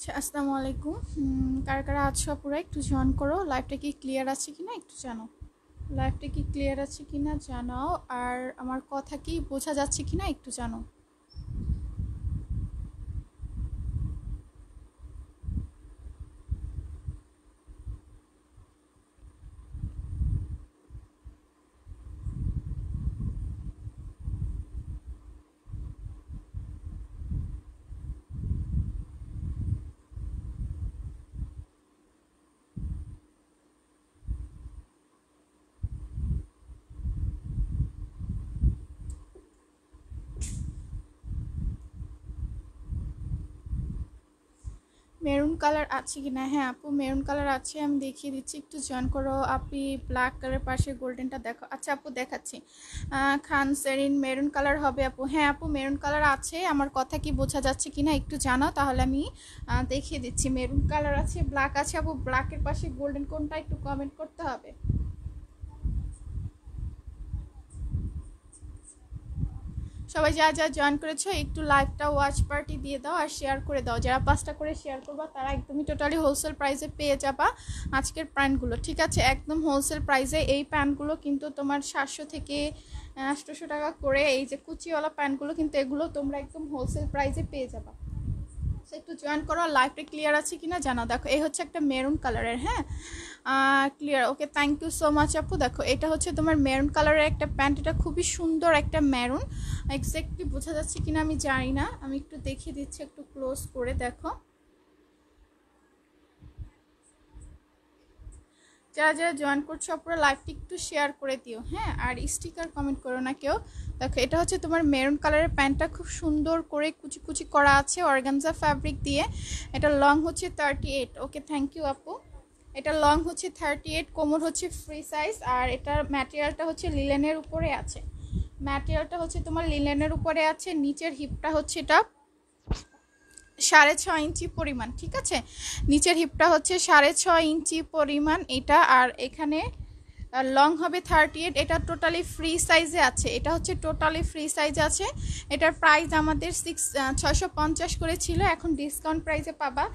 আচ্ছা, আসসালামু আলাইকুম। কারা কারা আছো পুরো একটু জয়েন করো। লাইভটা কি ক্লিয়ার আছে কিনা একটু জানাও। লাইভটা কি ক্লিয়ার আছে কিনা জানাও, আর আমার কথা কি বোঝা যাচ্ছে কিনা একটু জানাও। মেরুন কালার আছে কি না? হ্যাঁ আপু, মেরুন কালার আছে, আমি দেখিয়ে দিচ্ছি, একটু জয়েন করো। আপনি ব্ল্যাক কালার পাশে গোল্ডেনটা দেখো। আচ্ছা আপু দেখাচ্ছি। খান সেরিন মেরুন কালার হবে আপু। হ্যাঁ আপু, মেরুন কালার আছে। আমার কথা কি বোঝা যাচ্ছে কিনা একটু জানাও, তাহলে আমি দেখিয়ে দিচ্ছি। মেরুন কালার আছে, ব্ল্যাক আছে আপু। ব্ল্যাকের পাশে গোল্ডেন কোনটা একটু কমেন্ট করতে হবে। সবাই যা যা জয়েন করেছো একটু লাইভটা ওয়াচ পার্টি দিয়ে দাও আর শেয়ার করে দাও। যারা 5টা করে শেয়ার করবা তারা একদমই টোটালি হোলসেল প্রাইসে পেয়ে যাবা আজকের প্যান্টগুলো। ঠিক আছে, একদম হোলসেল প্রাইসে এই প্যান্টগুলো কিন্তু তোমার 700 থেকে 800 টাকা করে। এই যে কুচিওয়ালা প্যান্টগুলো কিন্তু এগুলো তোমরা একদম হোলসেল প্রাইসে পেয়ে যাবা। একটু জয়েন করো। লাইভটা ক্লিয়ার আছে কিনা জানাও। দেখো এই হচ্ছে একটা মেরুন কালারের। হ্যাঁ clear, okay, thank you so much আপু। দেখো এটা হচ্ছে তোমার মেরুন কালারের একটা প্যান্ট। এটা খুবই সুন্দর একটা মেরুন। এক্স্যাক্টলি বোঝা যাচ্ছে কিনা আমি জানি না, আমি একটু দেখিয়ে দিচ্ছি একটু ক্লোজ করে। দেখো যারা যারা জয়েন করছো পুরো লাইভটি একটু শেয়ার করে দিও। হ্যাঁ, আর স্টিকার কমেন্ট করো না কেউ। দেখো এটা হচ্ছে তোমার মেরুন কালারের প্যান্টটা, খুব সুন্দর করে কুচি কুচি করা আছে অর্গানজা ফ্যাব্রিক দিয়ে। এটা লং হচ্ছে 38। ওকে, থ্যাংক ইউ আপু। এটা লং হচ্ছে 38, কোমর হচ্ছে ফ্রি সাইজ, আর এটার ম্যাটেরিয়ালটা হচ্ছে লিলেনের উপরে আছে। ম্যাটেরিয়ালটা হচ্ছে তোমার লিলেনের উপরে আছে। নিচের হিপটা হচ্ছে এটা 6.5 ইঞ্চি পরিমাণ। ঠিক আছে, নিচের হিপটা হচ্ছে 6.5 ইঞ্চি পরিমাণ এটা। আর এখানে লং হবে 38। এটা টোটালি ফ্রি সাইজে আছে। এটা হচ্ছে টোটালি ফ্রি সাইজে আছে। এটার প্রাইস আমাদের 650 করে ছিল, এখন ডিসকাউন্ট প্রাইসে পাবা।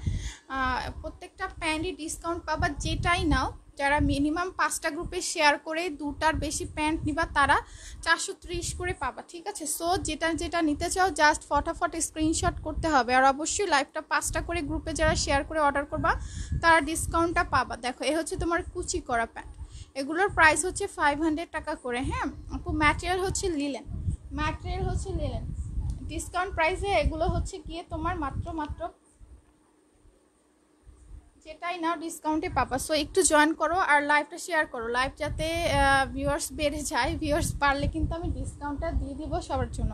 প্রত্যেকটা প্যান্টই ডিসকাউন্ট পাবা, যেটাই নাও। যারা মিনিমাম 5টা গ্রুপে শেয়ার করে 2টার বেশি প্যান্ট নিবা তারা 430 করে পাবা। ঠিক আছে, সো যেটা যেটা নিতে চাও জাস্ট ফটাফট স্ক্রিনশট করতে হবে। আর অবশ্যই লাইভটা 5টা করে গ্রুপে যারা শেয়ার করে অর্ডার করবা তারা ডিসকাউন্টটা পাবা। দেখো এ হচ্ছে তোমার কুচি করা প্যান্ট। এগুলোর প্রাইস হচ্ছে 500 টাকা করে। হ্যাঁ আপু, ম্যাটেরিয়াল হচ্ছে লিলেন। ম্যাটেরিয়াল হচ্ছে লিলেন। ডিসকাউন্ট প্রাইসে এগুলো হচ্ছে গিয়ে তোমার মাত্র মাত্র যেটাই নাও ডিসকাউন্টে পাবা। সো একটু জয়েন করো আর লাইভটা শেয়ার করো। লাইভ যাতে ভিউয়ার্স বেড়ে যায়, ভিউয়ার্স বাড়লে কিন্তু আমি ডিসকাউন্টটা দিয়ে দিব সবার জন্য।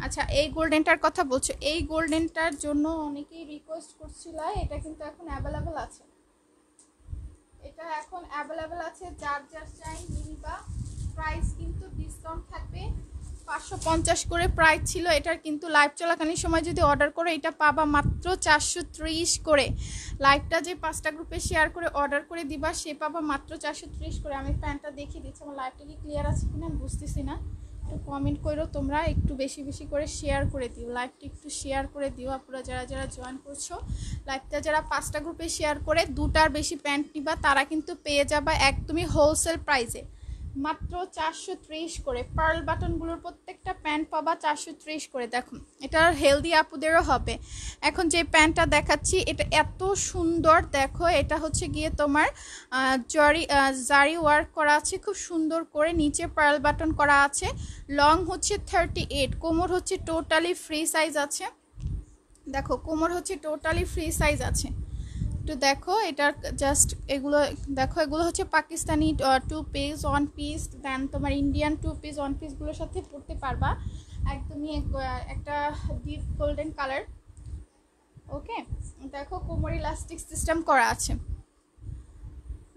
আচ্ছা, এই গোল্ডেনটার কথা বলছো, এই গোল্ডেনটার জন্য অনেকেই রিকোয়েস্ট করছিল। এটা কিন্তু এখন অ্যাভেলেবেল আছে। এটা এখন অ্যাভেলেবেল আছে, যার যার চাই নিবা। প্রাইস কিন্তু ডিসকাউন্ট থাকবে। 550 করে প্রাইস ছিল এটার, কিন্তু লাইভ চলাকালীন সময় যদি অর্ডার করো এটা পাবা মাত্র 430 করে। লাইভটা যে 5টা গ্রুপে শেয়ার করে অর্ডার করে দিবা সে পাবা মাত্র 430 করে। আমি প্যান্টটা দেখিয়ে দিচ্ছি। আমার লাইভটা কি ক্লিয়ার আছে কিনা আমি বুঝতেছি না। একটু কমেন্ট করো তোমরা, একটু বেশি বেশি করে শেয়ার করে দিও। লাইভটা একটু শেয়ার করে দিও আপনারা যারা যারা জয়েন করছো। লাইভটা যারা 5টা গ্রুপে শেয়ার করে 2টার বেশি প্যান্ট নিবা তারা কিন্তু পেয়ে যাবা একদমই হোলসেল প্রাইসে মাত্র 430 করে। পার্ল বাটনগুলোর প্রত্যেকটা প্যান্ট পাবা 430 করে। দেখুন এটা হেলদি আপুদেরও হবে। এখন যে প্যান্টটা দেখাচ্ছি এটা এত সুন্দর। দেখো এটা হচ্ছে গিয়ে তোমার জারি ওয়ার্ক করা আছে খুব সুন্দর করে, নিচে পার্ল বাটন করা আছে। লং হচ্ছে 38, কোমর হচ্ছে টোটালি ফ্রি সাইজ আছে। দেখো কোমর হচ্ছে টোটালি ফ্রি সাইজ আছে। তো দেখো এটার জাস্ট এগুলো দেখো, এগুলো হচ্ছে পাকিস্তানি 2 পিস 1 পিস, দেন তোমার ইন্ডিয়ান 2 পিস 1 পিসগুলোর সাথে পরতে পারবা। একদমই একটা ডিপ গোল্ডেন কালার। ওকে, দেখো কোমর ইলাস্টিক সিস্টেম করা আছে।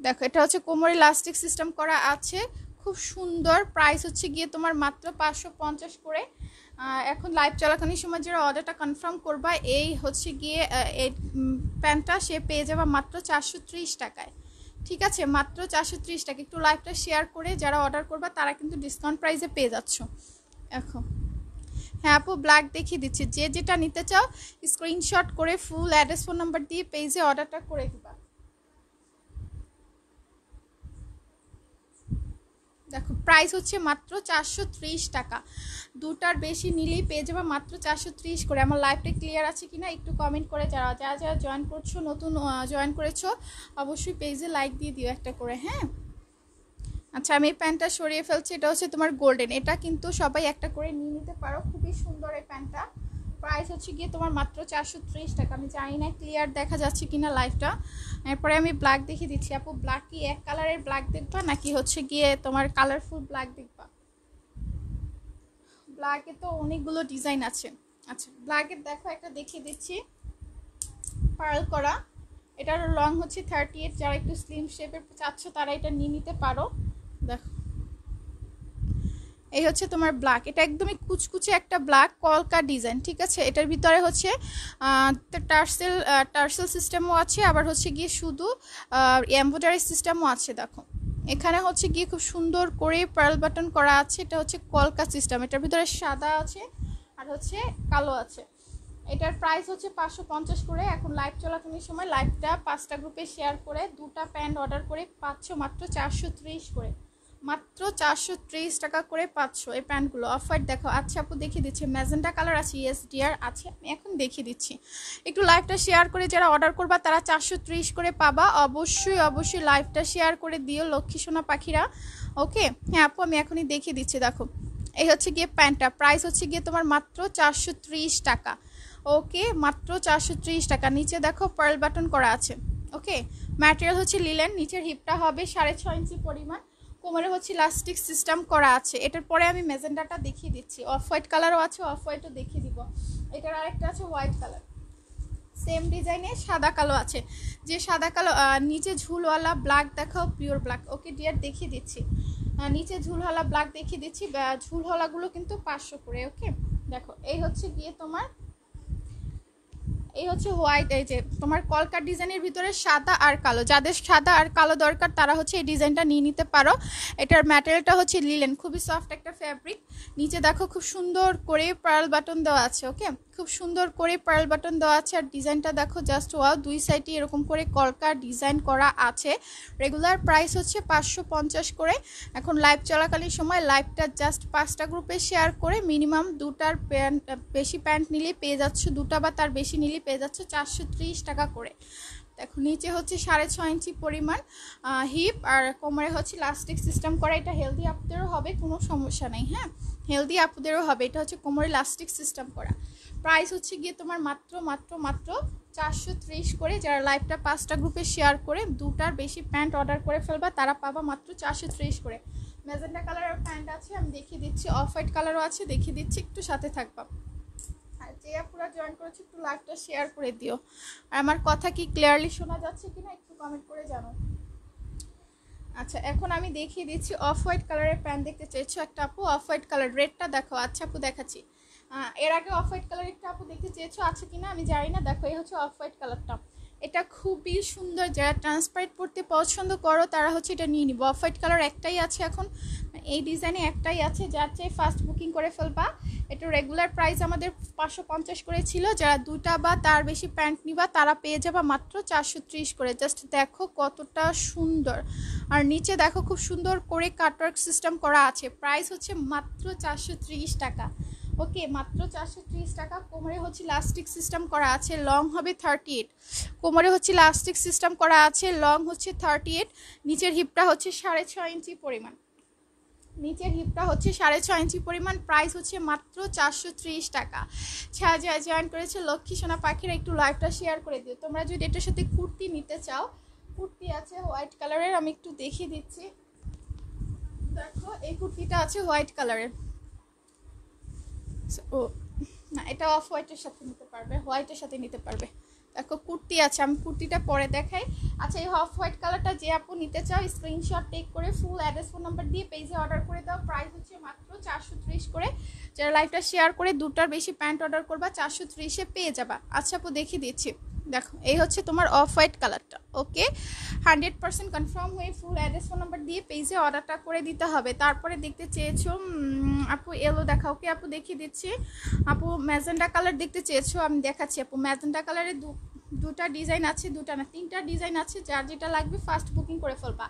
দেখো এটা হচ্ছে কোমর ইলাস্টিক সিস্টেম করা আছে, খুব সুন্দর। প্রাইস হচ্ছে গিয়ে তোমার মাত্র 550 করে। এখন লাইভ চলাকালীন সময় যারা অর্ডারটা কনফার্ম করবা এই হচ্ছে গিয়ে এই প্যান্টটা সে পেয়ে যাবা মাত্র 430 টাকায়। ঠিক আছে, মাত্র 430 টাকা। একটু লাইভটা শেয়ার করে যারা অর্ডার করবা তারা কিন্তু ডিসকাউন্ট প্রাইসে পেয়ে যাচ্ছ এখন। হ্যাঁ আপু ব্ল্যাক দেখিয়ে দিচ্ছি, যে যেটা নিতে চাও স্ক্রিনশট করে ফুল অ্যাড্রেস ফোন নাম্বার দিয়ে পেজে অর্ডারটা করে দিবা। দেখো প্রাইস হচ্ছে মাত্র 430 টাকা, দুটার বেশি নিলেই পেয়ে যাবে মাত্র 430 করে। আমার লাইভটা ক্লিয়ার আছে কিনা একটু কমেন্ট করে, যারা যারা যারা জয়েন করছো, নতুন জয়েন করেছো অবশ্যই পেজে লাইক দিয়ে দিও একটা করে। হ্যাঁ আচ্ছা আমি এই প্যান্টটা সরিয়ে ফেলছি, এটা হচ্ছে তোমার গোল্ডেন, এটা কিন্তু সবাই একটা করে নিয়ে নিতে পারো, খুবই সুন্দর এই প্যান্টটা। প্রাইস হচ্ছে গিয়ে তোমার মাত্র 430 টাকা। আমি জানি না ক্লিয়ার দেখা যাচ্ছে কিনা লাইভটা। এরপরে আমি ব্ল্যাক দেখিয়ে দিচ্ছি। আপু ব্ল্যাক কি এক কালারের ব্ল্যাক দেখবা নাকি হচ্ছে গিয়ে তোমার কালারফুল ব্ল্যাক দেখবা? ব্ল্যাকে তো অনেকগুলো ডিজাইন আছে। আচ্ছা ব্ল্যাকের দেখো একটা দেখিয়ে দিচ্ছি, পার্ল করা, এটার লং হচ্ছে 38, যারা একটু স্লিম শেপের চাচ্ছ তারা এটা নিয়ে নিতে পারো। দেখো এই হচ্ছে তোমার ব্ল্যাক, এটা একদমই কুচকুচে একটা ব্ল্যাক কলকা ডিজাইন, ঠিক আছে। এটার ভিতরে হচ্ছে টার্সেল সিস্টেমও আছে, আবার হচ্ছে গিয়ে শুধু এমব্রয়ডারি সিস্টেমও আছে। দেখো এখানে হচ্ছে গিয়ে খুব সুন্দর করে পার্ল বাটন করা আছে, এটা হচ্ছে কলকা সিস্টেম, এটার ভিতরে সাদা আছে আর হচ্ছে কালো আছে। এটার প্রাইস হচ্ছে 550 করে। এখন লাইভ চলাকালীন সময় লাইভটা 5টা গ্রুপে শেয়ার করে দুটা প্যান্ট অর্ডার করে পাচ্ছ মাত্র 430 করে, মাত্র 430 টাকা করে পাচ্ছ এই প্যান্টগুলো। অফ হোয়াইট দেখো, আচ্ছা আপু দেখিয়ে দিচ্ছি, ম্যাজেন্টা কালার আছে, ইয়েস ডিয়ার আছে, আমি এখন দেখিয়ে দিচ্ছি। একটু লাইভটা শেয়ার করে যারা অর্ডার করবা তারা 430 করে পাবা। অবশ্যই অবশ্যই লাইভটা শেয়ার করে দিও লক্ষ্মী সোনা পাখিরা, ওকে। হ্যাঁ আপু আমি এখনই দেখিয়ে দিচ্ছি। দেখো এই হচ্ছে গিয়ে প্যান্টটা, প্রাইস হচ্ছে গিয়ে তোমার মাত্র 430 টাকা, ওকে মাত্র 430 টাকা। নিচে দেখো পার্ল বাটন করা আছে, ওকে। ম্যাটেরিয়াল হচ্ছে লিলেন, নিচের হিপটা হবে 6.5 ইঞ্চি পরিমাণ, কোমরে হচ্ছে ইলাস্টিক সিস্টেম করা আছে। এটার পরে আমি মেজেন্ডাটা দেখিয়ে দিচ্ছি, অফ হোয়াইট কালারও আছে, অফ হোয়াইটও দেখিয়ে দিব। এটার আরেকটা আছে হোয়াইট কালার, সেম ডিজাইনে সাদা কালো আছে, যে সাদা কালো নিচে ঝুলওয়ালা ব্ল্যাক দেখাও, পিওর ব্ল্যাক, ওকে ডিয়ার দেখিয়ে দিচ্ছি। নিচে ঝুলওয়ালা ব্ল্যাক দেখিয়ে দিচ্ছি, ঝুলওয়ালাগুলো কিন্তু 500 করে, ওকে। দেখো এই হচ্ছে গিয়ে তোমার, এই হচ্ছে হোয়াইট, এই যে তোমার কলকার ডিজাইনের ভিতরে সাদা আর কালো, যাদের সাদা আর কালো দরকার তারা হচ্ছে এই ডিজাইনটা নিয়ে নিতে পারো। এটার ম্যাটেরিয়ালটা হচ্ছে লিলেন, খুবই সফট একটা ফ্যাব্রিক। নিচে দেখো খুব সুন্দর করে পার্ল বাটন দেওয়া আছে, ওকে, খুব সুন্দর করে পার্ল বাটন দেওয়া আছে। আর ডিজাইনটা দেখো জাস্ট ওয়াও, দুই সাইডে এরকম করে কলকার ডিজাইন করা আছে। রেগুলার প্রাইস হচ্ছে 550 করে। এখন লাইভ চলাকালীন সময় লাইভটা জাস্ট 5টা গ্রুপে শেয়ার করে মিনিমাম দুটার বেশি প্যান্ট নিলে পেয়ে যাচ্ছ, দুটা বা তার বেশি নিলে পেয়ে যাচ্ছে 430 টাকা করে। দেখো নিচে হচ্ছে 6.5 ইঞ্চি পরিমাণ হিপ, আর কোমরে হচ্ছে ইলাস্টিক সিস্টেম করা। এটা হেলদি আপুদেরও হবে, কোনো সমস্যা নেই, হ্যাঁ হেলদি আপুদেরও হবে। এটা হচ্ছে কোমরে ইলাস্টিক সিস্টেম করা। প্রাইস হচ্ছে গিয়ে তোমার মাত্র মাত্র মাত্র 430 করে। যারা লাইভটা 5টা গ্রুপে শেয়ার করে দুটার বেশি প্যান্ট অর্ডার করে ফেলবা তারা পাবা মাত্র 430 করে। ম্যাজেন্টা কালারের প্যান্ট আছে, আমি দেখিয়ে দিচ্ছি, অফ হোয়াইট কালারও আছে, দেখিয়ে দিচ্ছি, একটু সাথে থাকবা। আর যে আপুরা জয়েন করেছে একটু লাইভটা শেয়ার করে দিও। আর আমার কথা কি ক্লিয়ারলি শোনা যাচ্ছে কিনা একটু কমেন্ট করে জানো। আচ্ছা এখন আমি দেখিয়ে দিচ্ছি, অফ হোয়াইট কালারের প্যান্ট দেখতে চাইছো একটা আপু, অফ হোয়াইট কালার রেডটা দেখো। আচ্ছা আপু দেখাচ্ছি, এর আগে অফ হোয়াইট কালার একটা আপু দেখতে চেয়েছো, আছে কিনা আমি জানি না। দেখো এই হচ্ছে অফ হোয়াইট কালারটা, এটা খুবই সুন্দর, যারা ট্রান্সপারেন্ট পড়তে পছন্দ করো তারা হচ্ছে এটা নিয়ে নিবো। অফ হোয়াইট কালার একটাই আছে এখন, এই ডিজাইনে একটাই আছে, যার চাই ফার্স্ট বুকিং করে ফেলবা। এটা রেগুলার প্রাইস আমাদের 550 করে ছিল, যারা দুটা বা তার বেশি প্যান্ট নিবা তারা পেয়ে যাবা মাত্র 430 করে। জাস্ট দেখো কতটা সুন্দর, আর নিচে দেখো খুব সুন্দর করে কাটওয়ার্ক সিস্টেম করা আছে। প্রাইস হচ্ছে মাত্র 430 টাকা, ওকে মাত্র 430 টাকা। কোমরে হচ্ছে ইলাস্টিক সিস্টেম করা আছে, লং হবে 38, কোমরে হচ্ছে ইলাস্টিক সিস্টেম করা আছে, লং হচ্ছে 38। নিচের হিপটা হচ্ছে 6.5 ইঞ্চি পরিমাণ, নিচের হিপটা হচ্ছে 6.5 ইঞ্চি পরিমাণ। প্রাইস হচ্ছে মাত্র 430 টাকা। যা জয়েন করেছে লক্ষ্মী সোনা পাখিরা একটু লাইভটা শেয়ার করে দিও। তোমরা যদি এটার সাথে কুর্তি নিতে চাও, কুর্তি আছে হোয়াইট কালারের, আমি একটু দেখিয়ে দিচ্ছি। দেখো এই কুর্তিটা আছে হোয়াইট কালারের, ও না এটা অফ হোয়াইটের সাথে নিতে পারবে, হোয়াইটের সাথে নিতে পারবে। দেখো কুর্তি আছে, আমি কুর্তিটা পরে দেখাই। আচ্ছা এই অফ হোয়াইট কালারটা যে আপু নিতে চাও স্ক্রিনশট টেক করে ফুল অ্যাড্রেস ফোন নাম্বার দিয়ে পেজে অর্ডার করে দাও। প্রাইস হচ্ছে মাত্র 430 করে। যারা লাইভটা শেয়ার করে দুটার বেশি প্যান্ট অর্ডার করবা 430-এ পেয়ে যাবা। আচ্ছা আপু দেখিয়ে দিচ্ছি, দেখো এই হচ্ছে তোমার অফ হোয়াইট কালারটা, ওকে 100% কনফার্ম হয়ে ফুল অ্যাড্রেস ফোন নাম্বার দিয়ে পেজে অর্ডারটা করে দিতে হবে। তারপরে দেখতে চেয়েছো আপু এলো দেখাও, ওকে আপু দেখিয়ে দিচ্ছি। আপু ম্যাজেন্ডা কালার দেখতে চেয়েছো, আমি দেখাচ্ছি আপু। ম্যাজেন্ডা কালারে দুটা ডিজাইন আছে, দুটা না তিনটা ডিজাইন আছে, যার যেটা লাগবে ফার্স্ট বুকিং করে ফেলবা।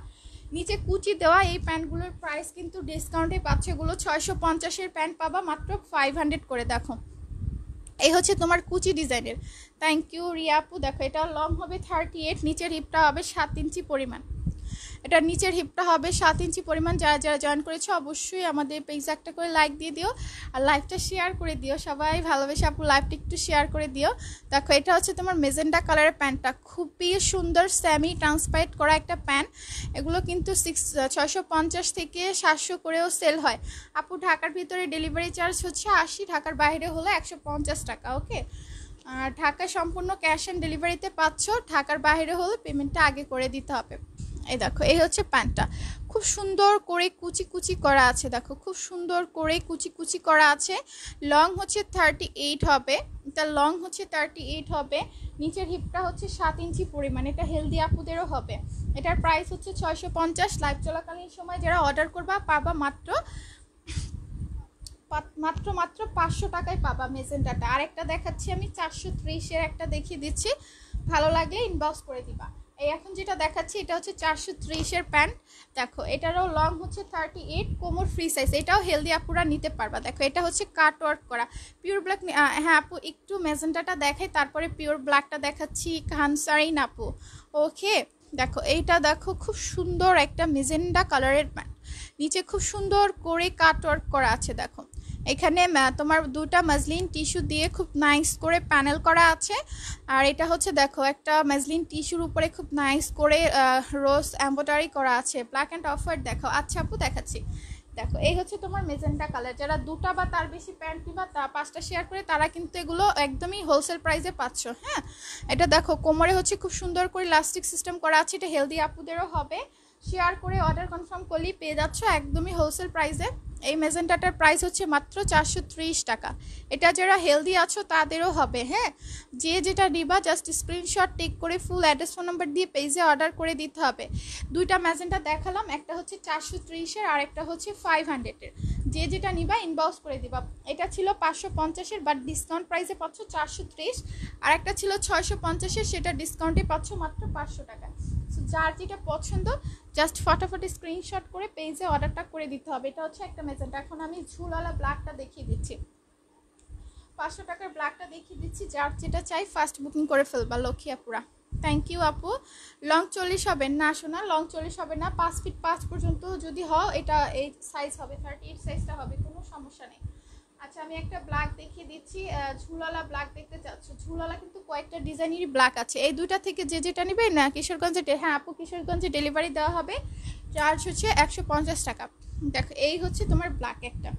নিচে কুচি দেওয়া এই প্যান্টগুলোর প্রাইস কিন্তু ডিসকাউন্টে পাচ্ছে, এগুলো 650-এর প্যান্ট পাবা মাত্র 500 করে। দেখো এই হচ্ছে তোমার কুচি ডিজাইনের। থ্যাংক ইউ রিয়া আপু। দেখো এটা লং হবে 38, নিচের হিপটা হবে 7 ইঞ্চি পরিমাণ। এটা নিচের হিপটা হবে 7 ইঞ্চি পরিমাণ। যারা যারা জয়েন করেছো অবশ্যই আমাদের পেজে একটা করে লাইক দিয়ে দিও, আর লাইভটা শেয়ার করে দিও, সবাই ভালোবেসে আপু লাইভটা একটু শেয়ার করে দিও। দেখো এটা হচ্ছে তোমার মেজেন্ডা কালারের প্যান্টটা, খুবই সুন্দর সেমি ট্রান্সপারেন্ট করা একটা প্যান্ট। এগুলো কিন্তু 650 থেকে 700 করেও সেল হয় আপু। ঢাকার ভিতরে ডেলিভারি চার্জ হচ্ছে 80, ঢাকার বাইরে হলো 150 টাকা। ওকে, আর ঢাকায় সম্পূর্ণ ক্যাশ অন ডেলিভারিতে পাচ্ছ, ঢাকার বাইরে হলে পেমেন্টটা আগে করে দিতে হবে। এই দেখো এই হচ্ছে প্যান্টটা, খুব সুন্দর করে কুচি কুচি করা আছে। দেখো খুব সুন্দর করে কুচি কুচি করা আছে। লং হচ্ছে 38 হবে, এটা লং হচ্ছে 38 হবে। নিচের হিপটা হচ্ছে 7 ইঞ্চি পরিমাণ, এটা হেলদি আপুদেরও হবে। এটার প্রাইস হচ্ছে 650। লাইভ চলাকালীন সময় যারা অর্ডার করবা পাবা মাত্র 500 টাকায় পাবা মেজেন্টাটা। আরেকটা দেখাচ্ছি আমি 430-এর একটা দেখিয়ে দিচ্ছি, ভালো লাগলে ইনবক্স করে দিবা। এই এখন যেটা দেখাচ্ছি এটা হচ্ছে 430-এর প্যান্ট। দেখো এটারও লং হচ্ছে 38, কোমর ফ্রি সাইজ, এটাও হেলদি আপুরা নিতে পারবা। দেখো এটা হচ্ছে কাট ওয়ার্ক করা পিওর ব্ল্যাক। হ্যাঁ আপু একটু মেজেন্টাটা দেখাই, তারপরে পিওর ব্ল্যাকটা দেখাচ্ছি। খানসারিন আপু ওকে। দেখো এইটা দেখো খুব সুন্দর একটা মেজেন্ডা কালারের প্যান্ট, নিচে খুব সুন্দর করে কাট ওয়ার্ক করা আছে। দেখো এখানে তোমার দুটা মাজলিন টিস্যু দিয়ে খুব নাইস করে প্যানেল করা আছে। আর এটা হচ্ছে দেখো একটা মাজলিন টিস্যুর উপরে খুব নাইস করে রোজ এমব্রয়ডারি করা আছে। ব্ল্যাক অ্যান্ড অফ হোয়াইট দেখাও। আচ্ছা আপু দেখাচ্ছি। দেখো এই হচ্ছে তোমার মেজেন্টা কালার। যারা দুটা বা তার বেশি প্যান্ট কিংবা 5টা শেয়ার করে তারা কিন্তু এগুলো একদমই হোলসেল প্রাইসে পাচ্ছ। হ্যাঁ এটা দেখো কোমরে হচ্ছে খুব সুন্দর করে ইলাস্টিক সিস্টেম করা আছে, এটা হেলদি আপুদেরও হবে। শেয়ার করে অর্ডার কনফার্ম করলেই পেয়ে যাচ্ছ একদমই হোলসেল প্রাইসে। এই মেজেন্টাটার প্রাইস হচ্ছে মাত্র 430 টাকা। এটা যারা হেলদি আছো তাদেরও হবে। হ্যাঁ যে যেটা নিবা জাস্ট স্ক্রিনশট টেক করে ফুল অ্যাড্রেস ফোন নাম্বার দিয়ে পেজে অর্ডার করে দিতে হবে। দুইটা মেজেন্টা দেখালাম, একটা হচ্ছে 430-এর আর একটা হচ্ছে 500-এর। যে যেটা নিবা ইনবক্স করে দিবা। এটা ছিল 550-এর বাট ডিসকাউন্ট প্রাইসে পাচ্ছ 430, আর একটা ছিল 650-এর, সেটা ডিসকাউন্টে পাচ্ছ মাত্র 500 টাকা। যার যেটা পছন্দ জাস্ট ফটাফট স্ক্রিনশট করে পেজে অর্ডারটা করে দিতে হবে। এটা হচ্ছে একটা মেজেন্টা। এখন আমি ঝুলওয়ালা ব্ল্যাকটা দেখিয়ে দিচ্ছি, 500 টাকার ব্ল্যাকটা দেখিয়ে দিচ্ছি। যার যেটা চাই ফার্স্ট বুকিং করে ফেলবা লক্ষ্মী আপুরা। থ্যাংক ইউ আপু। লং 40 হবে না শোনা, লং 40 হবে না, 5 ফিট 5 পর্যন্ত যদি হও এটা এই সাইজ হবে, 38 সাইজটা হবে, কোনো সমস্যা নেই। আচ্ছা আমি একটা ব্ল্যাক দেখিয়ে দিচ্ছি, ঝুলালা ব্ল্যাক দেখতে চাচ্ছ। ঝুলালা কিন্তু কয়েকটা ডিজাইনেরই ব্ল্যাক আছে, এই দুইটা থেকে যে যেটা নেবে না। কিশোরগঞ্জে হ্যাঁ আপু কিশোরগঞ্জে ডেলিভারি দেওয়া হবে, চার্জ হচ্ছে 150 টাকা। দেখো এই হচ্ছে তোমার ব্ল্যাক একটা,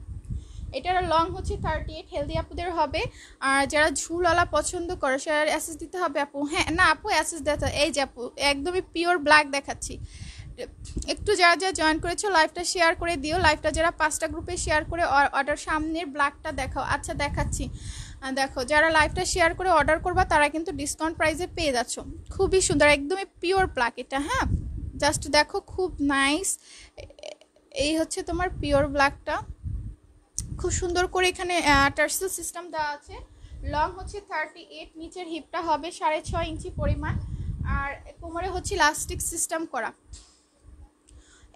এটার লং হচ্ছে 38, হেলদি আপুদের হবে। আর যারা ঝুলওয়ালা পছন্দ করে সেটা অ্যাসেস দিতে হবে আপু। হ্যাঁ না আপু অ্যাসেস দিতে, এই যে আপু একদমই পিওর ব্ল্যাক দেখাচ্ছি। একটু যারা যারা জয়েন করেছো লাইভটা শেয়ার করে দিও। লাইভটা যারা 5টা গ্রুপে শেয়ার করে অর্ডার সামনের ব্ল্যাকটা দেখাও। আচ্ছা দেখাচ্ছি। দেখো যারা লাইভটা শেয়ার করে অর্ডার করবা তারা কিন্তু ডিসকাউন্ট প্রাইসে পেয়ে যাচ্ছ, খুবই সুন্দর একদমই পিওর ব্ল্যাক এটা। হ্যাঁ জাস্ট দেখো খুব নাইস, এই হচ্ছে তোমার পিওর ব্ল্যাকটা, খুব সুন্দর করে এখানে টার্সেল সিস্টেম দেওয়া আছে। লং হচ্ছে 38, নিচের হিপটা হবে 6.5 ইঞ্চি পরিমাণ, আর কোমরে হচ্ছে ইলাস্টিক সিস্টেম করা।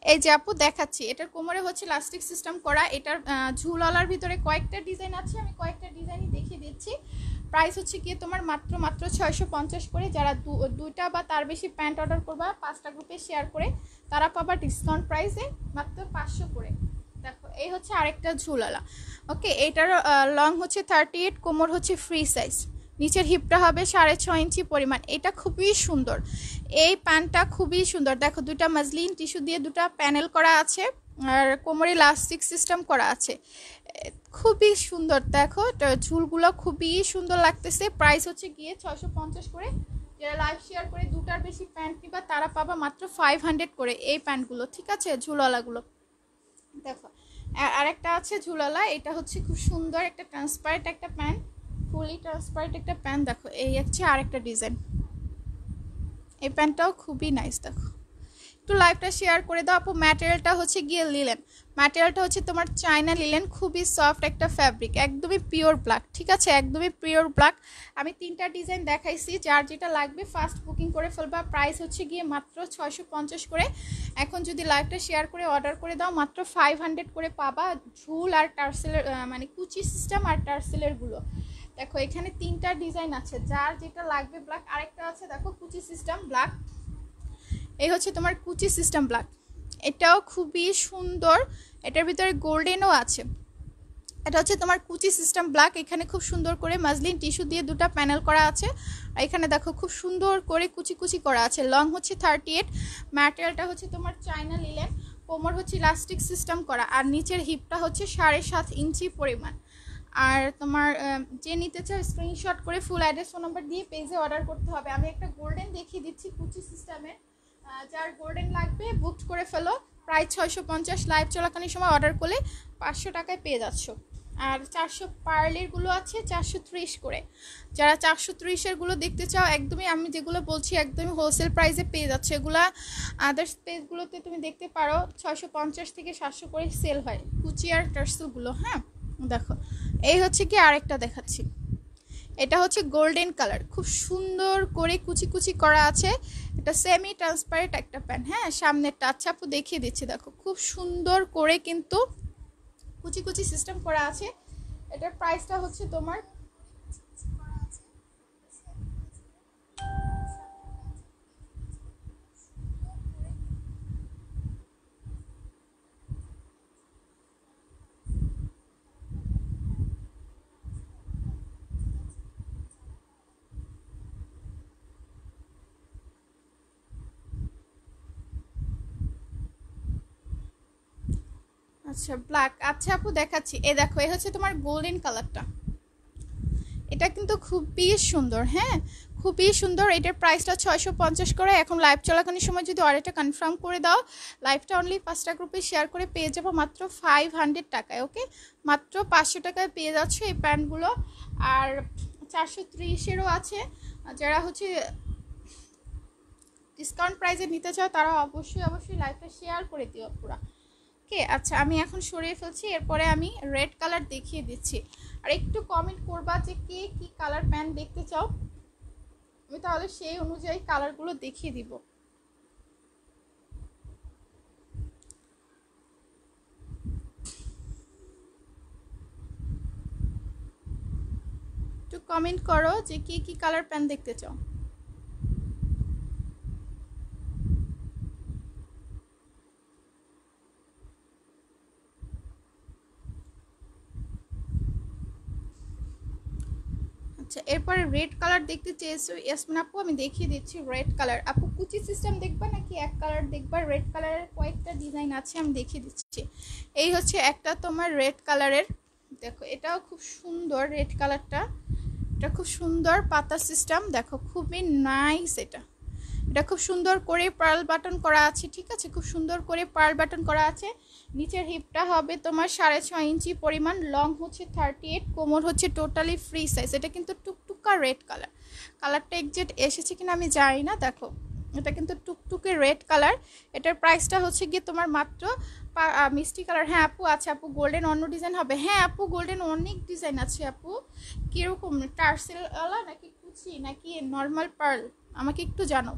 এই যে আপু দেখাচ্ছি, এটার কোমরে হচ্ছে ইলাস্টিক সিস্টেম করা। এটার ঝুলওয়ালার ভিতরে কয়েকটা ডিজাইন আছে, আমি কয়েকটা ডিজাইনই দেখিয়ে দিচ্ছি। প্রাইস হচ্ছে গিয়ে তোমার মাত্র 650 করে। যারা দুইটা বা তার বেশি প্যান্ট অর্ডার করবা 5টা গ্রুপে শেয়ার করে তারা পাবা ডিসকাউন্ট প্রাইসে মাত্র 500 করে। দেখো এই হচ্ছে আরেকটা ঝুলওয়ালা। ওকে এটার লং হচ্ছে 38, কোমর হচ্ছে ফ্রি সাইজ, নিচের হিপটা হবে 6.5 ইঞ্চি পরিমাণ। এটা খুবই সুন্দর, এই প্যান্টটা খুবই সুন্দর। দেখো দুটা মাজলিন টিস্যু দিয়ে দুটা প্যানেল করা আছে, আর কোমরে ইলাস্টিক সিস্টেম করা আছে, খুবই সুন্দর। দেখো ঝুলগুলো খুবই সুন্দর লাগতেছে। প্রাইস হচ্ছে গিয়ে 650 করে। যারা লাইভ শেয়ার করে দুটার বেশি প্যান্ট নিবা তারা পাবা মাত্র 500 করে এই প্যান্টগুলো, ঠিক আছে ঝুলওয়ালাগুলো। দেখো আরেকটা আছে ঝুলালা, এটা হচ্ছে খুব সুন্দর একটা ট্রান্সপারেন্ট একটা প্যান্ট, ফুলি ট্রান্সপারেন্ট একটা প্যান্ট। দেখো এই হচ্ছে আরেকটা ডিজাইন, এই প্যান্টটাও খুবই নাইস। দেখো একটু লাইভটা শেয়ার করে দাও আপু। ম্যাটেরিয়ালটা হচ্ছে গিয়ে লিলেন, ম্যাটেরিয়ালটা হচ্ছে তোমার চায়না লিলেন, খুবই সফট একটা ফ্যাব্রিক, একদমই পিওর ব্ল্যাক, ঠিক আছে, একদমই পিওর ব্ল্যাক। আমি 3টা ডিজাইন দেখাইছি, যার যেটা লাগবে ফার্স্ট বুকিং করে ফেলবা। প্রাইস হচ্ছে গিয়ে মাত্র 650 করে। এখন যদি লাইভটা শেয়ার করে অর্ডার করে দাও মাত্র 500 করে পাবা। ঝুল আর টার্সেলের মানে কুচি সিস্টেম আর টার্সেলেরগুলো দেখো, এখানে 3টা ডিজাইন আছে, যার যেটা লাগবে ব্ল্যাক। আরেকটা আছে দেখো কুচি সিস্টেম ব্ল্যাক, এই হচ্ছে তোমার কুচি সিস্টেম ব্ল্যাক, এটাও খুবই সুন্দর, এটার ভিতরে গোল্ডেনও আছে। এটা হচ্ছে তোমার কুচি সিস্টেম ব্ল্যাক, এখানে খুব সুন্দর করে মাসলিন টিস্যু দিয়ে 2টা প্যানেল করা আছে। আর এখানে দেখো খুব সুন্দর করে কুচি কুচি করা আছে। লং হচ্ছে 38, ম্যাটেরিয়ালটা হচ্ছে তোমার চায়না লিলেন, কোমর হচ্ছে ইলাস্টিক সিস্টেম করা, আর নিচের হিপটা হচ্ছে 7.5 ইঞ্চি পরিমাণ। আর তোমার যে নিতে চাও স্ক্রিনশট করে ফুল অ্যাড্রেস ফোন নাম্বার দিয়ে পেজে অর্ডার করতে হবে। আমি একটা গোল্ডেন দেখিয়ে দিচ্ছি কুচি সিস্টেমে, যার গোল্ডেন লাগবে বুকড করে ফেলো। প্রাইস 650, লাইভ চলাকালীন সময় অর্ডার করলে 500 টাকায় পেয়ে যাচ্ছ। আর 400 পার্লেরগুলো আছে 430 করে। যারা 430এরগুলো দেখতে চাও একদমই আমি যেগুলো বলছি একদমই হোলসেল প্রাইসে পেয়ে যাচ্ছে। এগুলা আদার্স পেজগুলোতে তুমি দেখতে পারো 650 থেকে 700 করে সেল হয় কুচি আর টার্সেলগুলো। হ্যাঁ দেখো, এই হচ্ছে কি আরেকটা দেখাচ্ছি, এটা হচ্ছে গোল্ডেন কালার, খুব সুন্দর করে কুচি কুচি করা আছে। এটা সেমি ট্রান্সপারেন্ট একটা প্যান্ট, হ্যাঁ সামনের টাচ আপু দেখিয়ে দিচ্ছি, দেখো খুব সুন্দর করে কিন্তু কুচি কুচি সিস্টেম করা আছে। এটার প্রাইসটা হচ্ছে তোমার আচ্ছা ব্ল্যাক। আচ্ছা আপু দেখাচ্ছি, এ দেখো এ হচ্ছে তোমার গোল্ডেন কালারটা, এটা কিন্তু খুবই সুন্দর, হ্যাঁ খুবই সুন্দর। এটার প্রাইসটা 650 করে। এখন লাইভ চলাকালীন সময় যদি অর্ডারটা কনফার্ম করে দাও, লাইভটা অনলি 5টা গ্রুপে শেয়ার করে পেয়ে যাবো মাত্র 500 টাকায়। ওকে, মাত্র 500 টাকায় পেয়ে যাচ্ছ এই প্যান্টগুলো। আর 430এরও আছে, যারা হচ্ছে ডিসকাউন্ট প্রাইসে নিতে চাও তারা অবশ্যই লাইভটা শেয়ার করে দিও পুরা। ওকে আচ্ছা, আমি এখন সরিয়ে ফেলছি, এরপরে আমি রেড কালার দেখিয়ে দিচ্ছি। আর একটু কমেন্ট করবা যে কে কি কালার প্যান্ট দেখতে চাও, আমি তাহলে সেই অনুযায়ী কালারগুলো দেখিয়ে দিব। একটু কমেন্ট করো যে কে কি কালার প্যান্ট দেখতে চাও। আচ্ছা এরপরে রেড কালার দেখতে চেয়েছো ইয়াসমিন আপু, আমি দেখিয়ে দিচ্ছি রেড কালার। আপু কুচি সিস্টেম দেখবা নাকি এক কালার দেখবা? রেড কালারের কয়েকটা ডিজাইন আছে, আমি দেখিয়ে দিচ্ছি। এই হচ্ছে একটা তোমার রেড কালারের, দেখো এটাও খুব সুন্দর রেড কালারটা, এটা খুব সুন্দর পাতা সিস্টেম, দেখো খুবই নাইস। এটা খুব সুন্দর করে পার্ল বাটন করা আছে, ঠিক আছে, খুব সুন্দর করে পার্ল বাটন করা আছে। নিচের হিপটা হবে তোমার 6.5 ইঞ্চি পরিমাণ, লং হচ্ছে 38, কোমর হচ্ছে টোটালি ফ্রি সাইজ। এটা কিন্তু টুকটুকা রেড কালার, কালারটা এক্সাক্ট এসেছে কিনা আমি জানি না, দেখো এটা কিন্তু টুকটুকে রেড কালার। এটার প্রাইসটা হচ্ছে গিয়ে তোমার মাত্র মিষ্টি কালার। হ্যাঁ আপু আছে, আপু গোল্ডেন অন্য ডিজাইন হবে? হ্যাঁ আপু গোল্ডেন অনেক ডিজাইন আছে আপু, কীরকম টার্সেলওয়ালা নাকি কুচি নাকি নর্মাল পার্ল আমাকে একটু জানো।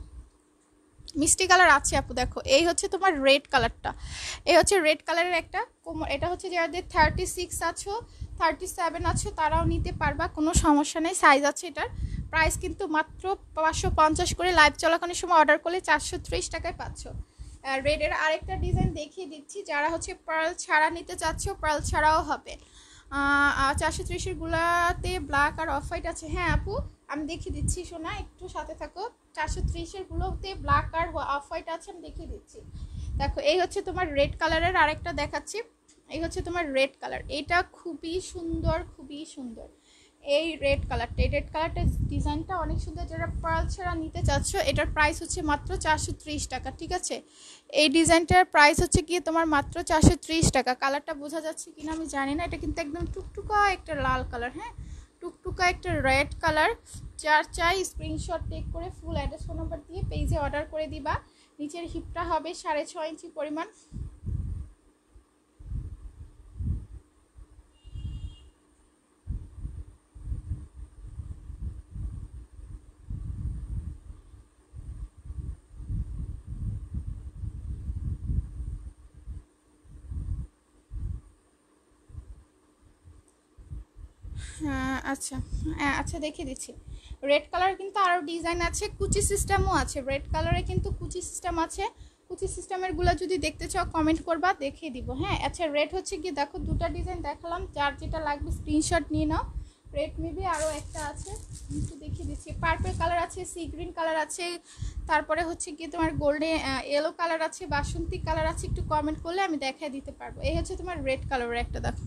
মিষ্টি কালার আছে আপু, দেখো এই হচ্ছে তোমার রেড কালারটা, এই হচ্ছে রেড কালারের একটা কোমর। এটা হচ্ছে যাদের 36 আছো 37 আছো তারাও নিতে পারবা, কোনো সমস্যা নেই, সাইজ আছে। এটার প্রাইস কিন্তু মাত্র 550 করে। লাইভ চলাকালীন সময় অর্ডার করলে 430 টাকায় পাচ্ছ। রেডের আরেকটা ডিজাইন দেখিয়ে দিচ্ছি, যারা হচ্ছে পার্ল ছাড়া নিতে চাচ্ছ পার্ল ছাড়াও হবে। 430-এর গুলাতে ব্ল্যাক আর অফ হোয়াইট আছে। হ্যাঁ আপু আমি দেখিয়ে দিচ্ছি, শোনা একটু সাথে থাকো। 430-এর গুলোতে ব্ল্যাক আর অফ হোয়াইট আছে, আমি দেখিয়ে দিচ্ছি। দেখো এই হচ্ছে তোমার রেড কালারের আরেকটা দেখাচ্ছি, এই হচ্ছে তোমার রেড কালার, এটা খুবই সুন্দর খুবই সুন্দর। এই রেড কালারটা, এই রেড কালারটা ডিজাইনটা অনেক সুন্দর। যারা পার্ল ছাড়া নিতে চাচ্ছ এটার প্রাইস হচ্ছে মাত্র 430 টাকা, ঠিক আছে। এই ডিজাইনটার প্রাইস হচ্ছে গিয়ে তোমার মাত্র 430 টাকা। কালারটা বোঝা যাচ্ছে কিনা আমি জানি না, এটা কিন্তু একদম টুকটুকা একটা লাল কালার, হ্যাঁ টুকটুকা একটা রেড কালার। যার চাই স্ক্রিনশট টেক করে ফুল অ্যাড্রেস ফোন নাম্বার দিয়ে পেজে অর্ডার করে দিবা। নিচের হিপটা হবে 6.5 ইঞ্চি পরিমাণ। আচ্ছা আচ্ছা দেখিয়ে দিচ্ছি। রেড কালার কিন্তু আরও ডিজাইন আছে, কুচি সিস্টেমও আছে। রেড কালারে কিন্তু কুচি সিস্টেম আছে। কুচি সিস্টেমের গুলো যদি দেখতে চাও কমেন্ট করবা, দেখিয়ে দিব। হ্যাঁ আচ্ছা, রেড হচ্ছে কি দেখো, দুটা ডিজাইন দেখালাম, যার যেটা লাগবে স্ক্রিনশট নিয়ে নাও। রেড মেবি আরও একটা আছে, একটু দেখিয়ে দিচ্ছি। পার্পল কালার আছে, সি গ্রিন কালার আছে, তারপরে হচ্ছে কি তোমার গোল্ডেন ইয়েলো কালার আছে, বাসন্তী কালার আছে। একটু কমেন্ট করলে আমি দেখাই দিতে পারবো। এই হচ্ছে তোমার রেড কালারের একটা, দেখো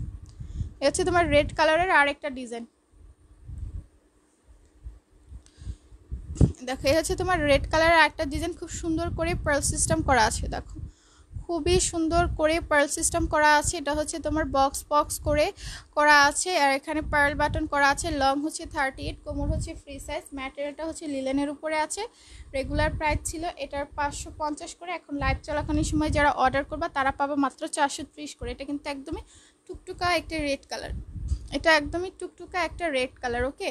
এই হচ্ছে তোমার রেড কালারের আর একটা ডিজাইন। দেখো এই হচ্ছে তোমার রেড কালারের একটা ডিজাইন, খুব সুন্দর করে পার্ল সিস্টেম করা আছে। দেখো খুবই সুন্দর করে পার্ল সিস্টেম করা আছে। এটা হচ্ছে তোমার বক্স বক্স করে করা আছে, আর এখানে পার্ল বাটন করা আছে। লং হচ্ছে 38, কোমর হচ্ছে ফ্রি সাইজ। ম্যাটেরিয়ালটা হচ্ছে লিলেনের উপরে আছে। রেগুলার প্রাইস ছিল এটার 550 করে, এখন লাইভ চলাকালীন সময় যারা অর্ডার করবা তারা পাবে মাত্র 430 করে। এটা কিন্তু একদমই টুকটুকা একটা রেড কালার, এটা একদমই টুকটুকা একটা রেড কালার। ওকে,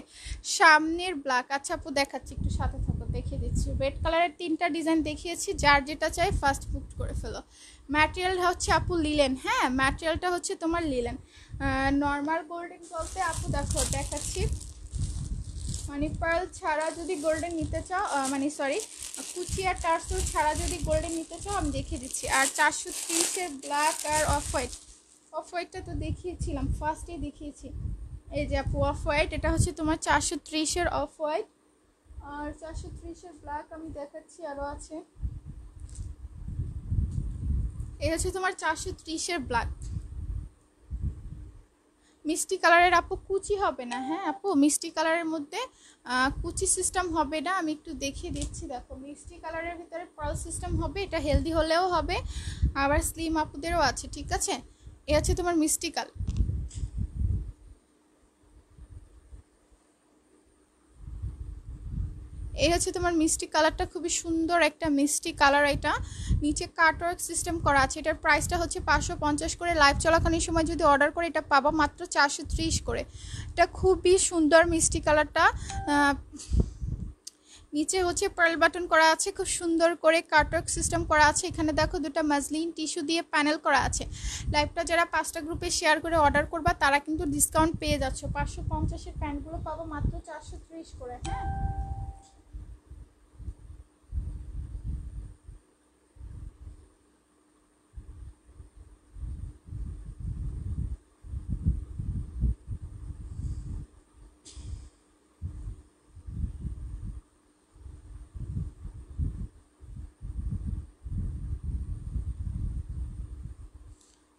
সামনের ব্ল্যাক। আচ্ছা আপু দেখাচ্ছি, একটু সাথে থাকো, দেখিয়ে দিচ্ছি। রেড কালারের 3টা ডিজাইন দেখিয়েছি, যার যেটা চাই ফার্স্ট বুক করে ফেলো। ম্যাটেরিয়াল হচ্ছে আপু লিলেন। হ্যাঁ ম্যাটেরিয়ালটা হচ্ছে তোমার লিলেন। নর্মাল গোল্ডেন বলতে আপু দেখো দেখাচ্ছি, মানে পার্ল ছাড়া যদি গোল্ডেন নিতে চাও, মানে সরি কুচি আর টার্সেল ছাড়া যদি গোল্ডেন নিতে চাও আমি দেখিয়ে দিচ্ছি। আর 430-এর ব্ল্যাক আর অফ হোয়াইট। অফ হোয়াইটটা তো দেখিয়েছিলাম, ফার্স্টেই দেখিয়েছি। এই যে আপু অফ হোয়াইট, এটা হচ্ছে তোমার 430-এর অফ হোয়াইট। আর 430-এর ব্ল্যাক আমি দেখাচ্ছি, আরও আছে। এই হচ্ছে তোমার 430-এর ব্ল্যাক। মিষ্টি কালারের আপু কুচি হবে না। হ্যাঁ আপু মিষ্টি কালারের মধ্যে কুচি সিস্টেম হবে না, আমি একটু দেখিয়ে দিচ্ছি। দেখো মিষ্টি কালারের ভিতরে পার্ল সিস্টেম হবে, এটা হেলদি হলেও হবে, আবার স্লিম আপুদেরও আছে। ঠিক আছে, এ হচ্ছে তোমার মিষ্টি কালার। এই হচ্ছে তোমার মিষ্টি কালারটা, খুবই সুন্দর একটা মিষ্টি কালার। এটা নিচে কাটওয়ার্ক সিস্টেম করা আছে। এটার প্রাইসটা হচ্ছে 550 করে। লাইভ চলাকালীন সময় যদি অর্ডার করে এটা পাবা মাত্র 430 করে। এটা খুবই সুন্দর মিষ্টি কালারটা। নিচে হচ্ছে পার্ল বাটন করা আছে, খুব সুন্দর করে কাটওয়ার্ক সিস্টেম করা আছে। এখানে দেখো দুটো মাসলিন টিস্যু দিয়ে প্যানেল করা আছে। লাইভটা যারা 5টা গ্রুপে শেয়ার করে অর্ডার করবা তারা কিন্তু ডিসকাউন্ট পেয়ে যাচ্ছ। 550-এর প্যান্টগুলো পাবো মাত্র 430 করে। হ্যাঁ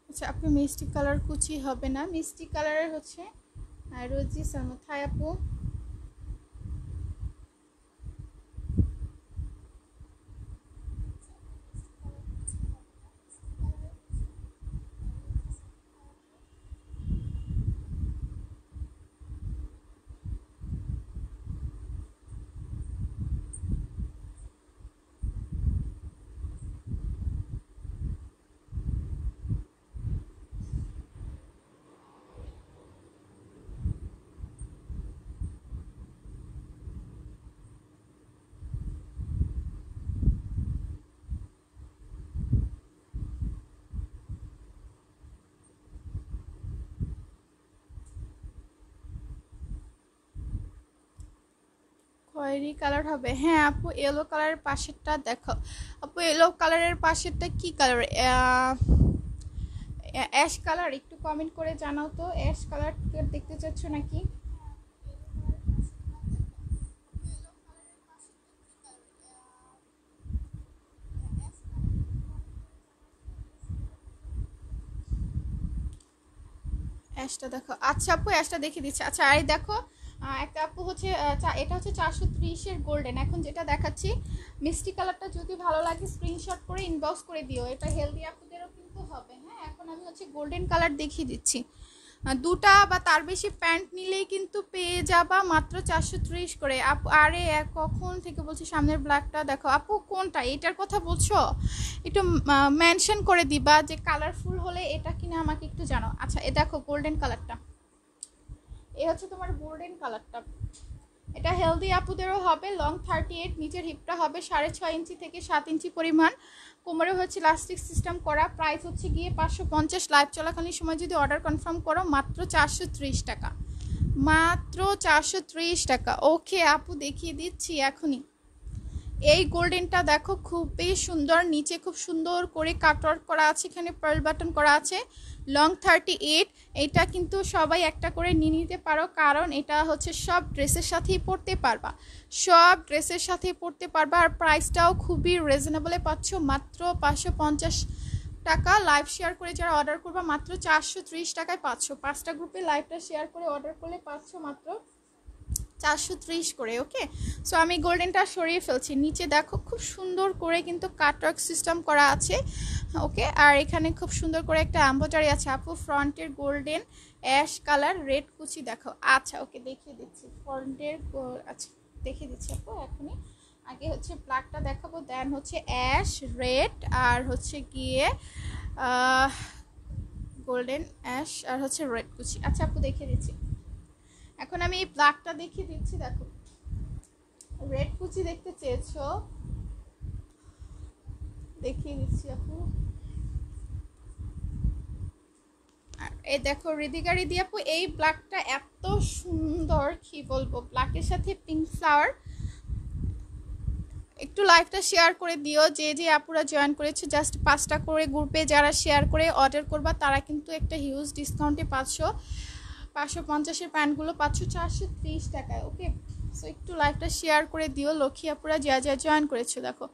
আচ্ছা আপু মিষ্টি কালার কুচি হবে না, মিষ্টি কালারের হচ্ছে রোজি সালমা থাই আপু। খয়েরি কালার হবে। হ্যাঁ আপু ইয়েলো কালারের পাশেরটা দেখো। আপু ইয়েলো কালারের পাশেরটা কি কালার? Ash colour? একটু কমেন্ট করে জানাও তো, অ্যাশ কালার দেখতে চাচ্ছ নাকি? অ্যাশটা দেখো। আচ্ছা আপু অ্যাশটা দেখিয়ে দিচ্ছে। আচ্ছা আর দেখো একটা আপু হচ্ছে এটা হচ্ছে 430-এর গোল্ডেন। এখন যেটা দেখাচ্ছি মিষ্টি কালারটা যদি ভালো লাগে স্ক্রিনশট করে ইনবক্স করে দিও, এটা হেলদি আপুদেরও কিন্তু হবে। হ্যাঁ এখন আমি হচ্ছে গোল্ডেন কালার দেখিয়ে দিচ্ছি। দুটা বা তার বেশি প্যান্ট নিলেই কিন্তু পেয়ে যাবা মাত্র 430 করে। আপু আরে কখন থেকে বলছি সামনের ব্ল্যাকটা দেখো। আপু কোনটা, এটার কথা বলছো? একটু মেনশন করে দিবা যে কালারফুল হলে এটা কিনা আমাকে একটু জানো। আচ্ছা এ দেখো গোল্ডেন কালারটা, এ হচ্ছে তোমার গোল্ডেন কালারটা। এটা হেলদি আপুদেরও হবে, লং 38, নিচের হিপটা হবে 6.5 ইঞ্চি থেকে 7 ইঞ্চি পরিমাণ, কোমরে হচ্ছে ইলাস্টিক সিস্টেম করা। প্রাইস হচ্ছে গিয়ে 550। লাইভ চলাকালীন সময় যদি অর্ডার কনফার্ম করো মাত্র 430 টাকা, মাত্র 430 টাকা। ওকে আপু দেখিয়ে দিচ্ছি এখনই। এই গোল্ডেনটা দেখো খুবই সুন্দর, নিচে খুব সুন্দর করে কাটওয়ার্ক করা আছে, এখানে পার্ল বাটন করা আছে, লং 38। এটা কিন্তু সবাই একটা করে নিয়ে নিতে পারো, কারণ এটা হচ্ছে সব ড্রেসের সাথেই পরতে পারবা, সব ড্রেসের সাথেই পরতে পারবা। আর প্রাইসটাও খুবই রিজনেবলে পাচ্ছ, মাত্র 550 টাকা। লাইভ শেয়ার করে যারা অর্ডার করবা মাত্র 430 টাকায় পাচ্ছ। 5টা গ্রুপে লাইভটা শেয়ার করে অর্ডার করলে পাচ্ছ মাত্র 430 করে। ওকে, সো আমি গোল্ডেনটা সরিয়ে ফেলছি। নিচে দেখো খুব সুন্দর করে কিন্তু কাটওয়ার্ক সিস্টেম করা আছে। ওকে, আর এখানে খুব সুন্দর করে একটা এমব্রয়ডারি আছে। আপু ফ্রন্টের গোল্ডেন অ্যাশ কালার রেড কুচি দেখো। আচ্ছা ওকে দেখিয়ে দিচ্ছি ফ্রন্টের, আচ্ছা দেখিয়ে দিচ্ছি আপু এখনই। আগে হচ্ছে ব্ল্যাকটা দেখাবো, দেন হচ্ছে অ্যাশ রেড, আর হচ্ছে গিয়ে গোল্ডেন অ্যাশ, আর হচ্ছে রেড কুচি। আচ্ছা আপু দেখিয়ে দিচ্ছি। এখন আমি এই ব্ল্যাকটা দেখিয়ে দিচ্ছি। দেখো রেড কুচি দেখতে চেয়েছো, দেখিয়ে দিচ্ছি আপু। আর এই দেখো রিদিকা রিদি আপু, এই ব্ল্যাকটা এত সুন্দর কি বলবো, ব্ল্যাকের সাথে পিঙ্ক ফ্লাওয়ার। একটু লাইভটা শেয়ার করে দিও, যে যে আপুরা জয়েন করেছে জাস্ট 5টা করে গ্রুপে যারা শেয়ার করে অর্ডার করবা তারা কিন্তু একটা হিউজ ডিসকাউন্টে 550-এর প্যান্টগুলো পাচ্ছ 430 টাকায়। ওকে, সো একটু লাইভটা শেয়ার করে দিও লক্ষ্মী আপুরা যা যা জয়েন করেছো। দেখো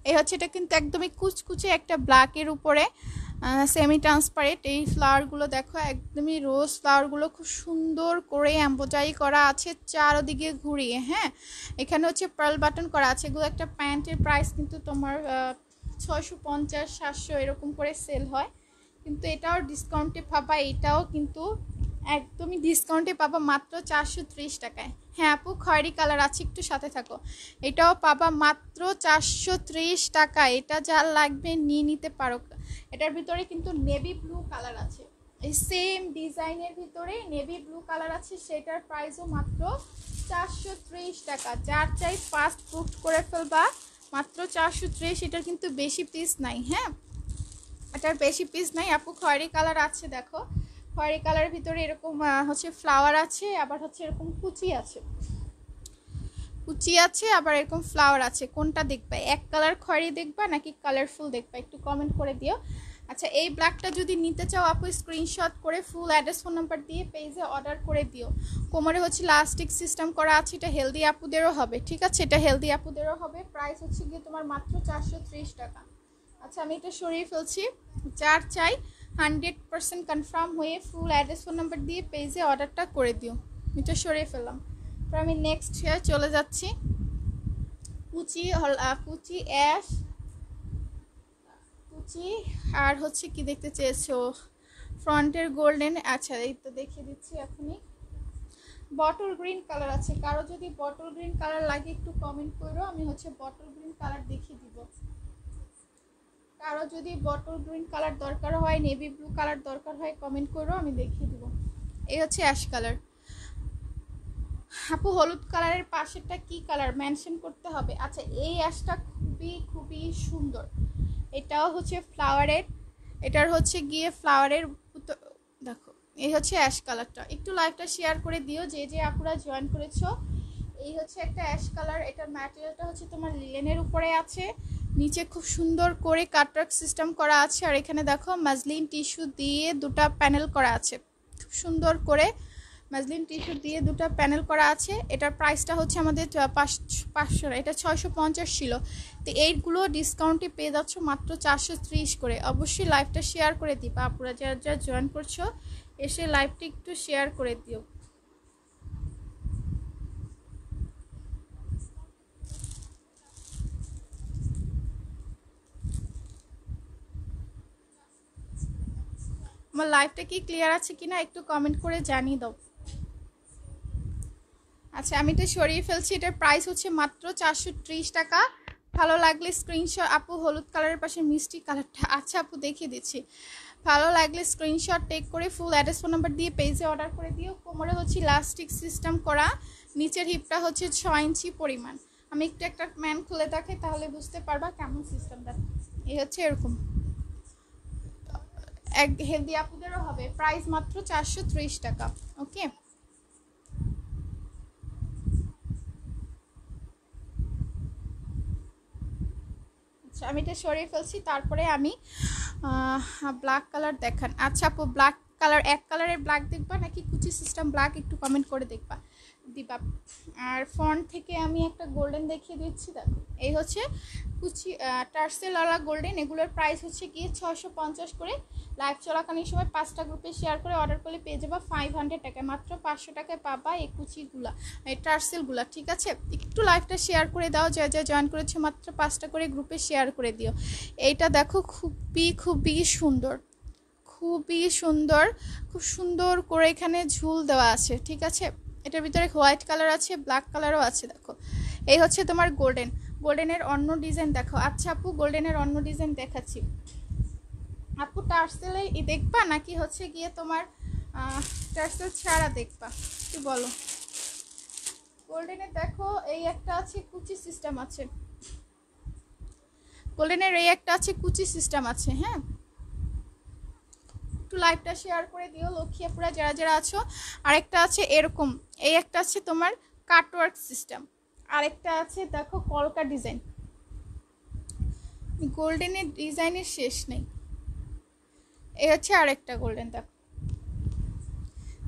এই হচ্ছে, এটা কিন্তু একদমই কুচকুচে একটা ব্ল্যাকের উপরে সেমি ট্রান্সপারেন্ট। এই ফ্লাওয়ারগুলো দেখো একদমই রোজ ফ্লাওয়ারগুলো খুব সুন্দর করে এমব্রয়ডারি করা আছে চারদিকে ঘুরিয়ে। হ্যাঁ, এখানে হচ্ছে পার্ল বাটন করা আছে। এগুলো একটা প্যান্টের প্রাইস কিন্তু তোমার 650-700 এরকম করে সেল হয়, কিন্তু এটাও ডিসকাউন্টে পাবা, এটাও কিন্তু একদমই ডিসকাউন্টে পাবা মাত্র 430 টাকায়। হ্যাঁ আপু খয়েরি কালার আছে, একটু সাথে থাকো। এটাও পাবা মাত্র 430 টাকা, এটা যা লাগবে নিয়ে নিতে পারো। এটার ভিতরে কিন্তু নেভি ব্লু কালার আছে, এই সেম ডিজাইনের ভিতরে নেভি ব্লু কালার আছে, সেটার প্রাইসও মাত্র 430 টাকা। যার চাই ফাস্ট বুক করে ফেলবা, মাত্র 430। এটার কিন্তু বেশি পিস নাই। হ্যাঁ, এটার বেশি পিস নাই আপু। খয়েরি কালার আছে, দেখো খয়েরি কালারের ভিতরে এরকম হচ্ছে ফ্লাওয়ার আছে, আবার হচ্ছে এরকম কুচি আছে, কুচি আছে, আবার এরকম ফ্লাওয়ার আছে। কোনটা দেখবা, এক কালার খয়েরি দেখবা নাকি কালারফুল দেখবা, একটু কমেন্ট করে দিও। আচ্ছা এই ব্ল্যাকটা যদি নিতে চাও আপু স্ক্রিনশট করে ফুল অ্যাড্রেস ফোন নাম্বার দিয়ে পেজে অর্ডার করে দিও। কোমরে হচ্ছে ইলাস্টিক সিস্টেম করা আছে, এটা হেলদি আপুদেরও হবে। ঠিক আছে, এটা হেলদি আপুদেরও হবে। প্রাইস হচ্ছে গিয়ে তোমার মাত্র 430 টাকা। আচ্ছা আমি এটা সরিয়ে ফেলছি। যার চাই 100% কনফার্ম হয়ে ফুল অ্যাড্রেস ফোন নাম্বার দিয়ে পেজে অর্ডারটা করে দিও। এটা সরিয়ে ফেললাম। তো আমি নেক্সট চলে যাচ্ছি। কুচি কুচি অ্যাশ কুচি, আর হচ্ছে কি দেখতে চেয়েছো ফ্রন্টের গোল্ডেন। আচ্ছা এই তো দেখিয়ে দিচ্ছি এখনই। বটল গ্রিন কালার আছে, কারো যদি বটল গ্রিন কালার লাগে একটু কমেন্ট করো, আমি হচ্ছে বটল গ্রিন কালার দেখিয়ে দিব। কারো যদি বটল গ্রিন কালার দরকার হয়, নেভি ব্লু কালার দরকার হয়, কমেন্ট করো, আমি দেখিয়ে দিব। এই হচ্ছে অ্যাশ কালার। আপু হলুদ কালারের পাশেরটা কি কালার মেনশন করতে হবে। আচ্ছা এই অ্যাশটা খুবই খুবই সুন্দর, এটাও হচ্ছে ফ্লাওয়ারের, এটার হচ্ছে গিয়ে ফ্লাওয়ারের। দেখো এই হচ্ছে অ্যাশ কালারটা, একটু লাইভটা শেয়ার করে দিও যে যে আপুরা জয়েন করেছো। এই হচ্ছে একটা অ্যাশ কালার, এটার ম্যাটেরিয়ালটা হচ্ছে তোমার লিলেনের উপরে আছে, নিচে খুব সুন্দর করে কাটওয়ার্ক সিস্টেম করা আছে, আর এখানে দেখো মাজলিন টিস্যু দিয়ে দুটা প্যানেল করা আছে, খুব সুন্দর করে মাজলিন টিস্যু দিয়ে দুটো প্যানেল করা আছে। এটার প্রাইসটা হচ্ছে আমাদের 500, এটা 650 ছিল, তো এইগুলো ডিসকাউন্টে পেয়ে যাচ্ছ মাত্র 430 করে। অবশ্যই লাইভটা শেয়ার করে দিবা আপুরা যারা যারা জয়েন করছো, এসে লাইভটা একটু শেয়ার করে দিও। আমার লাইভটা কি ক্লিয়ার আছে কিনা একটু কমেন্ট করে জানিয়ে দাও। আচ্ছা আমি এটা সরিয়ে ফেলছি। এটার প্রাইস হচ্ছে মাত্র 430 টাকা। ভালো লাগলে স্ক্রিনশট, আপু হলুদ কালারের পাশে মিষ্টি কালারটা, আচ্ছা আপু দেখিয়ে দিচ্ছি। ভালো লাগলে স্ক্রিনশট টেক করে ফুল অ্যাড্রেস ফোন নাম্বার দিয়ে পেজে অর্ডার করে দিও। কোমরে হচ্ছে ইলাস্টিক সিস্টেম করা, নিচের হিপটা হচ্ছে 6 ইঞ্চি পরিমাণ। আমি একটু একটা ম্যান খুলে দেখাই তাহলে বুঝতে পারবা কেমন সিস্টেমটা। এই হচ্ছে এরকম, এক হেলদি আপুদেরও হবে। প্রাইস মাত্র 430 টাকা। ওকে আমি এটা সরিয়ে ফেলছি। তারপরে আমি ব্ল্যাক কালার দেখান। আচ্ছা আপু ব্ল্যাক কালার, এক কালারের ব্ল্যাক দেখবা নাকি কুচি সিস্টেম ব্ল্যাক একটু কমেন্ট করে দিবা। আর ফন্ট থেকে আমি একটা গোল্ডেন দেখিয়ে দিচ্ছি। দেখো এই হচ্ছে কুচি টার্সেলওয়ালা গোল্ডেন। এগুলোর প্রাইস হচ্ছে গিয়ে 650 করে। লাইভ চলাকালীন সময় 5টা গ্রুপে শেয়ার করে অর্ডার করলে পেয়ে যাবা 500 টাকায়। মাত্র 500 টাকায় পাবা এই কুচিগুলা, এই টার্সেলগুলা। ঠিক আছে, একটু লাইভটা শেয়ার করে দাও। যা যা জয়েন করেছে মাত্র 5টা করে গ্রুপে শেয়ার করে দিও। এইটা দেখো খুবই সুন্দর, খুবই সুন্দর, খুব সুন্দর করে এখানে ঝুল দেওয়া আছে। ঠিক আছে, এটার ভিতরে হোয়াইট কালার আছে, ব্ল্যাক কালারও আছে। দেখো এই হচ্ছে তোমার গোল্ডেন। গোল্ডেনের অন্য ডিজাইন দেখো। আচ্ছা আপু গোল্ডেনের অন্য ডিজাইন দেখাচ্ছি। আপু টার্সেলে দেখবা নাকি হচ্ছে গিয়ে তোমার টার্সেল ছাড়া দেখবা কি বলো? গোল্ডেনের দেখো এই একটা আছে কুচি সিস্টেম আছে, গোল্ডেনের এই একটা আছে কুচি সিস্টেম আছে। হ্যাঁ একটু লাইভটা শেয়ার করে দিও লক্ষ্মীপুরা যারা যারা আছো। আরেকটা আছে এরকম, এই একটা আছে তোমার কাটওয়ার্ক সিস্টেম, আরেকটা আছে দেখো কলকা ডিজাইন। গোল্ডেনের ডিজাইনের শেষ নেই। এই হচ্ছে আরেকটা গোল্ডেন। দেখো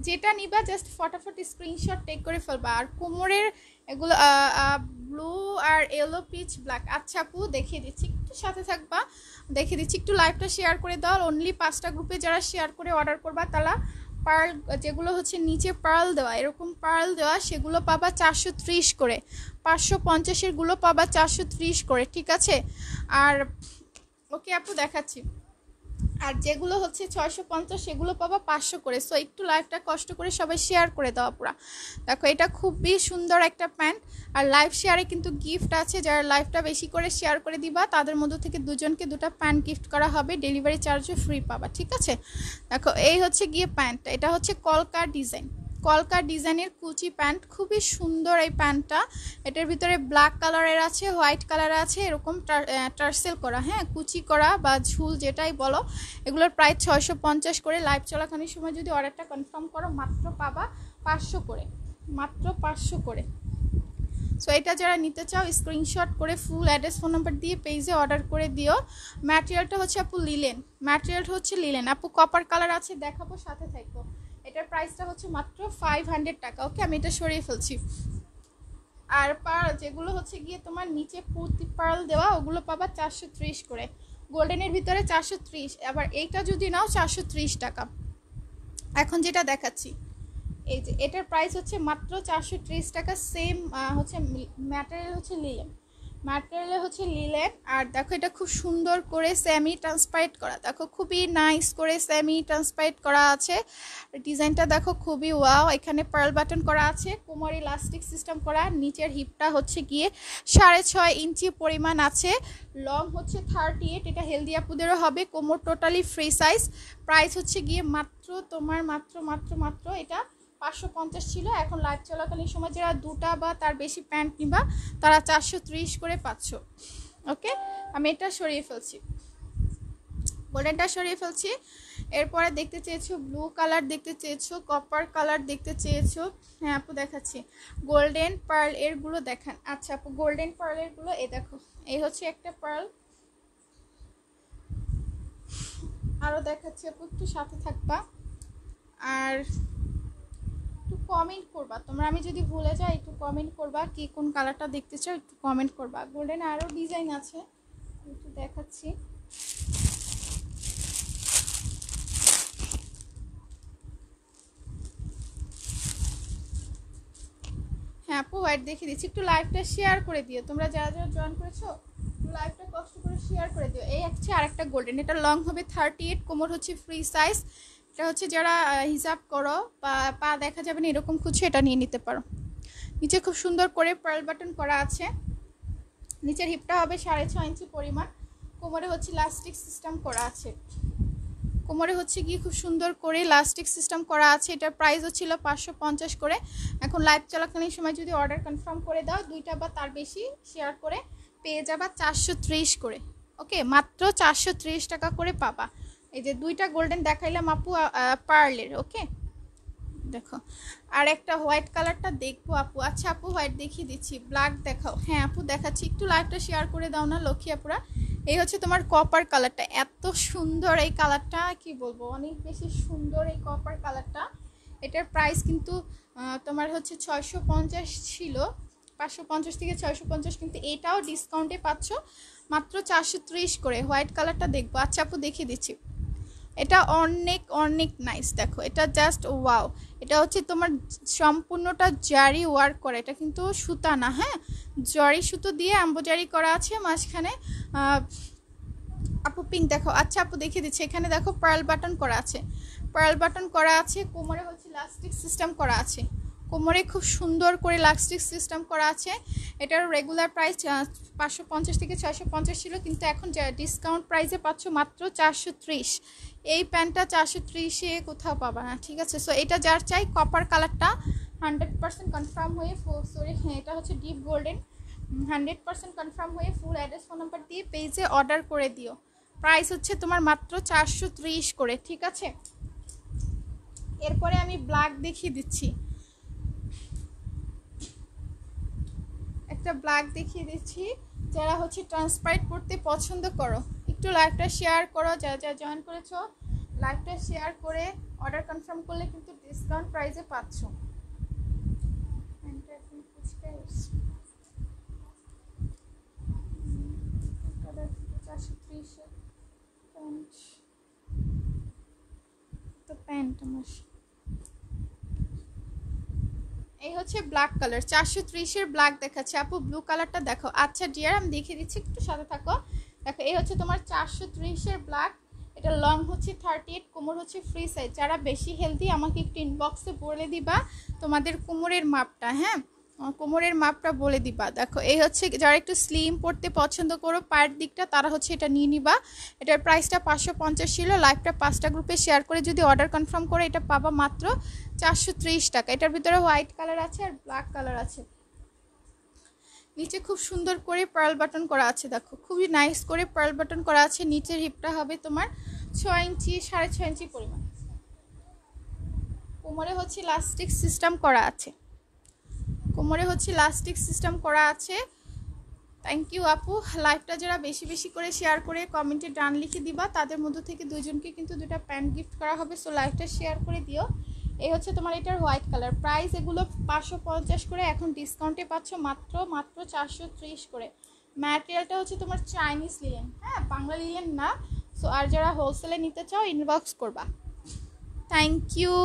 যেটা নিবা জাস্ট ফটাফট স্ক্রিনশট টেক করে ফেলবা। আর কোমরের এগুলো ব্লু আর ইয়েলো পিচ ব্ল্যাক। আচ্ছা আপু দেখিয়ে দিচ্ছি, একটু সাথে থাকবা, দেখিয়ে দিচ্ছি। একটু লাইভটা শেয়ার করে দাও। অনলি 5টা গ্রুপে যারা শেয়ার করে অর্ডার করবা তারা পার্ল, যেগুলো হচ্ছে নিচে পার্ল দেওয়া, এরকম পার্ল দেওয়া, সেগুলো পাবা 430 করে। 550-এর গুলো পাবা 430 করে। ঠিক আছে, আর ওকে আপু দেখাচ্ছি। আর যেগুলো হচ্ছে 650 সেগুলো পাবা 500 করে। সো একটু লাইভটা কষ্ট করে সবাই শেয়ার করে দেওয়া পুরা। দেখো এটা খুবই সুন্দর একটা প্যান্ট। আর লাইভ শেয়ারে কিন্তু গিফট আছে, যারা লাইভটা বেশি করে শেয়ার করে দিবা তাদের মধ্য থেকে দুজনকে 2টা প্যান্ট গিফট করা হবে, ডেলিভারি চার্জও ফ্রি পাবা। ঠিক আছে, দেখো এই হচ্ছে গিয়ে প্যান্টটা। এটা হচ্ছে কলকা ডিজাইন, কলকা ডিজাইনের কুচি প্যান্ট, খুবই সুন্দর এই প্যান্টটা। এটার ভিতরে ব্ল্যাক কালারের আছে, হোয়াইট কালার আছে, এরকম টার্সেল করা, হ্যাঁ কুচি করা বা ঝুল যেটাই বলো। এগুলোর প্রায় 650 করে। লাইভ চলাকালীন সময় যদি অর্ডারটা কনফার্ম করো মাত্র পাবা 500 করে, মাত্র 500 করে। সো এটা যারা নিতে চাও স্ক্রিনশট করে ফুল অ্যাড্রেস ফোন নাম্বার দিয়ে পেজে অর্ডার করে দিও। ম্যাটেরিয়ালটা হচ্ছে আপু লিলেন, ম্যাটেরিয়ালটা হচ্ছে লিলেন। আপু কপার কালার আছে দেখাবো, সাথে থাকবো। এটার প্রাইসটা হচ্ছে মাত্র 500 টাকা। ওকে আমি এটা সরিয়ে ফেলছি। আর পার্ল যেগুলো হচ্ছে গিয়ে তোমার নিচে পুঁতি পার্ল দেওয়া, ওগুলো পাবা 430 করে। গোল্ডেনের ভিতরে 430, আবার এইটা যদি নাও 430 টাকা। এখন যেটা দেখাচ্ছি এই যে এটার প্রাইস হচ্ছে মাত্র 430 টাকা। সেম হচ্ছে ম্যাটেরিয়াল হচ্ছে লিলেন, ম্যাটেরিয়ালে হচ্ছে লিলেন। আর দেখো এটা খুব সুন্দর করে সেমি ট্রান্সপারেন্ট করা, দেখো খুবই নাইস করে সেমি ট্রান্সপারেন্ট করা আছে। ডিজাইনটা দেখো খুবই ওয়াও। এখানে পার্ল বাটন করা আছে, কোমর ইলাস্টিক সিস্টেম করা, নিচের হিপটা হচ্ছে গিয়ে 6.5 ইঞ্চি পরিমাণ আছে, লং হচ্ছে 38। এটা হেলদি আপুদেরও হবে, কোমর টোটালি ফ্রি সাইজ। প্রাইস হচ্ছে গিয়ে মাত্র তোমার মাত্র এটা 550 ছিল। এখন লাইভ চলাকালীন সময় যারা 2টা বা তার বেশি প্যান্ট নিবা তারা 430 করে পাচ্ছ। ওকে আমি এটা সরিয়ে ফেলছি, গোল্ডেনটা সরিয়ে ফেলছি। এরপরে দেখতে চেয়েছো ব্লু কালার, দেখতে চেয়েছো কপার কালার, দেখতে চেয়েছো। হ্যাঁ আপু দেখাচ্ছি গোল্ডেন পার্ল এরগুলো দেখান। আচ্ছা আপু গোল্ডেন পার্লের গুলো এই দেখো, এই হচ্ছে একটা পার্ল, আরও দেখাচ্ছি আপু, একটু সাথে থাকবা। আর একটু কমেন্ট করবা তোমরা, আমি যদি ভুলে যাই একটু কমেন্ট করবা কি কোন কালারটা দেখতে চাও, একটু কমেন্ট করবা। গোল্ডেন আরও ডিজাইন আছে, একটু দেখাচ্ছি। হ্যাঁ আপু হোয়াইট দেখিয়ে দিচ্ছি, একটু লাইভটা শেয়ার করে দিও তোমরা যারা যারা জয়েন করেছো, লাইভটা কষ্ট করে শেয়ার করে দিও। এই হচ্ছে আরেকটা গোল্ডেন, এটা লং হবে 38, কোমর হচ্ছে ফ্রি সাইজ। এটা হচ্ছে যারা হিজাব করো বা পা দেখা যাবে না এরকম কিছু, এটা নিয়ে নিতে পারো। নিচে খুব সুন্দর করে পার্ল বাটন করা আছে। নিচের হিপটা হবে 6.5 ইঞ্চি পরিমাণ। কোমরে হচ্ছে ইলাস্টিক সিস্টেম করা আছে। কোমরে হচ্ছে কি খুব সুন্দর করে ইলাস্টিক সিস্টেম করা আছে। এটার প্রাইসও ছিল 550 করে। এখন লাইভ চলাকালীন সময় যদি অর্ডার কনফার্ম করে দাও, 2টা বা তার বেশি শেয়ার করে পেয়ে যাবা 430 করে। ওকে, মাত্র 430 টাকা করে পাবা। এই যে 2টা গোল্ডেন দেখাইলাম আপু, পার্লের। ওকে, দেখো আর একটা হোয়াইট কালারটা দেখবো আপু। আচ্ছা আপু হোয়াইট দেখিয়ে দিচ্ছি, ব্ল্যাক দেখাও। হ্যাঁ আপু দেখাচ্ছি, একটু লাইভটা শেয়ার করে দাও না লক্ষ্মী আপুরা। এই হচ্ছে তোমার কপার কালারটা, এত সুন্দর এই কালারটা, কি বলবো, অনেক বেশি সুন্দর এই কপার কালারটা। এটার প্রাইস কিন্তু তোমার হচ্ছে 650 ছিল, 550 থেকে 650, কিন্তু এটাও ডিসকাউন্টে পাচ্ছ মাত্র 430 করে। হোয়াইট কালারটা দেখবো। আচ্ছা আপু দেখিয়ে দিচ্ছি, এটা অনেক অনেক নাইস। দেখো এটা জাস্ট ওয়াও। এটা হচ্ছে তোমার সম্পূর্ণটা জারি ওয়ার্ক করা, এটা কিন্তু সুতা না, হ্যাঁ জারি সুতো দিয়ে এমব্রয়ডারি করা আছে মাঝখানে। আপু পিঙ্ক দেখো। আচ্ছা আপু দেখিয়ে দিচ্ছি, এখানে দেখো পার্ল বাটন করা আছে, পার্ল বাটন করা আছে। কোমরে হচ্ছে ইলাস্টিক সিস্টেম করা আছে, কোমরে খুব সুন্দর করে ইলাস্টিক সিস্টেম করা আছে। এটার রেগুলার প্রাইস 550 থেকে 650 ছিল, কিন্তু এখন ডিসকাউন্ট প্রাইসে পাচ্ছ মাত্র 430। এই প্যান্টটা 430-এ কোথাও পাবা না, ঠিক আছে। সো এটা যার চাই কপার কালারটা 100% কনফার্ম হয়ে সরি হ্যাঁ এটা হচ্ছে ডিপ গোল্ডেন, 100% কনফার্ম হয়ে ফুল অ্যাড্রেস ফোন নাম্বার দিয়ে পেজে অর্ডার করে দিও। প্রাইস হচ্ছে তোমার মাত্র 430 করে, ঠিক আছে। এরপরে আমি ব্ল্যাক দেখিয়ে দিচ্ছি, একটা ব্ল্যাক দেখিয়ে দিচ্ছি। যারা হচ্ছে ট্রান্সপারেন্ট পড়তে পছন্দ করো একটু লাইভটা শেয়ার করো, যারা যারা জয়েন করেছো লাইভটা শেয়ার করে অর্ডার কনফার্ম করলে কিন্তু ডিসকাউন্ট প্রাইসে পাচ্ছ। প্যান্ট আমার এই হচ্ছে ব্ল্যাক কালার, 430-এর ব্ল্যাক দেখাচ্ছে আপু। ব্লু কালারটা দেখো। আচ্ছা ডিয়ার আমি দেখিয়ে দিচ্ছি, একটু সাথে থাকো। দেখো এই হচ্ছে তোমার 430-এর ব্ল্যাক। এটা লং হচ্ছে 38, কোমর হচ্ছে ফ্রি সাইজ। যারা বেশি হেলদি আমাকে একটু ইনবক্সে বলে দিবা তোমাদের কোমরের মাপটা, হ্যাঁ কোমরের মাপটা বলে দিবা। দেখো এই হচ্ছে যারা একটু স্লিম পড়তে পছন্দ করো পায়ের দিকটা, তারা হচ্ছে এটা নিয়ে নিবা। এটার প্রাইসটা 550 ছিল। লাইভটা 5টা গ্রুপে শেয়ার করে যদি অর্ডার কনফার্ম করে এটা পাবা মাত্র 430 টাকা। এটার ভিতরে হোয়াইট কালার আছে আর ব্ল্যাক কালার আছে। নিচে খুব সুন্দর করে পার্ল বাটন করা আছে, দেখো খুবই নাইস করে পার্ল বাটন করা আছে। নিচের হিপটা হবে তোমার 6 ইঞ্চি 6.5 ইঞ্চি পরিমাণ। কোমরে হচ্ছে ইলাস্টিক সিস্টেম করা আছে, কোমরে হচ্ছে ইলাস্টিক সিস্টেম করা আছে। থ্যাংক ইউ আপু। লাইভটা যারা বেশি বেশি করে শেয়ার করে কমেন্টে ডান লিখে দিবা, তাদের মধ্য থেকে 2জনকে কিন্তু 2টা প্যান্ট গিফট করা হবে। সো লাইভটা শেয়ার করে দিও। এই হচ্ছে তোমার এটার হোয়াইট কালার। প্রাইস এগুলো 550 করে, এখন ডিসকাউন্টে পাচ্ছ মাত্র 430 করে। ম্যাটেরিয়ালটা হচ্ছে তোমার চাইনিজ লিলেন, হ্যাঁ বাংলা লিলেন না। সো আর যারা হোলসেলে নিতে চাও ইনবক্স করবা। থ্যাংক ইউ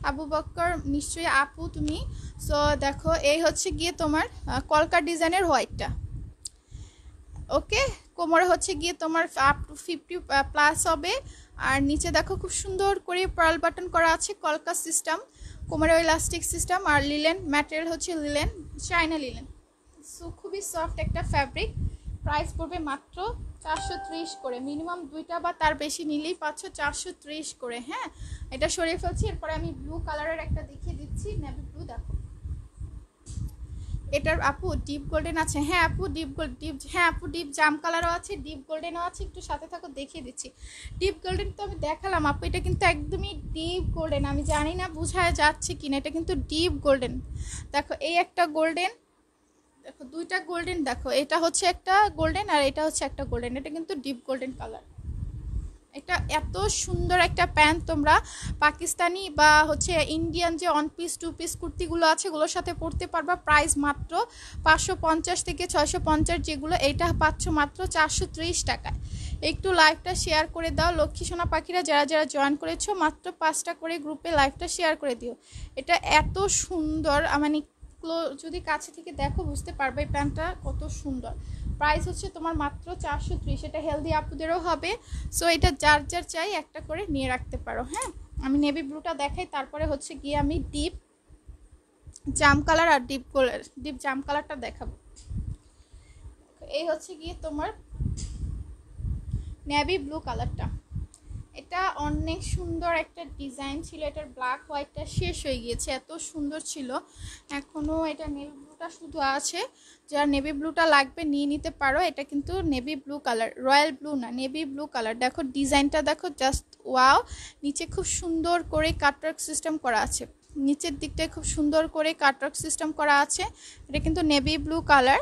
আবু বক্কর, নিশ্চয়ই আপু তুমি। সো দেখো এই হচ্ছে গিয়ে তোমার কলকা ডিজাইনের হোয়াইটটা। ওকে, কোমরে হচ্ছে গিয়ে তোমার আপ টু 50+ হবে। আর নিচে দেখো খুব সুন্দর করে পার্ল বাটন করা আছে, কলকা সিস্টেম, কোমরে ইলাস্টিক সিস্টেম। আর লিলেন ম্যাটেরিয়াল হচ্ছে লিলেন, চাইনা লিলেন। সো খুবই সফট একটা ফ্যাব্রিক। প্রাইস পড়বে মাত্র 430 করে। মিনিমাম 2টা বা তার বেশি নিলেই পাচ্ছ 430 করে। হ্যাঁ এটা সরিয়ে ফেলছি। এরপরে আমি ব্লু কালারের একটা দেখিয়ে দিচ্ছি, নেভি ব্লু। দেখো এটার আপু ডিপ গোল্ডেন আছে। হ্যাঁ আপু ডিপ হ্যাঁ আপু ডিপ জাম কালারও আছে, ডিপ গোল্ডেনও আছে। একটু সাথে থাকো দেখিয়ে দিচ্ছি। ডিপ গোল্ডেন তো আমি দেখালাম আপু, এটা কিন্তু একদমই ডিপ গোল্ডেন। আমি জানি না বোঝায় যাচ্ছে কিনা, এটা কিন্তু ডিপ গোল্ডেন। দেখো এই একটা গোল্ডেন, দেখো 2টা গোল্ডেন। দেখো এটা হচ্ছে একটা গোল্ডেন আর এটা হচ্ছে একটা গোল্ডেন। এটা কিন্তু ডিপ গোল্ডেন কালার। এটা এত সুন্দর একটা প্যান্ট তোমরা পাকিস্তানি বা হচ্ছে ইন্ডিয়ান যে 1 পিস 2 পিস কুর্তিগুলো আছে ওগুলোর সাথে পরতে পারবা। প্রাইস মাত্র 550 থেকে 650 যেগুলো, এইটা পাচ্ছ মাত্র 430 টাকায়। একটু লাইভটা শেয়ার করে দাও লক্ষ্মী সোনা পাখিরা, যারা যারা জয়েন করেছো মাত্র 5টা করে গ্রুপে লাইভটা শেয়ার করে দিও। এটা এত সুন্দর, মানে যদি কাছে থেকে দেখো বুঝতে পারবে এই প্যান্টটা কত সুন্দর। প্রাইস হচ্ছে তোমার মাত্র 430। এটা হেলদি আপুদেরও হবে। সো এটা যার যার চাই একটা করে নিয়ে রাখতে পারো। হ্যাঁ আমি নেভি ব্লুটা দেখাই, তারপরে হচ্ছে গিয়ে আমি ডিপ জাম কালার আর ডিপ জাম কালারটা দেখাবো। এই হচ্ছে গিয়ে তোমার নেভি ব্লু কালারটা। এটা অনেক সুন্দর একটা ডিজাইন ছিল, এটার ব্ল্যাক হোয়াইটটা শেষ হয়ে গিয়েছে, এত সুন্দর ছিল। এখনও এটা নেভি ব্লুটা শুধু আছে, যারা নেভি ব্লুটা লাগবে নিয়ে নিতে পারো। এটা কিন্তু navy blue colour, royal blue না, নেভি ব্লু কালার। দেখো ডিজাইনটা দেখো, জাস্ট ওয়াও। নিচে খুব সুন্দর করে কাটওয়ার্ক সিস্টেম করা আছে, নিচের দিকটায় খুব সুন্দর করে কাটওয়ার্ক সিস্টেম করা আছে। এটা কিন্তু নেভি ব্লু কালার।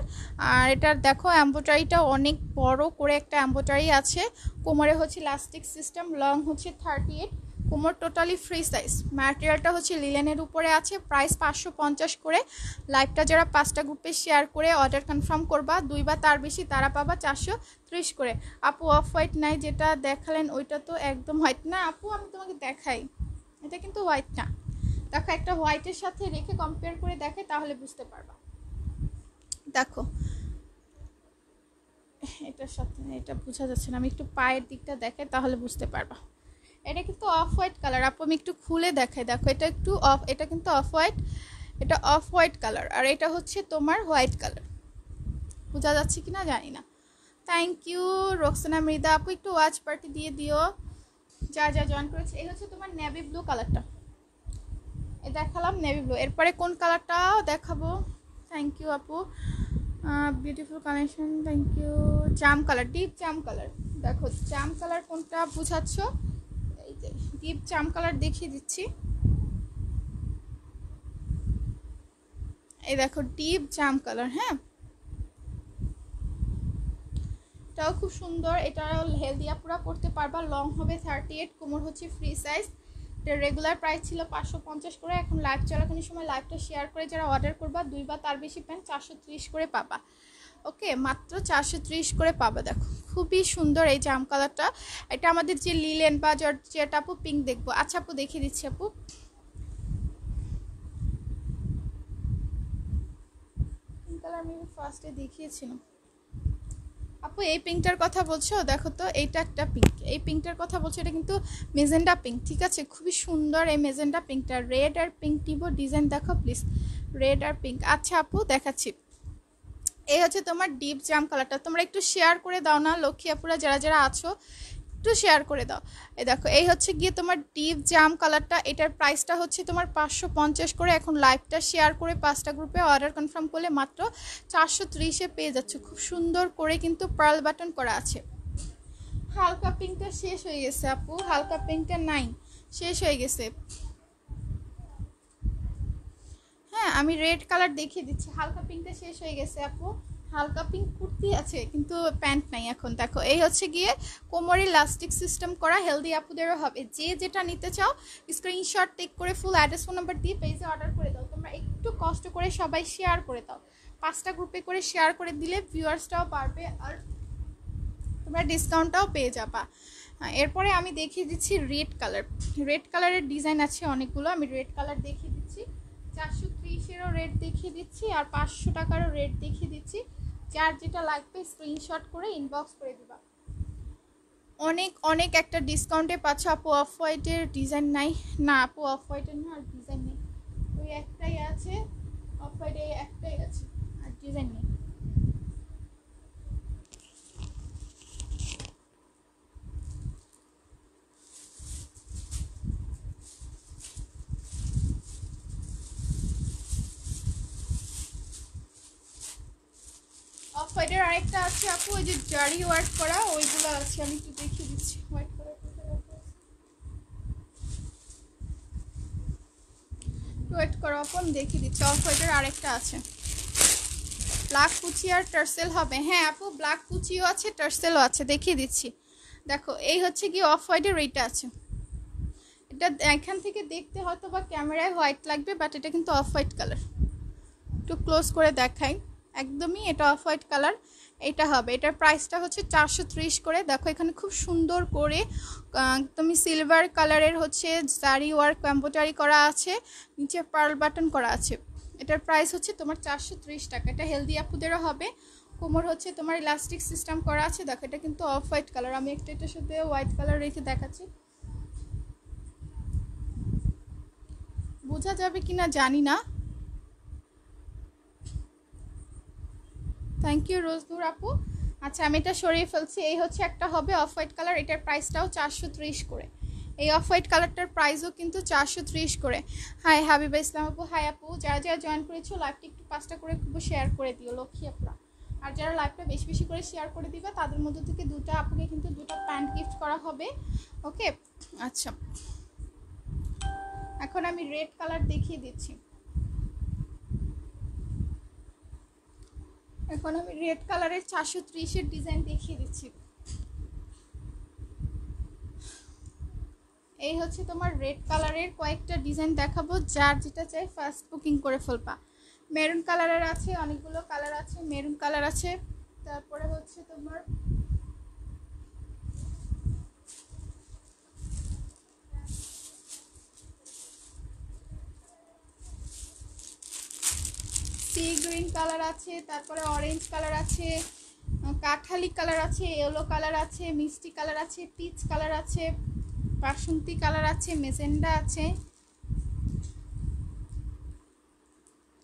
আর এটার দেখো এমব্রয়ডারিটা অনেক বড় করে একটা এমব্রয়ডারি আছে। কোমরে হচ্ছে ইলাস্টিক সিস্টেম, লং হচ্ছে 38, কোমর টোটালি ফ্রি সাইজ। ম্যাটেরিয়ালটা হচ্ছে লিলেনের উপরে আছে। প্রাইস 550 করে। লাইভটা যারা 5টা গ্রুপে শেয়ার করে অর্ডার কনফার্ম করবা 2 বা তার বেশি, তারা পাবা 430 করে। আপু অফ হোয়াইট নাই, যেটা দেখালেন ওইটা তো একদম হোয়াইট না আপু, আমি তোমাকে দেখাই, এটা কিন্তু হোয়াইট না। দেখো একটা হোয়াইটের সাথে রেখে কম্পেয়ার করে দেখে, তাহলে বুঝতে পারবা। দেখো এটার সাথে এটা বোঝা যাচ্ছে না, আমি একটু পায়ের দিকটা দেখাই তাহলে বুঝতে পারবা। এটা কিন্তু অফ হোয়াইট কালার আপু, আমি একটু খুলে দেখাই। দেখো এটা একটু অফ, এটা কিন্তু অফ হোয়াইট, এটা অফ হোয়াইট কালার, আর এটা হচ্ছে তোমার হোয়াইট কালার। বোঝা যাচ্ছে কি না জানি না। থ্যাংক ইউ রোকসানা মৃদা আপু, একটু ওয়াচ পার্টি দিয়ে দিও যা যা জয়েন করেছে। এই হচ্ছে তোমার নেভি ব্লু কালারটা, এ দেখালাম নেভি ব্লু। এরপরে কোন কালারটা দেখাবো? থ্যাংক ইউ আপু, বিউটিফুল কানেকশন, থ্যাংক ইউ। জাম কালার, ডিপ জাম কালার। দেখো জাম কালার কোনটা বুঝাচ্ছ, এই যে ডিপ জাম কালার দেখিয়ে দিচ্ছি। এই দেখো ডিপ জাম কালার, হ্যাঁ এটাও খুব সুন্দর। এটা হেলদি আপুরা পড়তে পারবা, লং হবে 38, কোমর হচ্ছে ফ্রি সাইজ। এটা রেগুলার প্রাইস ছিল 550 করে, এখন লাইভ চলাকালীন সময় লাইভটা শেয়ার করে যারা অর্ডার করবা 2 বা তার বেশি প্যান্ট 430 করে পাবা। ওকে, মাত্র 430 করে পাবা। দেখো খুবই সুন্দর এই জাম কালারটা। এটা আমাদের যে লিলেন বা যেটা আপু পিঙ্ক দেখবো। আচ্ছা আপু দেখিয়ে দিচ্ছি আপু, পিঙ্ক কালার আমি ফার্স্টে দেখিয়েছিলাম আপু। এই পিঙ্কটার কথা বলছো, দেখো তো এইটা একটা পিঙ্ক, এই পিঙ্কটার কথা বলছো, এটা কিন্তু মেজেন্ডা পিঙ্ক, ঠিক আছে? খুবই সুন্দর এই মেজেন্ডা পিঙ্কটা। রেড আর পিঙ্ক নিব, ডিজাইন দেখো প্লিজ, রেড আর পিঙ্ক। আচ্ছা আপু দেখাচ্ছি। এই হচ্ছে তোমার ডিপ জাম কালারটা, তোমরা একটু শেয়ার করে দাও না লক্ষ্মী আপুরা, যারা যারা আছো একটু শেয়ার করে দাও। এই দেখো এই হচ্ছে গিয়ে তোমার ডিপ জাম কালারটা। এটার প্রাইসটা হচ্ছে তোমার 550 করে। এখন লাইভটা শেয়ার করে 5টা গ্রুপে অর্ডার কনফার্ম করলে মাত্র 430-এ পেয়ে যাচ্ছে। খুব সুন্দর করে কিন্তু পার্ল বাটন করা আছে। হালকা পিঙ্কটা শেষ হয়ে গেছে আপু, হালকা পিঙ্কটা নাই, শেষ হয়ে গেছে। হ্যাঁ আমি রেড কালার দেখিয়ে দিচ্ছি, হালকা পিঙ্কটা শেষ হয়ে গেছে আপু। হালকা পিঙ্ক কুর্তি আছে কিন্তু প্যান্ট নাই এখন। দেখো এই হচ্ছে গিয়ে কোমরে ইলাস্টিক সিস্টেম করা, হেলদি আপুদেরও হবে। যে যেটা নিতে চাও স্ক্রিনশট টেক করে ফুল অ্যাড্রেস ফোন নাম্বার দিয়ে পেজে অর্ডার করে দাও। তোমরা একটু কষ্ট করে সবাই শেয়ার করে দাও, 5টা গ্রুপে করে শেয়ার করে দিলে ভিউয়ার্সটাও বাড়বে আর তোমরা ডিসকাউন্টটাও পেয়ে যাবা। এরপরে আমি দেখিয়ে দিচ্ছি রেড কালার। রেড কালারের ডিজাইন আছে অনেকগুলো, আমি রেড কালার দেখিয়ে দিচ্ছি। 430-এরও রেট দেখিয়ে দিচ্ছি আর 500 টাকারও রেট দেখিয়ে দিচ্ছি। যার যেটা লাগবে স্ক্রিনশট করে ইনবক্স করে দিবা। অনেক অনেক একটা ডিসকাউন্টে পাচ্ছ আপু। অফ হোয়াইটের ডিজাইন নাই না আপু, অফ হোয়াইটের না আর ডিজাইন নেই, ওই একটাই আছে অফ হোয়াইট, এই একটাই আছে আর ডিজাইন নেই। অফ হোয়াইটের আরেকটা আছে আপু, ওই যে জারি ওয়ার্ক করা ওইগুলো আছে, আমি একটু দেখিয়ে দিচ্ছি। হোয়াইট কালার ওয়েট করো আপু, আমি দেখিয়ে দিচ্ছি। অফ হোয়াইটের আরেকটা আছে, ব্ল্যাক কুচি আর টার্সেল হবে। হ্যাঁ আপু ব্ল্যাক কুচিও আছে, টার্সেলও আছে, দেখিয়ে দিচ্ছি। দেখো এই হচ্ছে কি অফ হোয়াইটের এইটা আছে। এটা এখান থেকে দেখতে হয়তো বা ক্যামেরায় হোয়াইট লাগবে, বাট এটা কিন্তু অফ হোয়াইট কালার। একটু ক্লোজ করে দেখাই, একদমই এটা অফ হোয়াইট কালার। এটা হবে, এটার প্রাইসটা হচ্ছে 430 করে। দেখো এখানে খুব সুন্দর করে একদমই সিলভার কালারের হচ্ছে জারি ওয়ার্ক এমব্রয়ডারি করা আছে, নিচে পার্ল বাটন করা আছে। এটার প্রাইস হচ্ছে তোমার 430 টাকা। এটা হেলদি আপুদেরও হবে। কোমর হচ্ছে তোমার ইলাস্টিক সিস্টেম করা আছে। দেখো এটা কিন্তু অফ হোয়াইট কালার, আমি একটা এটার সাথে হোয়াইট কালার রেখে দেখাচ্ছি। বোঝা যাবে কিনা জানি না। থ্যাংক ইউ রোজনুর আপু। আচ্ছা আমি এটা সরিয়ে ফেলছি। এই হচ্ছে একটা হবে অফ হোয়াইট কালার, এটার প্রাইসটাও 430 করে। এই অফ হোয়াইট কালারটার প্রাইসও কিন্তু 430 করে। হাই হাবিবা ইসলাম আপু, হাই আপু। যারা যারা জয়েন করেছো লাইভটা একটু 5টা করে খুব শেয়ার করে দিও লক্ষ্মী আপুরা। আর যারা লাইভটা বেশি বেশি করে শেয়ার করে দিবে তাদের মধ্যে থেকে দুটো আপুকে কিন্তু দুটো প্যান্ট গিফট করা হবে। ওকে আচ্ছা, এখন আমি রেড কালার দেখিয়ে দিচ্ছি। এখন আমি রেড কালারের 430-এর ডিজাইন দেখিয়ে দিচ্ছি। এই হচ্ছে তোমার রেড কালারের কয়েকটা ডিজাইন দেখাবো, যার যেটা চাই ফার্স্ট বুকিং করে ফেলবা। মেরুন কালারের আছে, অনেকগুলো কালার আছে। মেরুন কালার আছে, তারপরে হচ্ছে তোমার সি গ্রিন কালার আছে, তারপরে অরেঞ্জ কালার আছে, কাঠালি কালার আছে, ইয়েলো কালার আছে, মিষ্টি কালার আছে, পিচ কালার আছে, বাসন্তী কালার আছে, মেজেন্ডা আছে।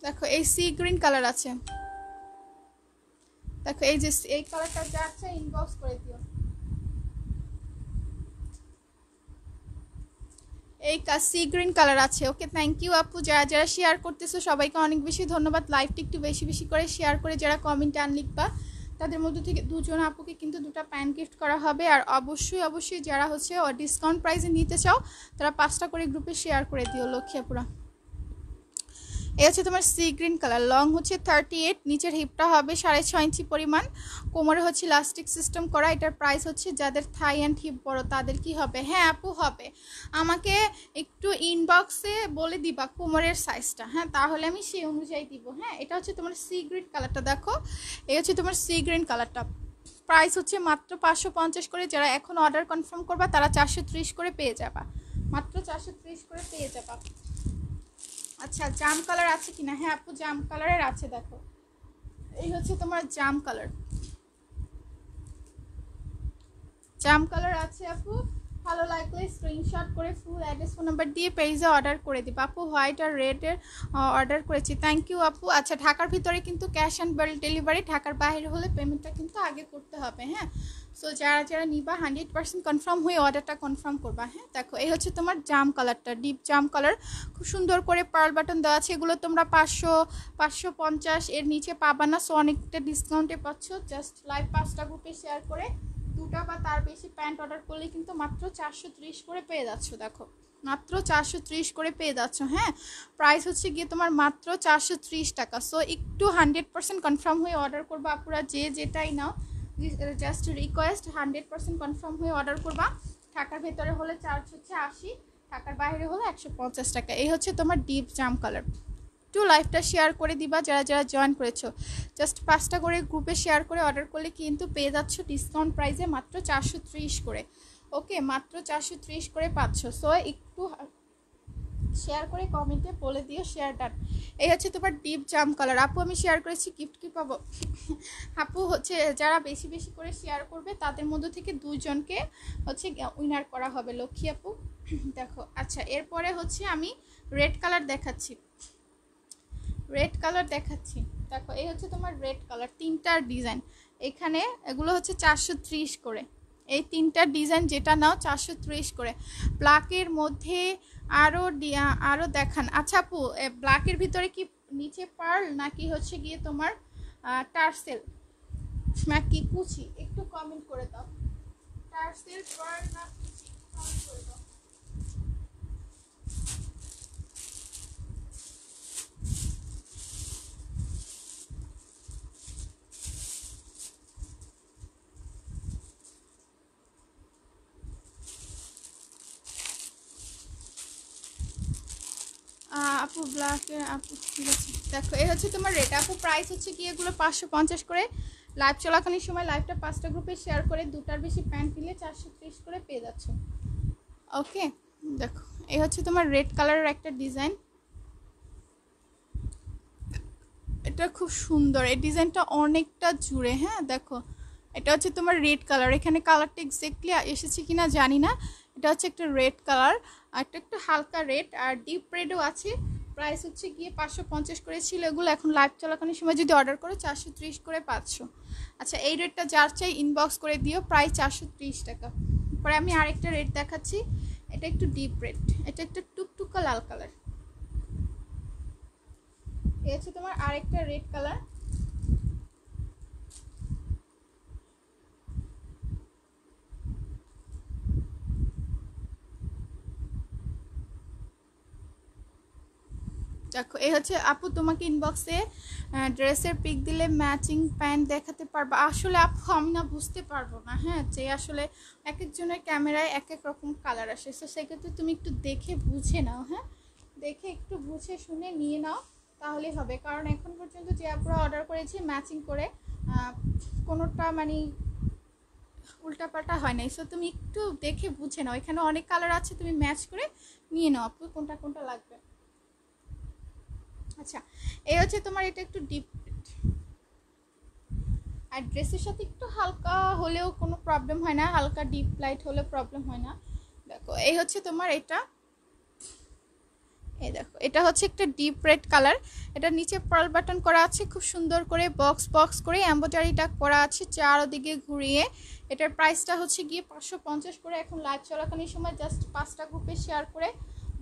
দেখো এই সি গ্রিন কালার আছে। দেখো এই যে এই কালারটা যা আছে ইনবক্স করে দিও। এই সি গ্রিন কালার আছে। ওকে থ্যাংক ইউ আপু। যারা যারা শেয়ার করতেছো সবাইকে অনেক বেশি ধন্যবাদ। লাইভটি একটু বেশি বেশি করে শেয়ার করে যারা কমেন্ট আন লিখবা তাদের মধ্যে থেকে দুজন আপুকে কিন্তু দুটো প্যান্ট গিফট করা হবে। আর অবশ্যই অবশ্যই যারা হচ্ছে ডিসকাউন্ট প্রাইসে নিতে চাও তারা 5টা করে গ্রুপে শেয়ার করে দিও লক্ষ্মী আপুরা। এই হচ্ছে তোমার সি গ্রিন কালার, লং হচ্ছে 38, নিচের হিপটা হবে 6.5 ইঞ্চি পরিমাণ, কোমরে হচ্ছে ইলাস্টিক সিস্টেম করা। এটার প্রাইস হচ্ছে যাদের থাই অ্যান্ড হিপ বড় তাদের কি হবে। হ্যাঁ আপু হবে, আমাকে একটু ইনবক্সে বলে দিবা কোমরের সাইজটা, হ্যাঁ তাহলে আমি সেই অনুযায়ী দিব। হ্যাঁ এটা হচ্ছে তোমার সি গ্রিন কালারটা। দেখো এই হচ্ছে তোমার সি গ্রিন কালারটা, প্রাইস হচ্ছে মাত্র 550 করে। যারা এখন অর্ডার কনফার্ম করবা তারা 430 করে পেয়ে যাবা, মাত্র 430 করে পেয়ে যাবা। আচ্ছা জাম কালার আছে কিনা? হ্যাঁ আপু জাম কালারের আছে। দেখো এই হচ্ছে তোমার জাম কালার, জাম কালার আছে আপু। ভালো লাগলে স্ক্রিনশট করে ফুল অ্যাড্রেস ফোন নাম্বার দিয়ে পেজে অর্ডার করে দিবা। আপু হোয়াইট আর রেডের অর্ডার করেছি, থ্যাংক ইউ আপু। আচ্ছা ঢাকার ভিতরে কিন্তু ক্যাশ অন ডেলিভারি, ঢাকার বাইরে হলে পেমেন্টটা কিন্তু আগে করতে হবে। হ্যাঁ সো যারা যারা নিবা 100% কনফার্ম হয়ে অর্ডারটা কনফার্ম করবা। হ্যাঁ দেখো এই হচ্ছে তোমার জাম কালারটা, ডিপ জাম কালার, খুব সুন্দর করে পার্ল বাটন দেওয়া আছে। এগুলো তোমরা 500 550 এর নিচে পাবা না, সো অনেকটা ডিসকাউন্টে পাচ্ছ। জাস্ট লাইভ 5টা গ্রুপে শেয়ার করে দুটা বা তার বেশি প্যান্ট অর্ডার করলে কিন্তু মাত্র 430 করে পেয়ে যাচ্ছ। দেখো মাত্র 430 করে পেয়ে যাচ্ছ। হ্যাঁ প্রাইস হচ্ছে গিয়ে তোমার মাত্র 430 টাকা। সো একটু 100% কনফার্ম হয়ে অর্ডার করবা আপুরা, যে যেটাই নাও জাস্ট রিকোয়েস্ট 100% কনফার্ম হয়ে অর্ডার করবা। ঢাকার ভেতরে হলে চার্জ হচ্ছে 80, ঢাকার বাইরে হলে 150 টাকা। এই হচ্ছে তোমার ডিপ জাম কালার। একটু লাইভটা শেয়ার করে দিবা যারা যারা জয়েন করেছো। জাস্ট 5টা করে গ্রুপে শেয়ার করে অর্ডার করলে কিন্তু পেয়ে যাচ্ছ ডিসকাউন্ট প্রাইসে মাত্র 430 করে। ওকে মাত্র 430 করে পাচ্ছ। সো একটু শেয়ার করে কমেন্টে বলে দিও শেয়ার ডান। এই হচ্ছে তোমার ডিপ জাম কালার। আপু আমি শেয়ার করেছি, গিফট কি পাবো? আপু হচ্ছে যারা বেশি বেশি করে শেয়ার করবে তাদের মধ্যে থেকে 2 জনকে হচ্ছে উইনার করা হবে লক্ষ্মী আপু। দেখো আচ্ছা এরপরে হচ্ছে আমি রেড কালার দেখাচ্ছি, রেড কালার দেখাচ্ছি। দেখো এই হচ্ছে তোমার রেড কালার, 3টার ডিজাইন এখানে, এগুলো হচ্ছে 430 করে। এই 3টার ডিজাইন যেটা নাও 430 করে। ব্ল্যাকের মধ্যে আরও দেখান। আচ্ছা আপু ব্ল্যাকের ভিতরে কি নিচে পার্ল নাকি হচ্ছে গিয়ে তোমার টার্সেল নাকি কুচি? একটু কমেন্ট করে দাও, টার্সেল পার্ল না কুচি কমেন্ট করে দাও। আপু ব্ল্যাকে আপু ঠিক আছে। দেখো এই হচ্ছে তোমার রেড আপু, প্রাইস হচ্ছে কি এগুলো 550 করে। লাইভ চলাকালীন সময় লাইভটা 5টা গ্রুপে শেয়ার করে দুটার বেশি প্যান্ট নিলে 430 করে পেয়ে যাচ্ছ। ওকে দেখো এই হচ্ছে তোমার রেড কালারের একটা ডিজাইন, এটা খুব সুন্দর। এই ডিজাইনটা অনেকটা জুড়ে। হ্যাঁ দেখো এটা হচ্ছে তোমার রেড কালার, এখানে কালারটা এক্স্যাক্টলি এসেছে কিনা জানি না। এটা হচ্ছে একটা রেড কালার, আর একটা একটু হালকা রেড আর ডিপ রেডও আছে। প্রাইস হচ্ছে গিয়ে 550 করে ছিল এগুলো, এখন লাইভ চলাকালীন সময় যদি অর্ডার করো 430 করে 500। আচ্ছা এই রেটটা যার চাই ইনবক্স করে দিও, প্রাইস 430 টাকা। পরে আমি আরেকটা রেট দেখাচ্ছি, এটা একটু ডিপ রেড, এটা একটা টুকটুকা লাল কালার। এই হচ্ছে তোমার আরেকটা রেড কালার। দেখো এই হচ্ছে আপু, তোমাকে ইনবক্সে ড্রেসের পিক দিলে ম্যাচিং প্যান্ট দেখাতে পারবা। আসলে আপু আমি না বুঝতে পারবো না, হ্যাঁ, যে আসলে এক একজনের ক্যামেরায় এক এক রকম কালার আসে, তো সেক্ষেত্রে তুমি একটু দেখে বুঝে নাও, হ্যাঁ, দেখে একটু বুঝে শুনে নিয়ে নাও, তাহলেই হবে। কারণ এখন পর্যন্ত যে আপুরা অর্ডার করেছি ম্যাচিং করে কোনোটা মানে উল্টাপাল্টা হয় নাই। সো তুমি একটু দেখে বুঝে নাও, এখানে অনেক কালার আছে, তুমি ম্যাচ করে নিয়ে নাও আপু কোনটা কোনটা লাগবে। আচ্ছা এই হচ্ছে তোমার এটা একটু ডিপ, আর ড্রেসের সাথে একটু হালকা হলেও কোনো প্রবলেম হয় না, হালকা ডিপ লাইট হলেও প্রবলেম হয় না। দেখো এই হচ্ছে তোমার এটা, এই দেখো এটা হচ্ছে একটা ডিপ রেড কালার, এটা নিচে পার্ল বাটন করা আছে, খুব সুন্দর করে বক্স বক্স করে এমব্রয়ডারিটা করা আছে চারদিকে ঘুরিয়ে। এটার প্রাইসটা হচ্ছে গিয়ে 550 করে, এখন লাইভ চলাকালীন সময় জাস্ট 5টা গ্রুপে শেয়ার করে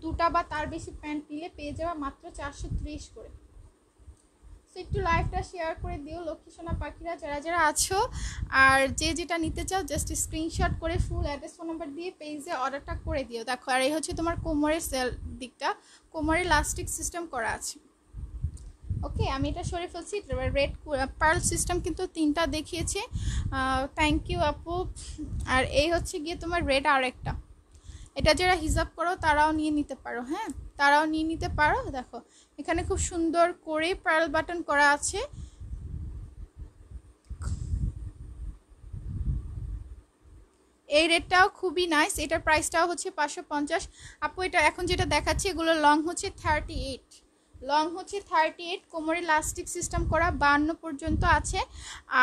2টা বা তার বেশি প্যান্ট নিলে পেয়ে যাওয়া মাত্র 430 করে। সো একটু লাইভটা শেয়ার করে দিও লক্ষ্মী সোনা পাখিরা যারা যারা আছো, আর যে যেটা নিতে চাও জাস্ট স্ক্রিনশট করে ফুল অ্যাড্রেস ফোন নাম্বার দিয়ে পেজে অর্ডারটা করে দিও। দেখো আর এই হচ্ছে তোমার কোমরের সেল দিকটা, কোমরে ইলাস্টিক সিস্টেম করা আছে। ওকে আমি এটা সরে ফেলছি, রেড পার্ল সিস্টেম কিন্তু 3টা দেখিয়েছে, থ্যাংক ইউ আপু। আর এই হচ্ছে গিয়ে তোমার রেড আর একটা, এটা যারা হিজাব করো তারাও নিয়ে নিতে পারো, হ্যাঁ তারাও নিয়ে নিতে পারো। দেখো এখানে খুব সুন্দর করে পার্ল বাটন করা আছে, এই রেটটাও খুবই নাইস, এটার প্রাইসটাও হচ্ছে 550। আপু এটা এখন যেটা দেখাচ্ছি এগুলো লং হচ্ছে 38, লং হচ্ছে 38, কোমরে ইলাস্টিক সিস্টেম করা 52 পর্যন্ত আছে,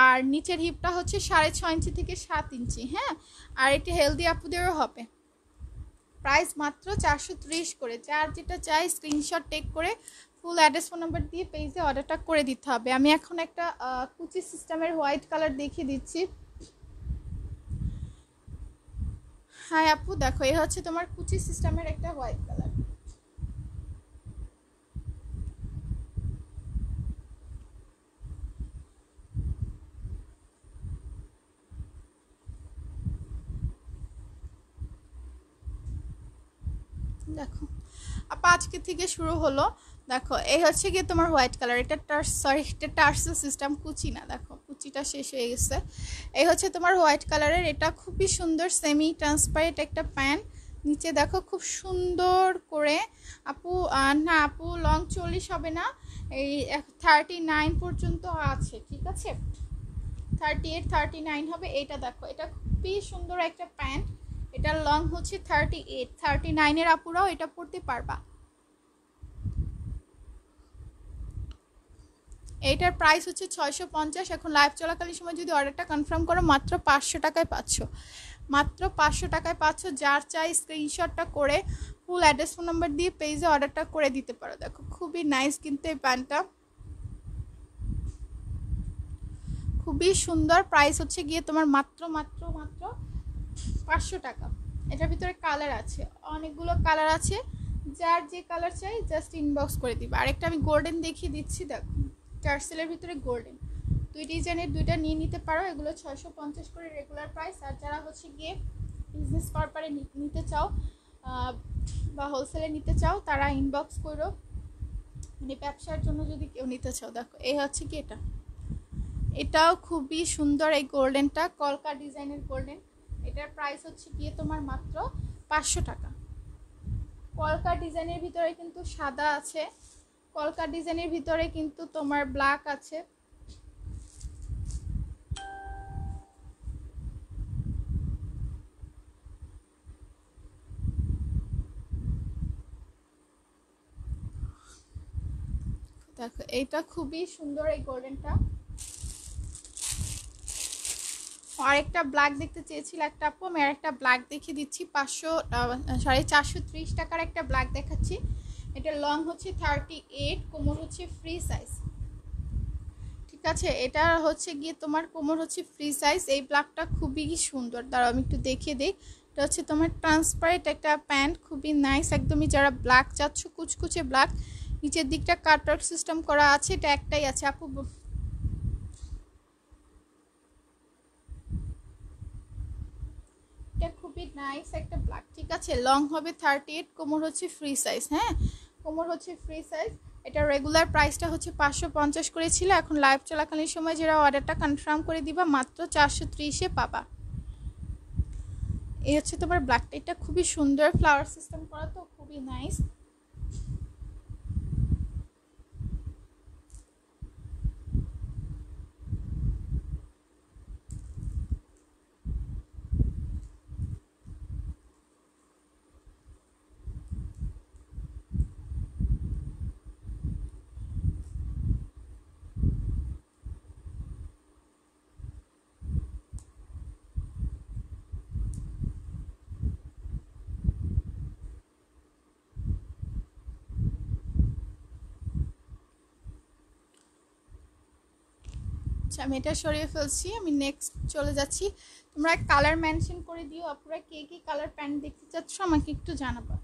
আর নিচের হিপটা হচ্ছে 6.5 ইঞ্চি থেকে 7 ইঞ্চি, হ্যাঁ, আর এটা হেলদি আপুদেরও হবে। প্রাইস মাত্র 430 করে, যার যেটা চাই স্ক্রিনশট টেক করে ফুল অ্যাড্রেস ফোন নাম্বার দিয়ে পেজে অর্ডারটা করে দিতে হবে। আমি এখন একটা কুচি সিস্টেমের হোয়াইট কালার দেখিয়ে দিচ্ছি। হ্যাঁ আপু দেখো এই হচ্ছে তোমার কুচি সিস্টেমের একটা হোয়াইট কালার। দেখো আপা আজকে থেকে শুরু হলো, দেখো এই হচ্ছে গিয়ে তোমার হোয়াইট কালার, এটা সরি এটা টার্সেল সিস্টেম, কুচি না, দেখো কুচিটা শেষ হয়ে গেছে। এই হচ্ছে তোমার হোয়াইট কালারের, এটা খুবই সুন্দর সেমি ট্রান্সপারেন্ট একটা প্যান্ট, নিচে দেখো খুব সুন্দর করে। আপু না আপু লং 40 হবে না, এই 39 পর্যন্ত আছে, ঠিক আছে 38 39 হবে। এইটা দেখো এটা খুবই সুন্দর একটা প্যান্ট, এটার লং হচ্ছে 38, 39-এর আপুরাও এটা পরতে পারবা। এইটার প্রাইস হচ্ছে 650, এখন লাইভ চলাকালীন সময় যদি অর্ডারটা কনফার্ম করো মাত্র 500 টাকায় পাচ্ছ, মাত্র 500 টাকায় পাচ্ছ। যার চাই স্ক্রিনশটটা করে ফুল অ্যাড্রেস ফোন নাম্বার দিয়ে পেজে অর্ডারটা করে দিতে পারো। দেখো খুবই নাইস কিন্তু এই প্যান্টটা, খুবই সুন্দর। প্রাইস হচ্ছে গিয়ে তোমার মাত্র মাত্র মাত্র 500 টাকা। এটার ভিতরে কালার আছে, অনেকগুলো কালার আছে, যার যে কালার চাই জাস্ট ইনবক্স করে দিবা। আরেকটা আমি গোল্ডেন দেখিয়ে দিচ্ছি, দেখো টার্সেলের ভিতরে গোল্ডেন, দুই ডিজাইনের দুইটা নিয়ে নিতে পারো, এগুলো 650 করে রেগুলার প্রাইস। আর যারা হচ্ছে গিয়ে বিজনেস পারপারে নিতে চাও বা হোলসেলে নিতে চাও তারা ইনবক্স করো, মানে ব্যবসার জন্য যদি কেউ নিতে চাও। দেখো এই হচ্ছে কি এটা, এটাও খুবই সুন্দর, এই গোল্ডেনটা কলকা ডিজাইনের গোল্ডেন, এটার প্রাইস হচ্ছে গিয়ে তোমার মাত্র 500 টাকা। কলকা ডিজাইনের ভিতরে কিন্তু সাদা আছে, কলকা ডিজাইনের ভিতরে কিন্তু তোমার ব্ল্যাক আছে। দেখো এইটা খুবই সুন্দর এই গোল্ডেনটা, আরেকটা ব্ল্যাক দেখতে চেয়েছিল একটা আপু, আমি আরেকটা ব্ল্যাক দেখিয়ে দিচ্ছি। 430 টাকার একটা ব্ল্যাক দেখাচ্ছি। এটা লং হচ্ছে 38, কোমর হচ্ছে ফ্রি সাইজ। ঠিক আছে, এটা হচ্ছে গিয়ে তোমার কোমর হচ্ছে ফ্রি সাইজ। এই ব্ল্যাকটা খুবই সুন্দর, দাঁড়াও আমি একটু দেখিয়ে দিই। এটা হচ্ছে তোমার ট্রান্সপারেন্ট একটা প্যান্ট, খুবই নাইস একদমই। যারা ব্ল্যাক চাচ্ছ, কুচকুচে ব্ল্যাক, নিচের দিকটা কাটওয়ার্ক সিস্টেম করা আছে। এটা একটাই আছে আপু। এটা খুবই নাইস একটা ব্ল্যাক। ঠিক আছে, লং হবে 38, কোমর হচ্ছে ফ্রি সাইজ। হ্যাঁ, কোমর হচ্ছে ফ্রি সাইজ। এটা রেগুলার প্রাইসটা হচ্ছে 550 করে ছিল, এখন লাইভ চলাকালীন সময় যারা অর্ডারটা কনফার্ম করে দিবা মাত্র 430-এ পাবা। এই হচ্ছে তোমার ব্ল্যাকটা, এটা খুবই সুন্দর, ফ্লাওয়ার সিস্টেম করা, তো খুবই নাইস। আচ্ছা, আমি এটা সরিয়ে ফেলছি, আমি নেক্সট চলে যাচ্ছি। তোমরা কালার মেনশন করে দিও, আপনারা কে কে কালার প্যান্ট দেখতে চাচ্ছ আমাকে একটু জানাবা।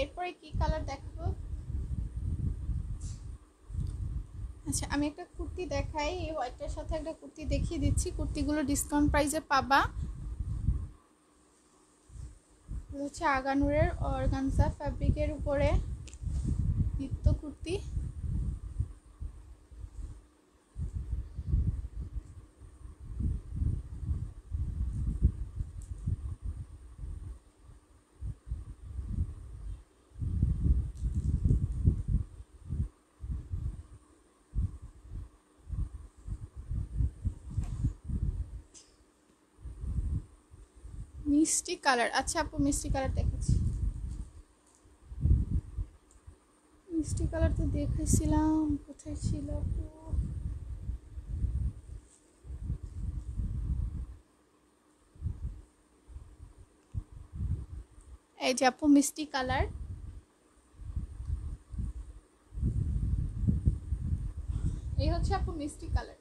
এরপরে কি কালার দেখাবো? আচ্ছা, আমি একটা কুর্তি দেখাই, এই হোয়াইটটার সাথে একটা কুর্তি দেখিয়ে দিচ্ছি। কুর্তিগুলো ডিসকাউন্ট প্রাইসে পাবা। হচ্ছে আগানুরের অর্গানজা ফ্যাব্রিকের উপরে নিত্য কুর্তি। মিষ্টি কালার, আচ্ছা আপু মিষ্টি কালার দেখাচ্ছি। মিষ্টি কালার তো দেখেছিলাম, কোথায় ছিল আপু? এই যে আপু মিষ্টি কালার, এই হচ্ছে আপু মিষ্টি কালার।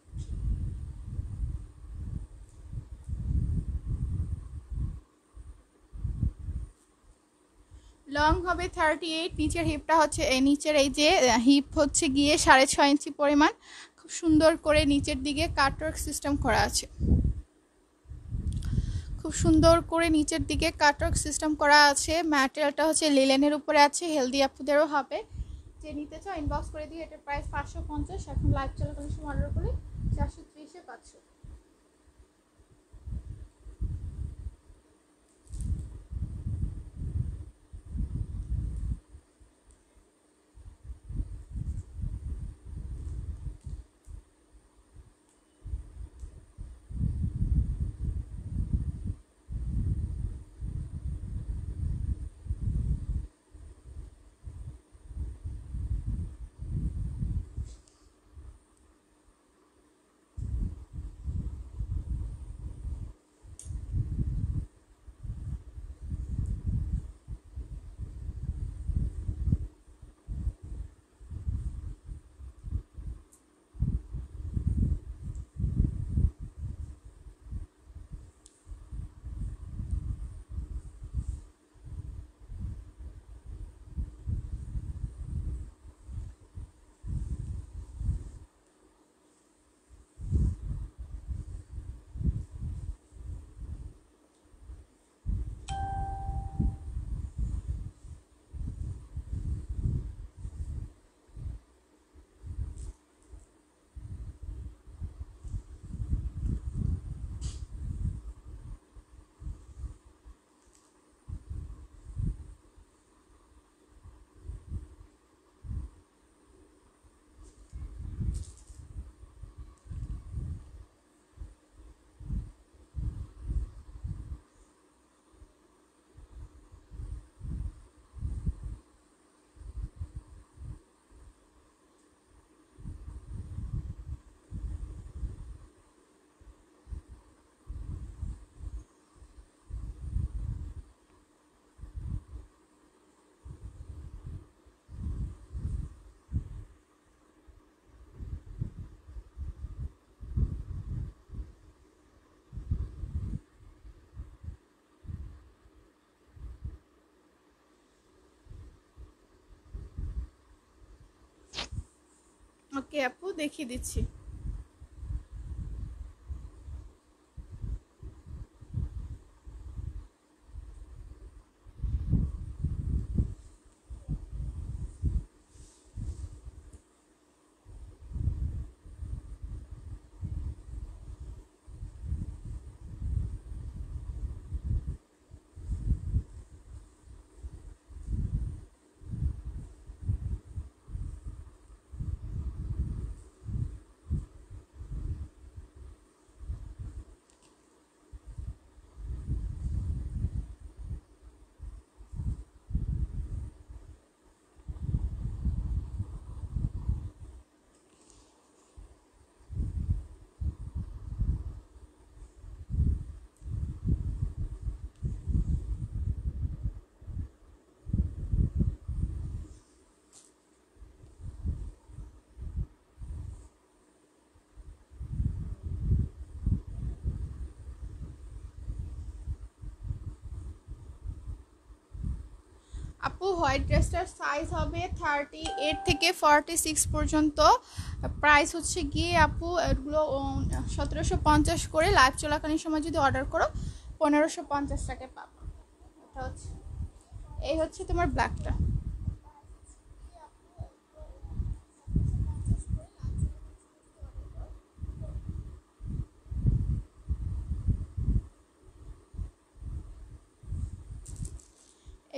লং হবে 38, নিচের হিপটা হচ্ছে নিচের এই যে হিপ হচ্ছে গিয়ে 6.5 ইঞ্চি পরিমাণ। খুব সুন্দর করে নিচের দিকে কাটওয়ার্ক সিস্টেম করা আছে, খুব সুন্দর করে নিচের দিকে কাটওয়ার্ক সিস্টেম করা আছে। ম্যাটেরিয়ালটা হচ্ছে লিলেনের উপরে আছে, হেলদি আপুদেরও হবে। যে নিতে চাও ইনবক্স করে দিই। এটার প্রাইস 550, এখন লাইভ চলাকালীন সময় অর্ডার করলে 430-এ পাচ্ছ। ওকে আপু, দেখিয়ে দিচ্ছি। আপু হোয়াইট ড্রেসটার সাইজ হবে 38 থেকে 46 পর্যন্ত। প্রাইস হচ্ছে গিয়ে আপু এগুলো 1750 করে, লাইভ চলাকালীন সময় যদি অর্ডার করো 1550 টাকায় পাবো। এটা হচ্ছে, এই হচ্ছে তোমার ব্ল্যাকটা।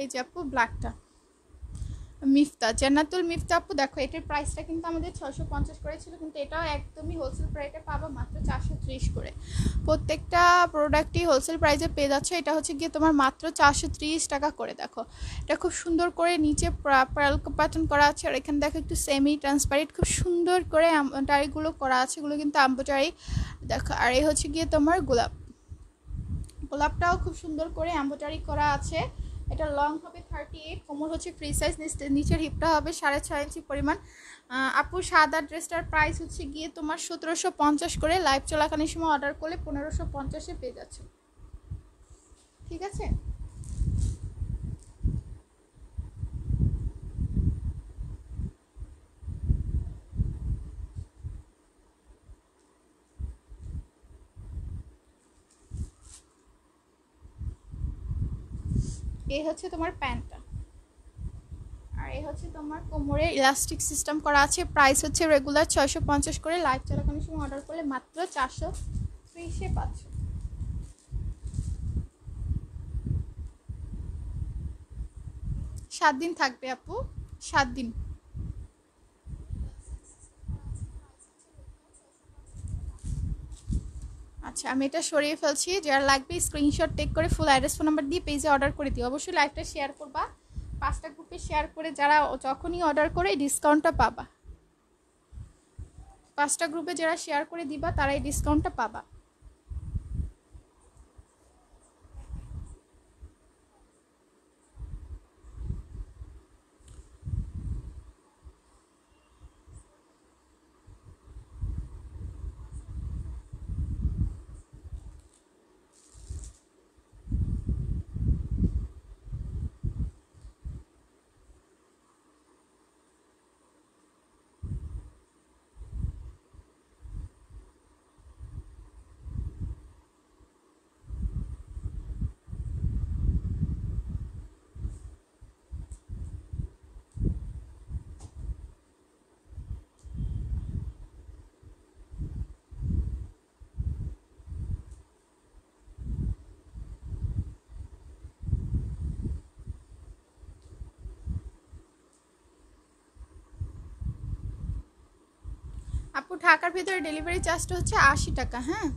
এই যে আপু ব্ল্যাকটা, মিফতা, জান্নাতুল মিফতা আপু। দেখো এটার প্রাইসটা কিন্তু আমাদের 650 করে ছিল, কিন্তু এটাও একদমই হোলসেল প্রাইসে পাবো মাত্র 430 করে। প্রত্যেকটা প্রোডাক্টই হোলসেল প্রাইসে পেয়ে যাচ্ছে। এটা হচ্ছে গিয়ে তোমার মাত্র 430 টাকা করে। দেখো এটা খুব সুন্দর করে নিচে পার্ল প্যাটার্ন করা আছে, আর এখানে দেখো একটু সেমি ট্রান্সপারেন্ট খুব সুন্দর করে এমব্রয়ডারিগুলো করা আছে, এগুলো কিন্তু এমব্রয়ডারি। দেখো আর এই হচ্ছে গিয়ে তোমার গোলাপ, গোলাপটাও খুব সুন্দর করে এমব্রয়ডারি করা আছে। এটা লং হবে 38, কোমর হচ্ছে ফ্রি সাইজ, নিচের হিপটা হবে 6.5 ইঞ্চি পরিমাণ। আপু সাদা ড্রেসটার প্রাইস হচ্ছে গিয়ে তোমার 1750 করে, লাইভ চলাকালীন সময় অর্ডার করলে 1550-এ পেয়ে যাচ্ছে। ঠিক আছে, এই হচ্ছে তোমার প্যান্টটা, আর এই হচ্ছে তোমার কোমরে ইলাস্টিক সিস্টেম করা আছে। প্রাইস হচ্ছে রেগুলার 650 করে, লাইভ চলাকালীন সময় অর্ডার করলে মাত্র 430-এ পাচ্ছ। 7 দিন থাকবে আপু, 7 দিন। আচ্ছা আমি এটা সরিয়ে ফেলছি। যারা লাগবে স্ক্রিনশট টেক করে ফুল অ্যাড্রেস ফোন নাম্বার দিয়ে পেজে অর্ডার করে দিও। অবশ্যই লাইভটা শেয়ার করবা, 5টা গ্রুপে শেয়ার করে যারা যখনই অর্ডার করে ডিসকাউন্টটা পাবা। 5টা গ্রুপে যারা শেয়ার করে দিবা তারাই ডিসকাউন্টটা পাবা। আপু ঢাকার ভিতরে ডেলিভারি চার্জটা হচ্ছে 80 টাকা। হ্যাঁ,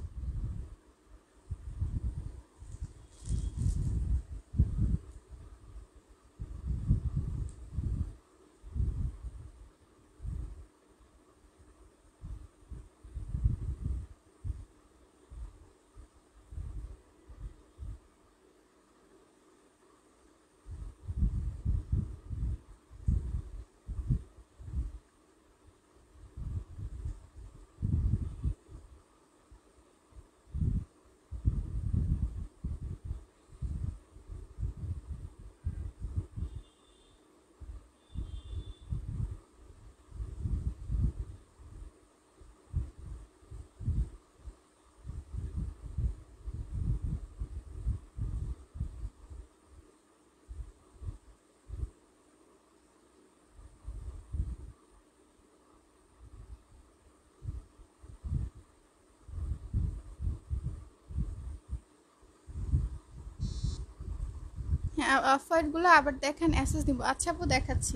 অফ হোয়াইটগুলো আবার দেখেন, অ্যাসেস দিব। আচ্ছা আপু দেখাচ্ছি,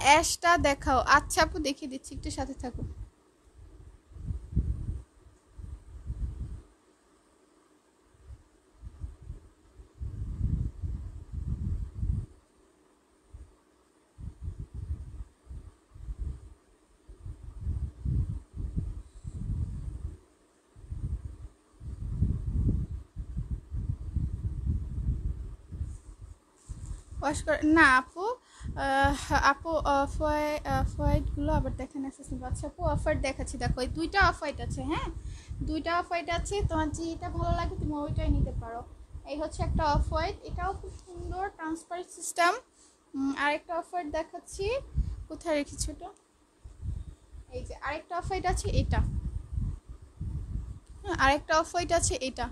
অ্যাশটা দেখাও। আচ্ছা আপু দেখিয়ে দিচ্ছি, একটু সাথে থাকো। ওয়াশ করে না আপু, আপু অফ হোয়াইটগুলো আবার দেখেন অ্যাসেস নিব। আচ্ছা আপু অফ হোয়াইট দেখাচ্ছি, দেখো এই দুইটা অফ হোয়াইট আছে, হ্যাঁ দুইটা অফ হোয়াইট আছে, তোমার যেটা ভালো লাগে তুমি ওইটাই নিতে পারো। এই হচ্ছে একটা অফ হোয়াইট, এটাও খুব সুন্দর ট্রান্সপারেন্ট সিস্টেম। আরেকটা অফ হোয়াইট দেখাচ্ছি, কোথায় রেখেছি ওটা, এই যে আরেকটা অফ হোয়াইট আছে এটা, হ্যাঁ আরেকটা অফ হোয়াইট আছে এটা।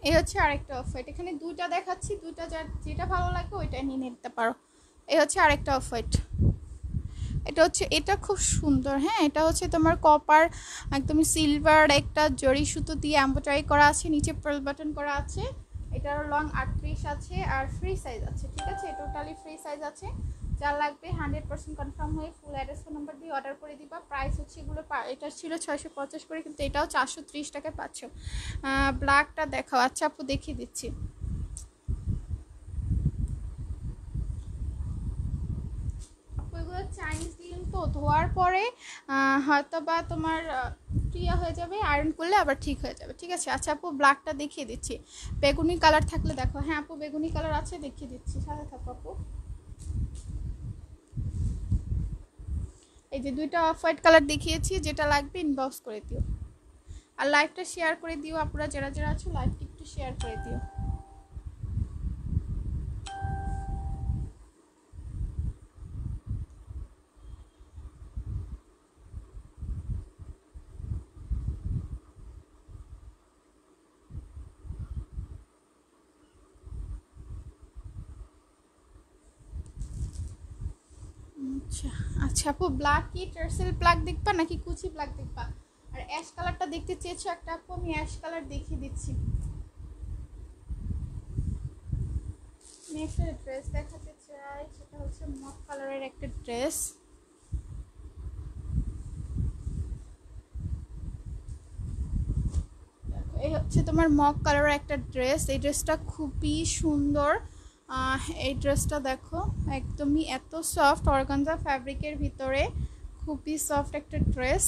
এই হচ্ছে আরেকটা অফ হোয়াইট, এখানে দুইটা দেখাচ্ছি, দুইটা যেটা ভালো লাগবে ওইটাই নিয়ে নিতে পারো। এই হচ্ছে আরেকটা অফ হোয়াইট, এটা হচ্ছে, এটা খুব সুন্দর, হ্যাঁ এটা হচ্ছে তোমার কপার একদমই সিলভার একটা জরি সুতো দিয়ে এমব্রয়ডারি করা আছে, নিচে পার্ল বাটন করা আছে। এটারও লং 38 আছে আর ফ্রি সাইজ আছে, ঠিক আছে টোটালি ফ্রি সাইজ আছে। যা লাগবে 100% কনফার্ম হয়ে ফুল অ্যাড্রেস ফোন নাম্বার দিয়ে অর্ডার করে দিবা। প্রাইস হচ্ছে এগুলো, এটা ছিল 650 করে, কিন্তু এটাও 430 টাকায় পাচ্ছ। ব্ল্যাকটা দেখাও। আচ্ছা আপু দেখিয়ে দিচ্ছি। চাইনিজ লিন তো ধোয়ার পরে হয়তো বা তোমার ক্রিয়া হয়ে যাবে, আয়রন করলে আবার ঠিক হয়ে যাবে, ঠিক আছে। আচ্ছা আপু ব্ল্যাকটা দেখিয়ে দিচ্ছি, বেগুনি কালার থাকলে দেখো। হ্যাঁ আপু বেগুনি কালার আছে, দেখিয়ে দিচ্ছি, সাথে থাকো আপু। এই যে দুইটা অফ হোয়াইট কালার দেখিয়েছি, যেটা লাগবে ইনবক্স করে দিও, আর লাইভটা শেয়ার করে দিও আপুরা, যারা যারা আছো লাইভটা একটু শেয়ার করে দিও। আচ্ছা আচ্ছা আপু ব্ল্যাক কি টার্সেল ব্ল্যাক দেখবা নাকি কুচি ব্ল্যাক দেখবা? আর অ্যাশ কালারটা দেখতে চেয়েছো একটা আপু, আমি অ্যাশ কালার দেখিয়ে দিচ্ছি। আমি একটা ড্রেস দেখাতে চাই, সেটা হচ্ছে মফ কালারের একটা ড্রেস। এই হচ্ছে তোমার মক কালারের একটা ড্রেস, এই ড্রেসটা খুবই সুন্দর। এই ড্রেসটা দেখো একদমই এত সফট, অর্গানজা ফ্যাব্রিকের ভিতরে, খুবই সফট একটা ড্রেস।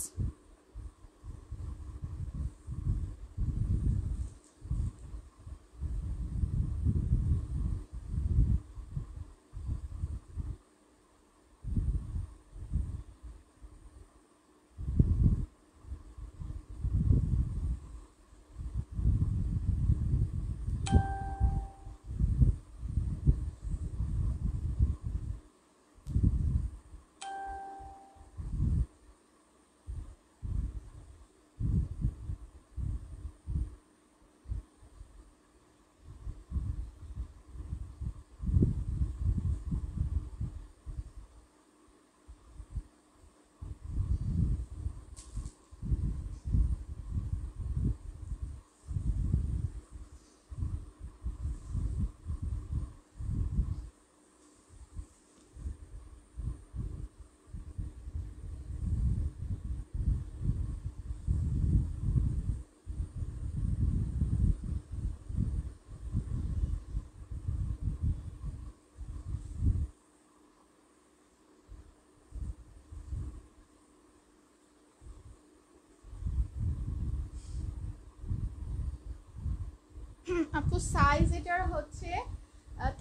আপু সাইজ এটার হচ্ছে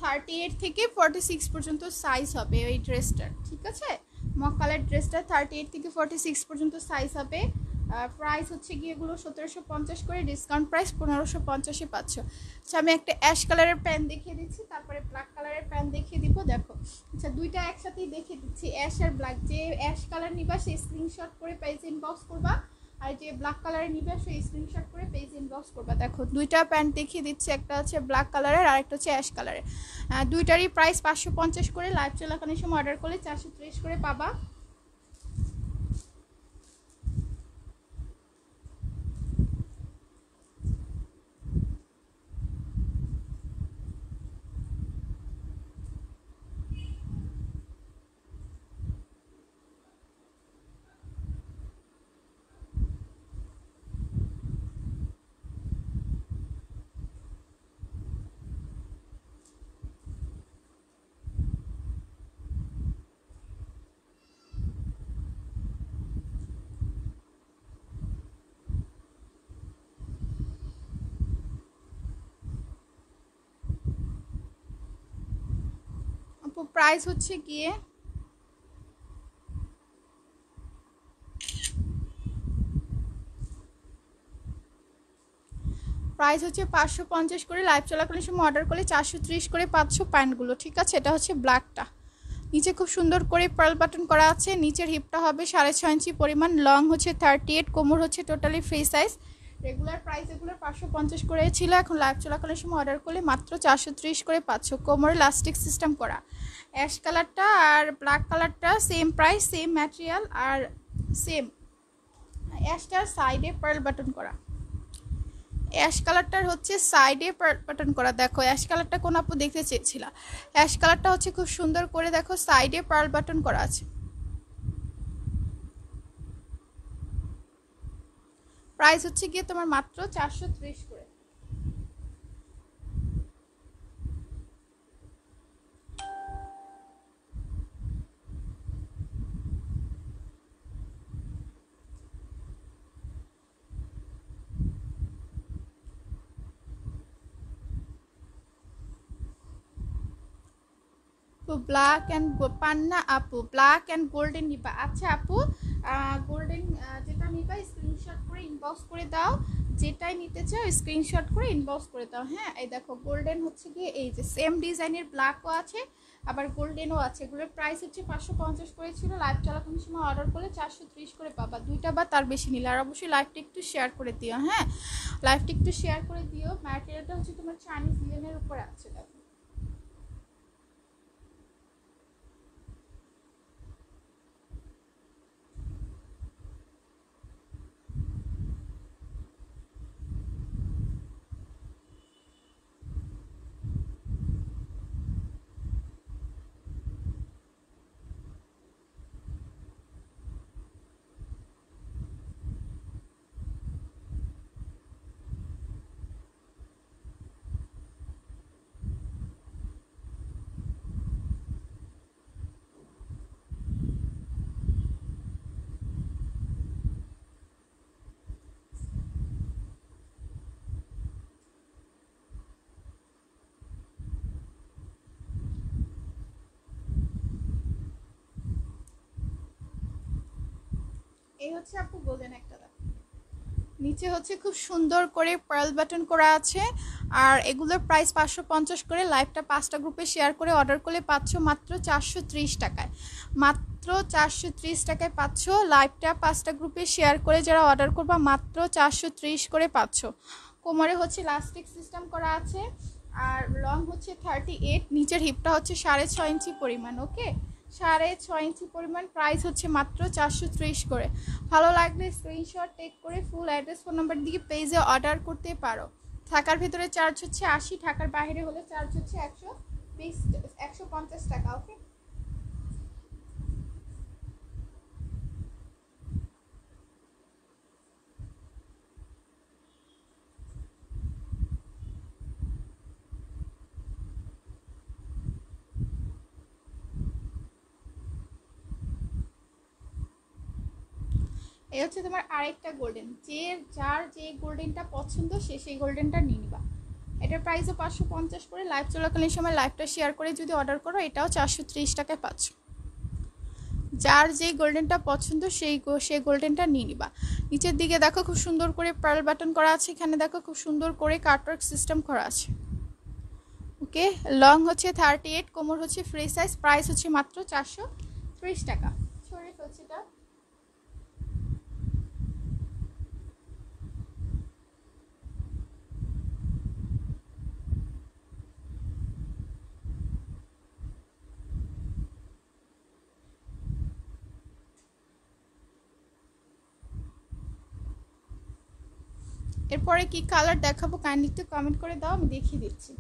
38 থেকে 46 পর্যন্ত সাইজ হবে ওই ড্রেসটার, ঠিক আছে। মক কালার ড্রেসটা 38 থেকে 46 পর্যন্ত সাইজ হবে। প্রাইস হচ্ছে গিয়ে এগুলো 1750 করে, ডিসকাউন্ট প্রাইস 1550-এ পাচ্ছ। আচ্ছা আমি একটা অ্যাশ কালারের প্যান্ট দেখিয়ে দিচ্ছি, তারপরে ব্ল্যাক কালারের প্যান্ট দেখিয়ে দিব, দেখো। আচ্ছা দুইটা একসাথেই দেখিয়ে দিচ্ছি, অ্যাশ আর ব্ল্যাক। যে অ্যাশ কালার নিবা সেই স্ক্রিনশট করে পেজ ইনবক্স করবা, আর যে ব্ল্যাক কালারে নিবে সেই স্ক্রিনশট করে পেজ ইনবক্স করবা। দেখো দুইটা প্যান্ট দেখিয়ে দিচ্ছি, একটা হচ্ছে ব্ল্যাক কালারের আর একটা হচ্ছে অ্যাশ কালারের। দুইটারই প্রাইস 550 করে, লাইভ চলাকালীন সময় অর্ডার করলে 430 করে পাবা। আপু প্রাইস হচ্ছে গিয়ে প্রাইস হচ্ছে 550 করে, লাইভ চলাকালীন সময় অর্ডার করলে 430 করে 500 প্যান্টগুলো, ঠিক আছে। এটা হচ্ছে ব্ল্যাকটা, নিচে খুব সুন্দর করে পার্ল বাটন করা আছে, নিচের হিপটা হবে 6.5 ইঞ্চি পরিমাণ, লং হচ্ছে 38, কোমর হচ্ছে totally free size. Regular price এগুলোর 550 করে ছিল, এখন লাইভ চলাকালীন সময় অর্ডার করলে মাত্র 430 করে 500। কোমরে ইলাস্টিক সিস্টেম করা। অ্যাশ কালারটা আর ব্ল্যাক কালারটা সেম প্রাইস, সেম ম্যাটেরিয়াল আর সেম। অ্যাশটার সাইডে পার্ল বাটন করা, অ্যাশ কালারটার হচ্ছে সাইডে বাটন করা। দেখো অ্যাশ কালারটা কোন আপু দেখতে চেয়েছিল, অ্যাশ কালারটা হচ্ছে খুব সুন্দর করে দেখো সাইডে পার্ল বাটন করা আছে। প্রাইস হচ্ছে গিয়ে তোমার মাত্র 430 করে। ব্ল্যাক অ্যান্ড পান্না আপু ব্ল্যাক অ্যান্ড গোল্ডেন নিবা। আচ্ছা আপু গোল্ডেন যেটা নিবা স্ক্রিনশট করে ইনবক্স করে দাও, যেটাই নিতে চাও স্ক্রিনশট করে ইনবক্স করে দাও। হ্যাঁ এই দেখো গোল্ডেন হচ্ছে গিয়ে এই যে সেম ডিজাইনের ব্ল্যাকও আছে আবার গোল্ডেনও আছে। এগুলোর প্রাইস হচ্ছে 550 করে ছিল, লাইভ চলাকালীন সময় অর্ডার করলে 430 করে পাবা, দুইটা বা তার বেশি নিলে। আর অবশ্যই লাইভটা একটু শেয়ার করে দিও, হ্যাঁ লাইভটা একটু শেয়ার করে দিও। ম্যাটেরিয়ালটা হচ্ছে তোমার চাইনিজ লিনেনের উপরে আছে। দেখো এই হচ্ছে আপু গোল্ডেন একটা, নিচে হচ্ছে খুব সুন্দর করে পার্ল বাটন করা আছে। আর এগুলোর প্রাইস 550 করে, লাইভটা 5টা গ্রুপে শেয়ার করে অর্ডার করলে পাচ্ছ মাত্র 430 টাকায়, মাত্র 430 টাকায় পাচ্ছ। লাইভটা 5টা গ্রুপে শেয়ার করে যারা অর্ডার করবা মাত্র 430 করে পাচ্ছ। কোমরে হচ্ছে ইলাস্টিক সিস্টেম করা আছে আর লং হচ্ছে 38, নিচের হিপটা হচ্ছে 6.5 ইঞ্চি পরিমাণ, ওকে 6.5 ইঞ্চি পরিমাণ। প্রাইস হচ্ছে মাত্র 430 করে। ভালো লাগলে স্ক্রিনশট টেক করে ফুল অ্যাড্রেস ফোন নাম্বার দিয়ে পেজে অর্ডার করতে পারো। ঢাকার ভিতরে চার্জ হচ্ছে 80, ঢাকার বাইরে হলে চার্জ হচ্ছে 150 টাকা, ওকে। এই হচ্ছে তোমার আরেকটা গোল্ডেন, যার যে গোল্ডেনটা পছন্দ সে সেই গোল্ডেনটা নিয়ে নিবা। এটার প্রাইসও 550 করে, লাইভ চলাকালীন সময় লাইভটা শেয়ার করে যদি অর্ডার করো এটাও 430 টাকায় পাচ্ছ। যার যে গোল্ডেনটা পছন্দ সেই গোল্ডেনটা নিয়ে নিবা। নিচের দিকে দেখো খুব সুন্দর করে পার্ল বাটন করা আছে, এখানে দেখো খুব সুন্দর করে কাটওয়ার্ক সিস্টেম করা আছে, ওকে। লং হচ্ছে 38, কোমর হচ্ছে ফ্রি সাইজ। প্রাইস হচ্ছে মাত্র 430 টাকা। সরে ফেলছে এটা। এরপরে কি কালার দেখাবো কাইন্ডলি একটু কমেন্ট করে দাও, আমি দেখিয়ে দিচ্ছি।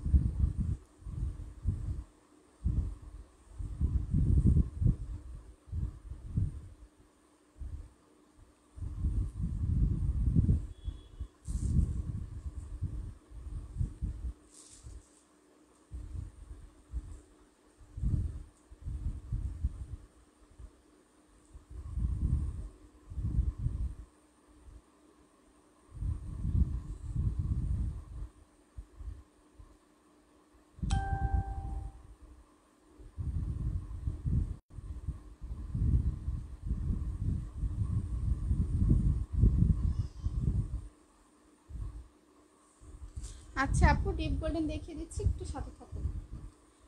আচ্ছা আপু ডিপ গোল্ডেন দেখিয়ে দিচ্ছি, একটু সাথে থাকুন।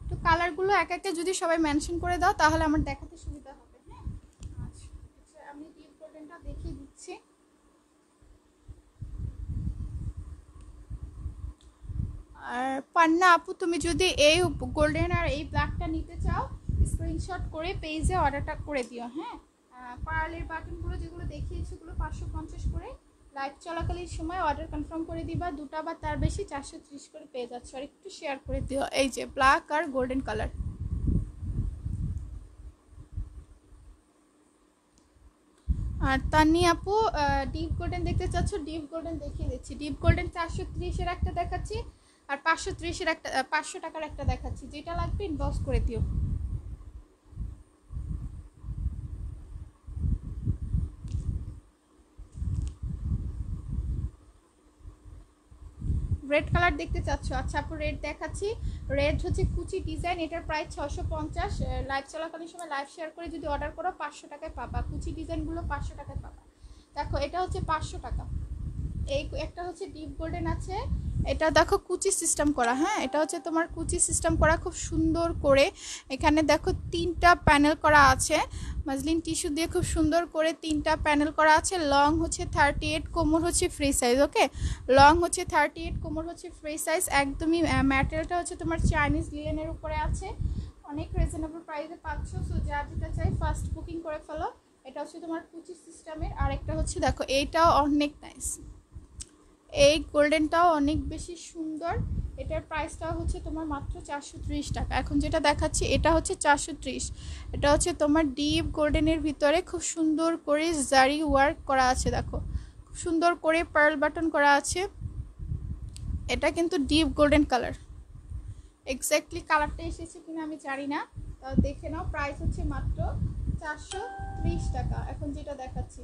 তো কালারগুলো এক একটা যদি সবাই মেনশন করে দাও তাহলে আমার দেখাতে সুবিধা হবে। হ্যাঁ আচ্ছা, আমি ডিপ গোল্ডেনটা দেখিয়ে দিচ্ছি। আর পান্না আপু তুমি যদি এই গোল্ডেন আর এই ব্ল্যাকটা নিতে চাও স্ক্রিনশট করে পেজে অর্ডারটা করে দিও। হ্যাঁ পার্লের বাটনগুলো যেগুলো দেখিয়েছি ওগুলো 550 করে, লাইভ চলাকালীন সময় অর্ডার কনফার্ম করে দিবা, দুটা বা তার বেশি 430 করে পেয়ে যাচ্ছ। আর একটু শেয়ার করে দিও। এই যে ব্ল্যাক আর গোল্ডেন কালার। আর তানি আপু ডিপ গোল্ডেন দেখতে চাচ্ছ, ডিপ গোল্ডেন দেখিয়ে দিচ্ছি। ডিপ গোল্ডেন 430-এর একটা দেখাচ্ছি আর 530-এর একটা, 500 টাকার একটা দেখাচ্ছি, যেটা লাগবে ইনবক্স করে দিও। রেড কালার দেখতে চাচ্ছ? আচ্ছা আপু রেড দেখাচ্ছি। রেড হচ্ছে কুচি ডিজাইন, এটার প্রাইস 650। লাইভ চলাকালীন সময় লাইভ শেয়ার করে যদি অর্ডার করো 500 টাকায় পাবা। কুচি ডিজাইনগুলো 500 টাকায় পাবা। দেখো এটা হচ্ছে 500 টাকা। এই একটা হচ্ছে ডিপ গোল্ডেন আছে, এটা দেখো কুচি সিস্টেম করা। হ্যাঁ এটা হচ্ছে তোমার কুচি সিস্টেম করা খুব সুন্দর করে। এখানে দেখো 3টা প্যানেল করা আছে, মাজলিন টিস্যু দিয়ে খুব সুন্দর করে 3টা প্যানেল করা আছে। লং হচ্ছে 38, কোমর হচ্ছে ফ্রি সাইজ। ওকে লং হচ্ছে 38, কোমর হচ্ছে ফ্রি সাইজ। একদমই ম্যাটেরিয়ালটা হচ্ছে তোমার চাইনিজ লিলেনের উপরে আছে, অনেক রিজনেবল প্রাইসে পাচ্ছ। সো যা যেটা চাই ফার্স্ট বুকিং করে ফেলো। এটা হচ্ছে তোমার কুচি সিস্টেমের। আর একটা হচ্ছে দেখো এইটাও অনেক নাইস, এই গোল্ডেনটাও অনেক বেশি সুন্দর। এটার প্রাইসটাও হচ্ছে তোমার মাত্র 430 টাকা। এখন যেটা দেখাচ্ছি এটা হচ্ছে 430। এটা হচ্ছে তোমার ডিপ গোল্ডেনের ভিতরে খুব সুন্দর করে জারি ওয়ার্ক করা আছে। দেখো খুব সুন্দর করে পার্ল বাটন করা আছে। এটা কিন্তু ডিপ গোল্ডেন কালার। এক্স্যাক্টলি কালারটা এসেছে কিনা আমি জানি না, তাও দেখে নাও। প্রাইস হচ্ছে মাত্র 430 টাকা। এখন যেটা দেখাচ্ছি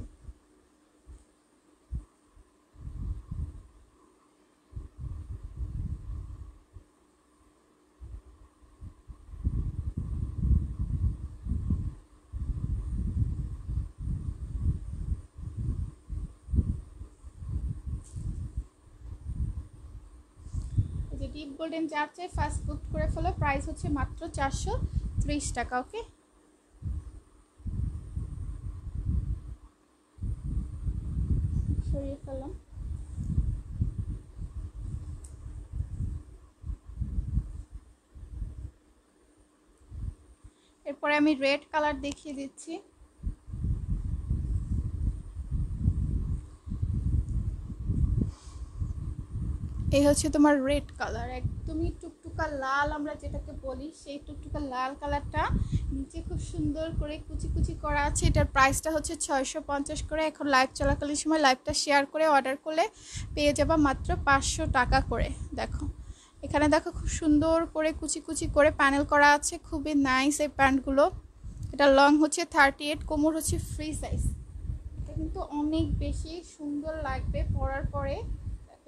যে ডিপ গোল্ডেন যার চাই ফার্স্ট বুক করে ফেলো। প্রাইস হচ্ছে মাত্র 430 টাকা। ওকে সরিয়ে ফেললাম। এরপরে আমি রেড কালার দেখিয়ে দিচ্ছি। এই হচ্ছে তোমার রেড কালার, একদমই টুকটুকা লাল আমরা যেটাকে বলি, সেই টুকটুকা লাল কালারটা। নিচে খুব সুন্দর করে কুচি কুচি করা আছে। এটার প্রাইসটা হচ্ছে 650 করে। এখন লাইভ চলাকালীন সময় লাইভটা শেয়ার করে অর্ডার করলে পেয়ে যাবা মাত্র 500 টাকা করে। দেখো এখানে দেখো খুব সুন্দর করে কুচি কুচি করে প্যানেল করা আছে, খুবই নাইস এই প্যান্টগুলো। এটা লং হচ্ছে 38, কোমর হচ্ছে ফ্রি সাইজ। এটা কিন্তু অনেক বেশি সুন্দর লাগবে পরার পরে।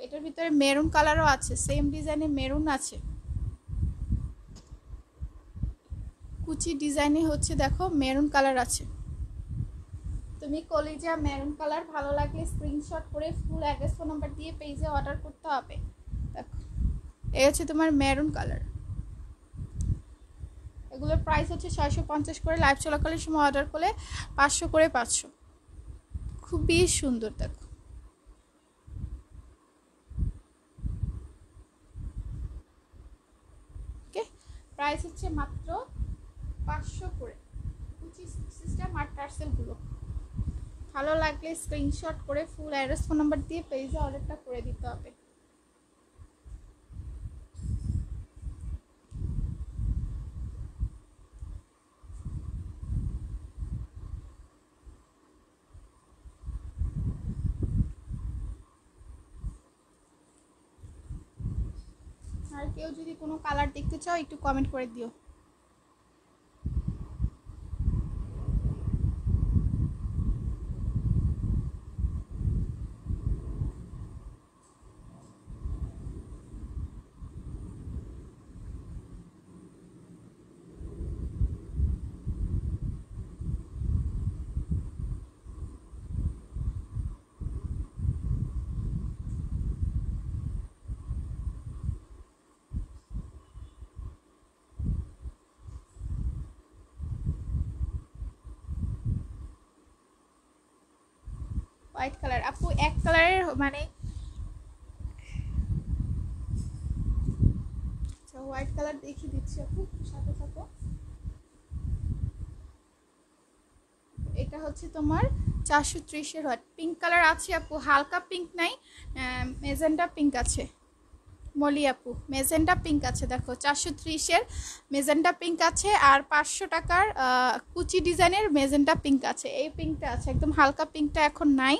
এটার ভিতরে মেরুন কালারও আছে, সেম ডিজাইনে মেরুন আছে। কুচি ডিজাইনে হচ্ছে দেখো মেরুন কালার আছে। তুমি কলিজা মেরুন কালার ভালো লাগলে স্ক্রিনশট করে ফুল অ্যাড্রেস ফোন নাম্বার দিয়ে পেজে অর্ডার করতে হবে। দেখো এই হচ্ছে তোমার মেরুন কালার। এগুলোর প্রাইস হচ্ছে 650 করে। লাইভ চলাকালীন সময় অর্ডার করলে 500 করে 500। খুবই সুন্দর দেখো। ওকে প্রাইস হচ্ছে মাত্র 500 করে। কুচি সিস্টেম আর টার্সেলগুলো ভালো লাগলে স্ক্রিনশট করে ফুল অ্যাড্রেস ফোন নাম্বার দিয়ে পেজে অর্ডারটা করে দিতে হবে। আর কেউ যদি কোনো কালার দেখতে চাও একটু কমেন্ট করে দিও। হোয়াইট কালার আপু এক কালারের মানে আচ্ছা হোয়াইট কালার দেখিয়ে দিচ্ছি আপু সাথে সাথে। এটা হচ্ছে তোমার 430-এর হোয়াইট। পিঙ্ক কালার আছে আপু, হালকা পিঙ্ক নাই, মেজেন্টা পিঙ্ক আছে। মলি আপু মেজেন্টা পিঙ্ক আছে, দেখো 430-এর মেজেন্টা পিঙ্ক আছে, আর 500 টাকার কুচি ডিজাইনের মেজেন্টা পিঙ্ক আছে। এই পিঙ্কটা আছে, একদম হালকা পিঙ্কটা এখন নাই।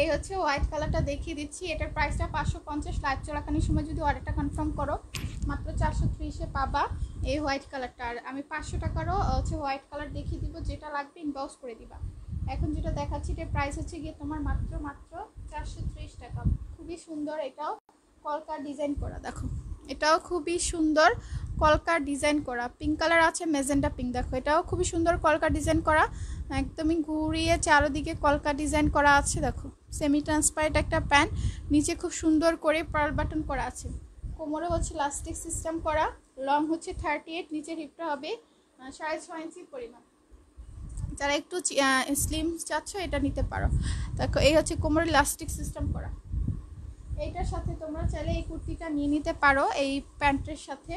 এই হচ্ছে হোয়াইট কালারটা দেখিয়ে দিচ্ছি, এটার প্রাইসটা 550। লাইভ চলাকালীন সময় যদি অর্ডারটা কনফার্ম করো মাত্র 430-এ পাবা এই হোয়াইট কালারটা। আর আমি 500 টাকারও হচ্ছে হোয়াইট কালার দেখিয়ে দিব, যেটা লাগবে ইনবক্স করে দিবা। এখন যেটা দেখাচ্ছি এটার প্রাইস হচ্ছে গিয়ে তোমার মাত্র 430 টাকা। খুবই সুন্দর, এটাও কলকা ডিজাইন করা, দেখো এটাও খুবই সুন্দর কলকা ডিজাইন করা। পিঙ্ক কালার আছে, মেজেন্টা পিঙ্ক, দেখো এটাও খুবই সুন্দর কলকা ডিজাইন করা, একদমই ঘুরিয়ে চারোদিকে কলকা ডিজাইন করা আছে। দেখো সেমি ট্রান্সপারেন্ট একটা প্যান্ট, নিচে খুব সুন্দর করে পার্ল বাটন করা আছে। কোমরে হচ্ছে লাস্টিক সিস্টেম করা, লং হচ্ছে 38, নিচের হিপটা হবে 6.5 ইঞ্চি পরিমাণ। যারা একটু স্লিম চাচ্ছ এটা নিতে পারো। দেখো এই হচ্ছে কোমরে লাস্টিক সিস্টেম করা। এইটার সাথে তোমরা চাইলে এই কুর্তিটা নিয়ে নিতে পারো এই প্যান্টের সাথে।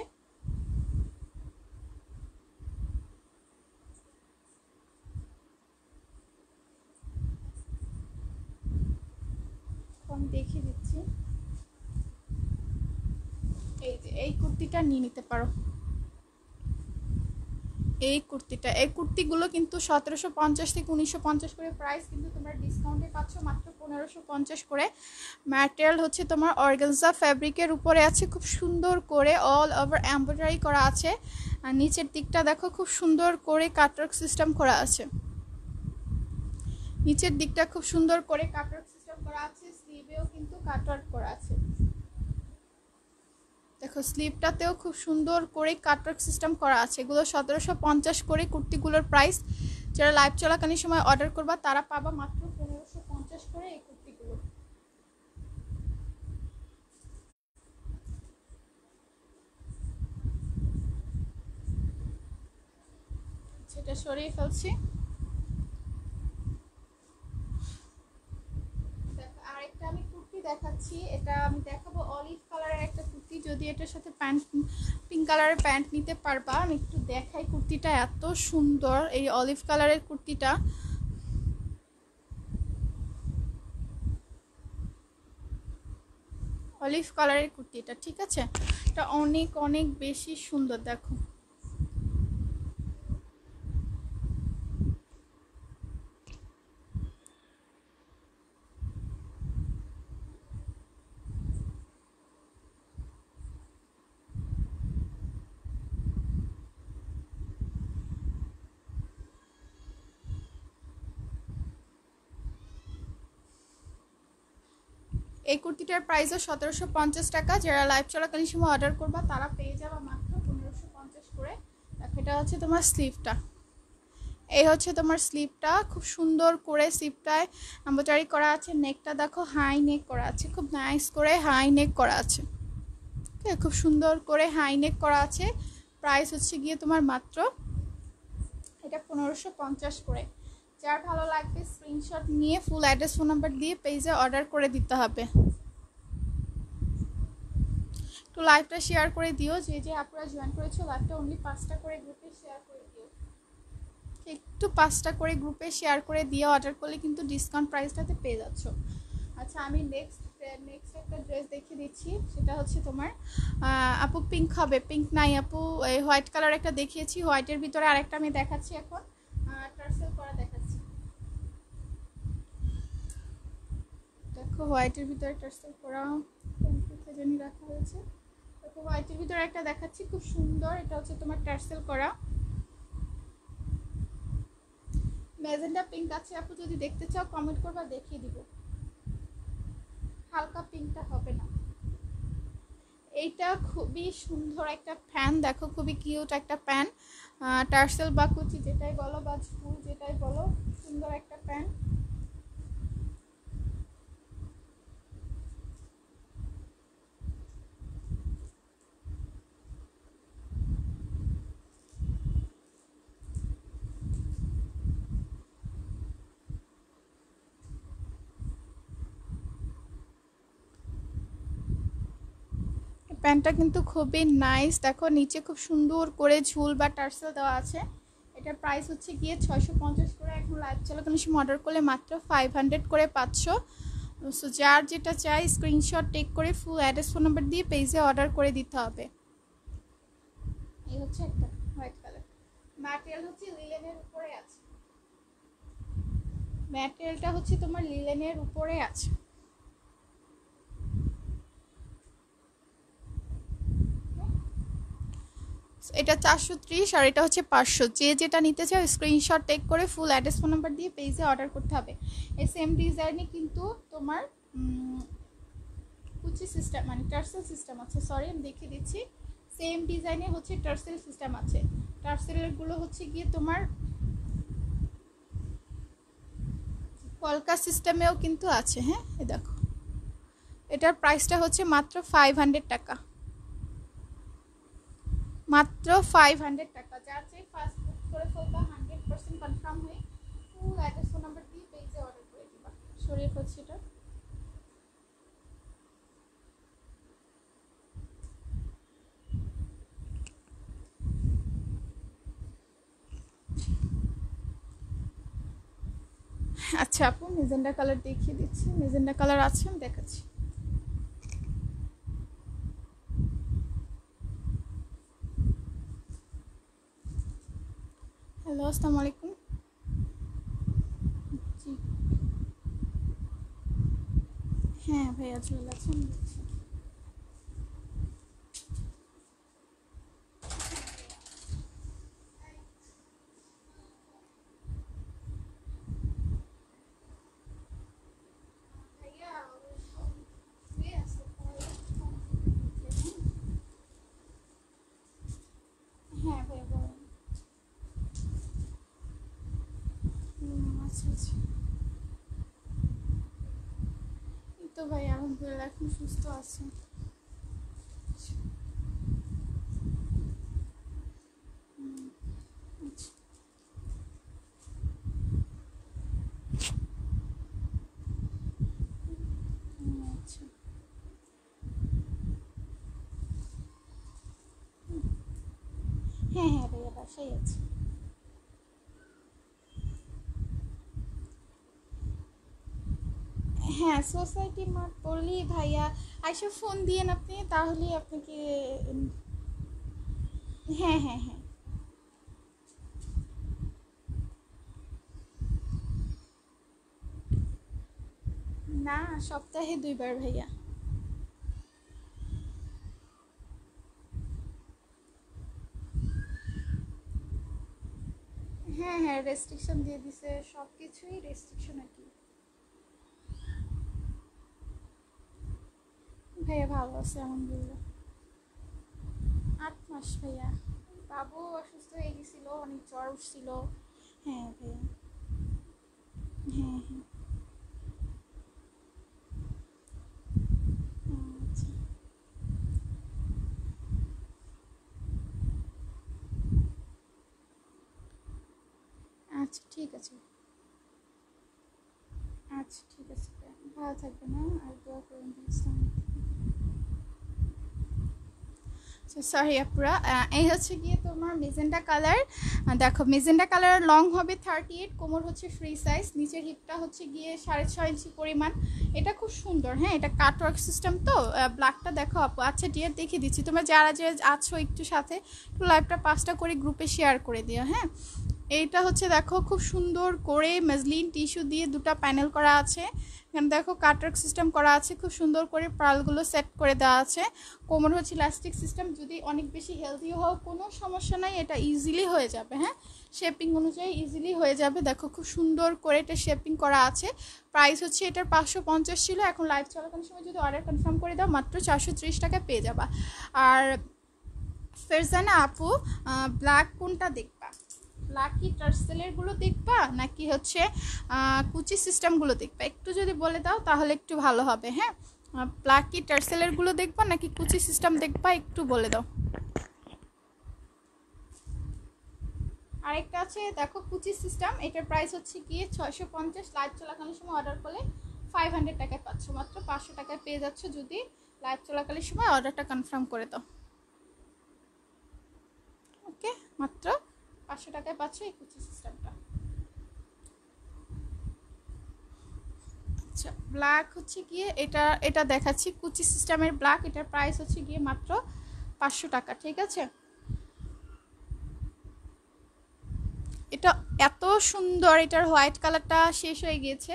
আমি দেখিয়ে দিচ্ছি, এই যে এই কুর্তিটা নিয়ে নিতে পারো। এই কুর্তিটা, এই কুর্তিগুলো কিন্তু 1750 থেকে 1950 করে প্রাইস, কিন্তু তোমরা ডিসকাউন্টে পাচ্ছ মাত্র 1550 করে। ম্যাটেরিয়াল হচ্ছে তোমার অর্গানজা ফ্যাব্রিকের উপরে আছে, খুব সুন্দর করে অল ওভার এমব্রয়ডারি করা আছে। আর নিচের দিকটা দেখো খুব সুন্দর করে কাটওয়ার্ক সিস্টেম করা আছে, নিচের দিকটা খুব সুন্দর করে কাটওয়ার্ক সিস্টেম করা আছে। স্লিভেও কিন্তু কাটওয়ার্ক করা আছে, দেখো স্লিভটাতেও খুব সুন্দর করে কাটওয়ার্ক সিস্টেম করা আছে। এগুলো 1750 করে কুর্তিগুলোর প্রাইস। যারা লাইভ চলাকালীন সময় অর্ডার করবা তারা পাবা মাত্র 1550 করে এই কুর্তিগুলো। সেটা সরিয়ে ফেলছি। আরেকটা আমি কুর্তি দেখাচ্ছি, এটা আমি দেখাবো অলিভ কালারের একটা কুর্তি। যদি এটার সাথে প্যান্ট পিঙ্ক কালারের প্যান্ট নিতে পারবা। আমি একটু দেখাই, কুর্তিটা এত সুন্দর, এই অলিভ কালারের কুর্তিটা। অলিভ কালারের কুর্তিটা, ঠিক আছে, এটা অনেক অনেক বেশি সুন্দর। দেখো এই কুর্তিটার প্রাইসও 1750 টাকা। যারা লাইভ চলাকালীন সময় অর্ডার করবা তারা পেয়ে যাবা মাত্র 1550 করে। এটা হচ্ছে তোমার স্লিভটা, এই হচ্ছে তোমার স্লিভটা, খুব সুন্দর করে স্লিভটায় এমব্রয়ডারি করা আছে। নেকটা দেখো হাই নেক করা আছে, খুব নাইস করে হাই নেক করা আছে, খুব সুন্দর করে হাই নেক করা আছে। প্রাইস হচ্ছে গিয়ে তোমার মাত্র এটা 1550 করে। যার ভালো লাগবে স্ক্রিনশট নিয়ে ফুল অ্যাড্রেস ফোন নাম্বার দিয়ে পেজে অর্ডার করে দিতে হবে। তো লাইভটা শেয়ার করে দিও, যে যে আপনারা জয়েন করেছো লাইভটা অনলি 5টা করে গ্রুপে শেয়ার করে দিও, একটু 5টা করে গ্রুপে শেয়ার করে দিয়ে অর্ডার করলে কিন্তু ডিসকাউন্ট প্রাইসটাতে পেয়ে যাচ্ছ। আচ্ছা আমি নেক্সট একটা ড্রেস দেখিয়ে দিচ্ছি, সেটা হচ্ছে তোমার আপু পিঙ্ক হবে, পিঙ্ক নাই আপু, এই হোয়াইট কালার একটা দেখিয়েছি, হোয়াইটের ভিতরে আরেকটা আমি দেখাচ্ছি এখন, টার্সেল করা দেখাচ্ছি। দেখো হোয়াইটের ভিতরে টার্সেল করা কোথায় জানি রাখা হয়েছে, দেখো হোয়াইটের ভিতরে একটা দেখাচ্ছি খুব সুন্দর, এটা হচ্ছে তোমার টার্সেল করা। ম্যাজেন্ডা পিঙ্ক আছে আপু, যদি দেখতে চাও কমেন্ট করবা দেখিয়ে দিব, হালকা পিঙ্কটা হবে না। এইটা খুবই সুন্দর একটা প্যান, দেখো খুবই কিউট একটা প্যান, টার্সেল বা কুচি যেটাই বলো বা ঝুল যেটাই বলো, সুন্দর একটা প্যান। প্যান্টটা কিন্তু খুবই নাইস, দেখো নিচে খুব সুন্দর করে ঝুল বা টার্সেল দেওয়া আছে। এটার প্রাইস হচ্ছে গিয়ে 650 করে, এখন লাইভ চলাকালীন সময় অর্ডার করলে মাত্র 500 করে পাচ্ছ। সো যার যেটা চাই স্ক্রিনশট টেক করে ফুল অ্যাড্রেস ফোন নাম্বার দিয়ে পেজে অর্ডার করে দিতে হবে। এই হচ্ছে একটা হোয়াইট কালার, ম্যাটেরিয়াল হচ্ছে লিলেনের উপরে আছে, ম্যাটেরিয়ালটা হচ্ছে তোমার লিলেনের উপরে আছে। এটা 430 আর এটা হচ্ছে 500, যে যেটা নিতে চাও স্ক্রিনশট টেক করে ফুল অ্যাড্রেস ফোন নাম্বার দিয়ে পেজে অর্ডার করতে হবে। এই সেম ডিজাইনে কিন্তু তোমার কুচি সিস্টেম মানে টার্সেল সিস্টেম আছে, সরি আমি দেখিয়ে দিচ্ছি, সেম ডিজাইনে হচ্ছে টার্সেল সিস্টেম আছে। টার্সেলগুলো হচ্ছে গিয়ে তোমার কলকা সিস্টেমেও কিন্তু আছে। হ্যাঁ এই দেখো, এটার প্রাইসটা হচ্ছে মাত্র 500 টাকা, মাত্র 500 টাকা। যার চেয়ে ফার্স্ট বুক করে ফেলবা 100% কনফার্ম হয়ে ফুল অ্যাড্রেস ফোন নাম্বার দিয়ে পেজে অর্ডার করে দিবা। সরিয়ে ফেলছি এটা। আচ্ছা আপু মেজেন্ডা কালার দেখিয়ে দিচ্ছি, মেজেন্ডা কালার আছে আমি দেখাচ্ছি। হ্যালো আসসালামু আলাইকুম। জি হ্যাঁ ভাইয়া চলে আছেন। হ্যাঁ ভাইয়া বলেন। আচ্ছা আচ্ছা, এই তো ভাই আলহামদুলিল্লাহ এখন সুস্থ আছে। আচ্ছা আচ্ছা হ্যাঁ হ্যাঁ ভাইয়া বাসায় আছে। হ্যাঁ সোসাইটি মার্ট বললেই ভাইয়া আইসা ফোন দিয়েন আপনি, তাহলেই আপনাকে হ্যাঁ হ্যাঁ হ্যাঁ না সপ্তাহে 2বার ভাইয়া। হ্যাঁ হ্যাঁ রেস্ট্রিকশন দিয়ে দিছে, সব কিছুই রেস্ট্রিকশন আর কি। ভাইয়া ভালো আছে আলহামদুলিল্লাহ। 8 মাস ভাইয়া, বাবু অসুস্থ হয়ে গেছিল, অনেক জ্বর উঠছিল। হ্যাঁ ভাইয়া হ্যাঁ হ্যাঁ আচ্ছা আচ্ছা ঠিক আছে, আচ্ছা ঠিক আছে, ভালো থাকবে না, আর দোয়া করবেন। সরি আপুরা, এই হচ্ছে গিয়ে তোমার মেজেন্টা কালার। দেখো মেজেন্টা কালার লং হবে 38, কোমর হচ্ছে ফ্রি সাইজ, নিচের হিপটা হচ্ছে গিয়ে 6.5 ইঞ্চি পরিমাণ। এটা খুব সুন্দর, হ্যাঁ এটা কাটওয়ার্ক সিস্টেম তো। ব্ল্যাকটা দেখো আপু, আচ্ছা ডিয়ার দেখিয়ে দিচ্ছি, তোমরা যারা যে আছো একটু সাথে একটু লাইভটা 5টা করে গ্রুপে শেয়ার করে দিও। হ্যাঁ এইটা হচ্ছে দেখো খুব সুন্দর করে মসলিন টিস্যু দিয়ে দুটো প্যানেল করা আছে। এখানে দেখো কাটওয়ার্ক সিস্টেম করা আছে, খুব সুন্দর করে পার্লগুলো সেট করে দেওয়া আছে। কোমর হচ্ছে ইলাস্টিক সিস্টেম, যদি অনেক বেশি হেলদি হও কোনো সমস্যা নাই, এটা ইজিলি হয়ে যাবে। হ্যাঁ শেপিং অনুযায়ী ইজিলি হয়ে যাবে। দেখো খুব সুন্দর করে এটা শেপিং করা আছে। প্রাইস হচ্ছে এটার 550 ছিল, এখন লাইভ চলাকালীন সময় যদি অর্ডার কনফার্ম করে দাও মাত্র 430 টাকা পেয়ে যাবা। আর ফেরজানা আপু, ব্ল্যাক কোনটা দেখবা? ব্ল্যাক কি টার্সেলেরগুলো দেখবা নাকি হচ্ছে কুচি সিস্টেমগুলো দেখবা? একটু যদি বলে দাও তাহলে একটু ভালো হবে। হ্যাঁ ব্ল্যাক কি টার্সেলেরগুলো দেখবা নাকি কুচি সিস্টেম দেখবা, একটু বলে দাও। আরেকটা আছে দেখো কুচি সিস্টেম, এটার প্রাইস হচ্ছে গিয়ে 650, লাইভ চলাকালীন সময় অর্ডার করলে 500 টাকায় পাচ্ছ, মাত্র 500 টাকায় পেয়ে যাচ্ছ যদি লাইভ চলাকালীন সময় অর্ডারটা কনফার্ম করে দাও। ওকে মাত্র 500 টাকায় পাচ্ছ এই কুচি সিস্টেমটা। আচ্ছা ব্ল্যাক হচ্ছে গিয়ে এটা দেখাচ্ছি কুচি সিস্টেমের ব্ল্যাক, এটার প্রাইস হচ্ছে গিয়ে মাত্র 500 টাকা। ঠিক আছে, এটা এত সুন্দর, এটার হোয়াইট কালারটা শেষ হয়ে গিয়েছে,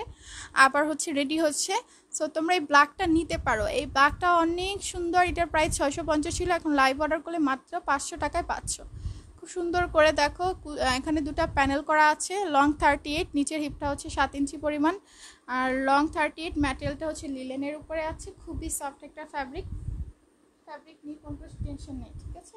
আবার হচ্ছে রেডি হচ্ছে। সো তোমরা এই ব্ল্যাকটা নিতে পারো, এই ব্ল্যাকটা অনেক সুন্দর। এটার প্রাইস 650 ছিল, এখন লাইভ অর্ডার করলে মাত্র 500 টাকায় পাচ্ছ। খুব সুন্দর করে দেখো এখানে দুটো প্যানেল করা আছে। লং 38, নিচের হিপটা হচ্ছে 7 ইঞ্চি পরিমাণ, আর লং 38, ম্যাটেরিয়ালটা হচ্ছে লিলেনের উপরে আছে। খুবই সফট একটা ফ্যাব্রিক নিয়ে কোনো টেনশন নেই। ঠিক আছে,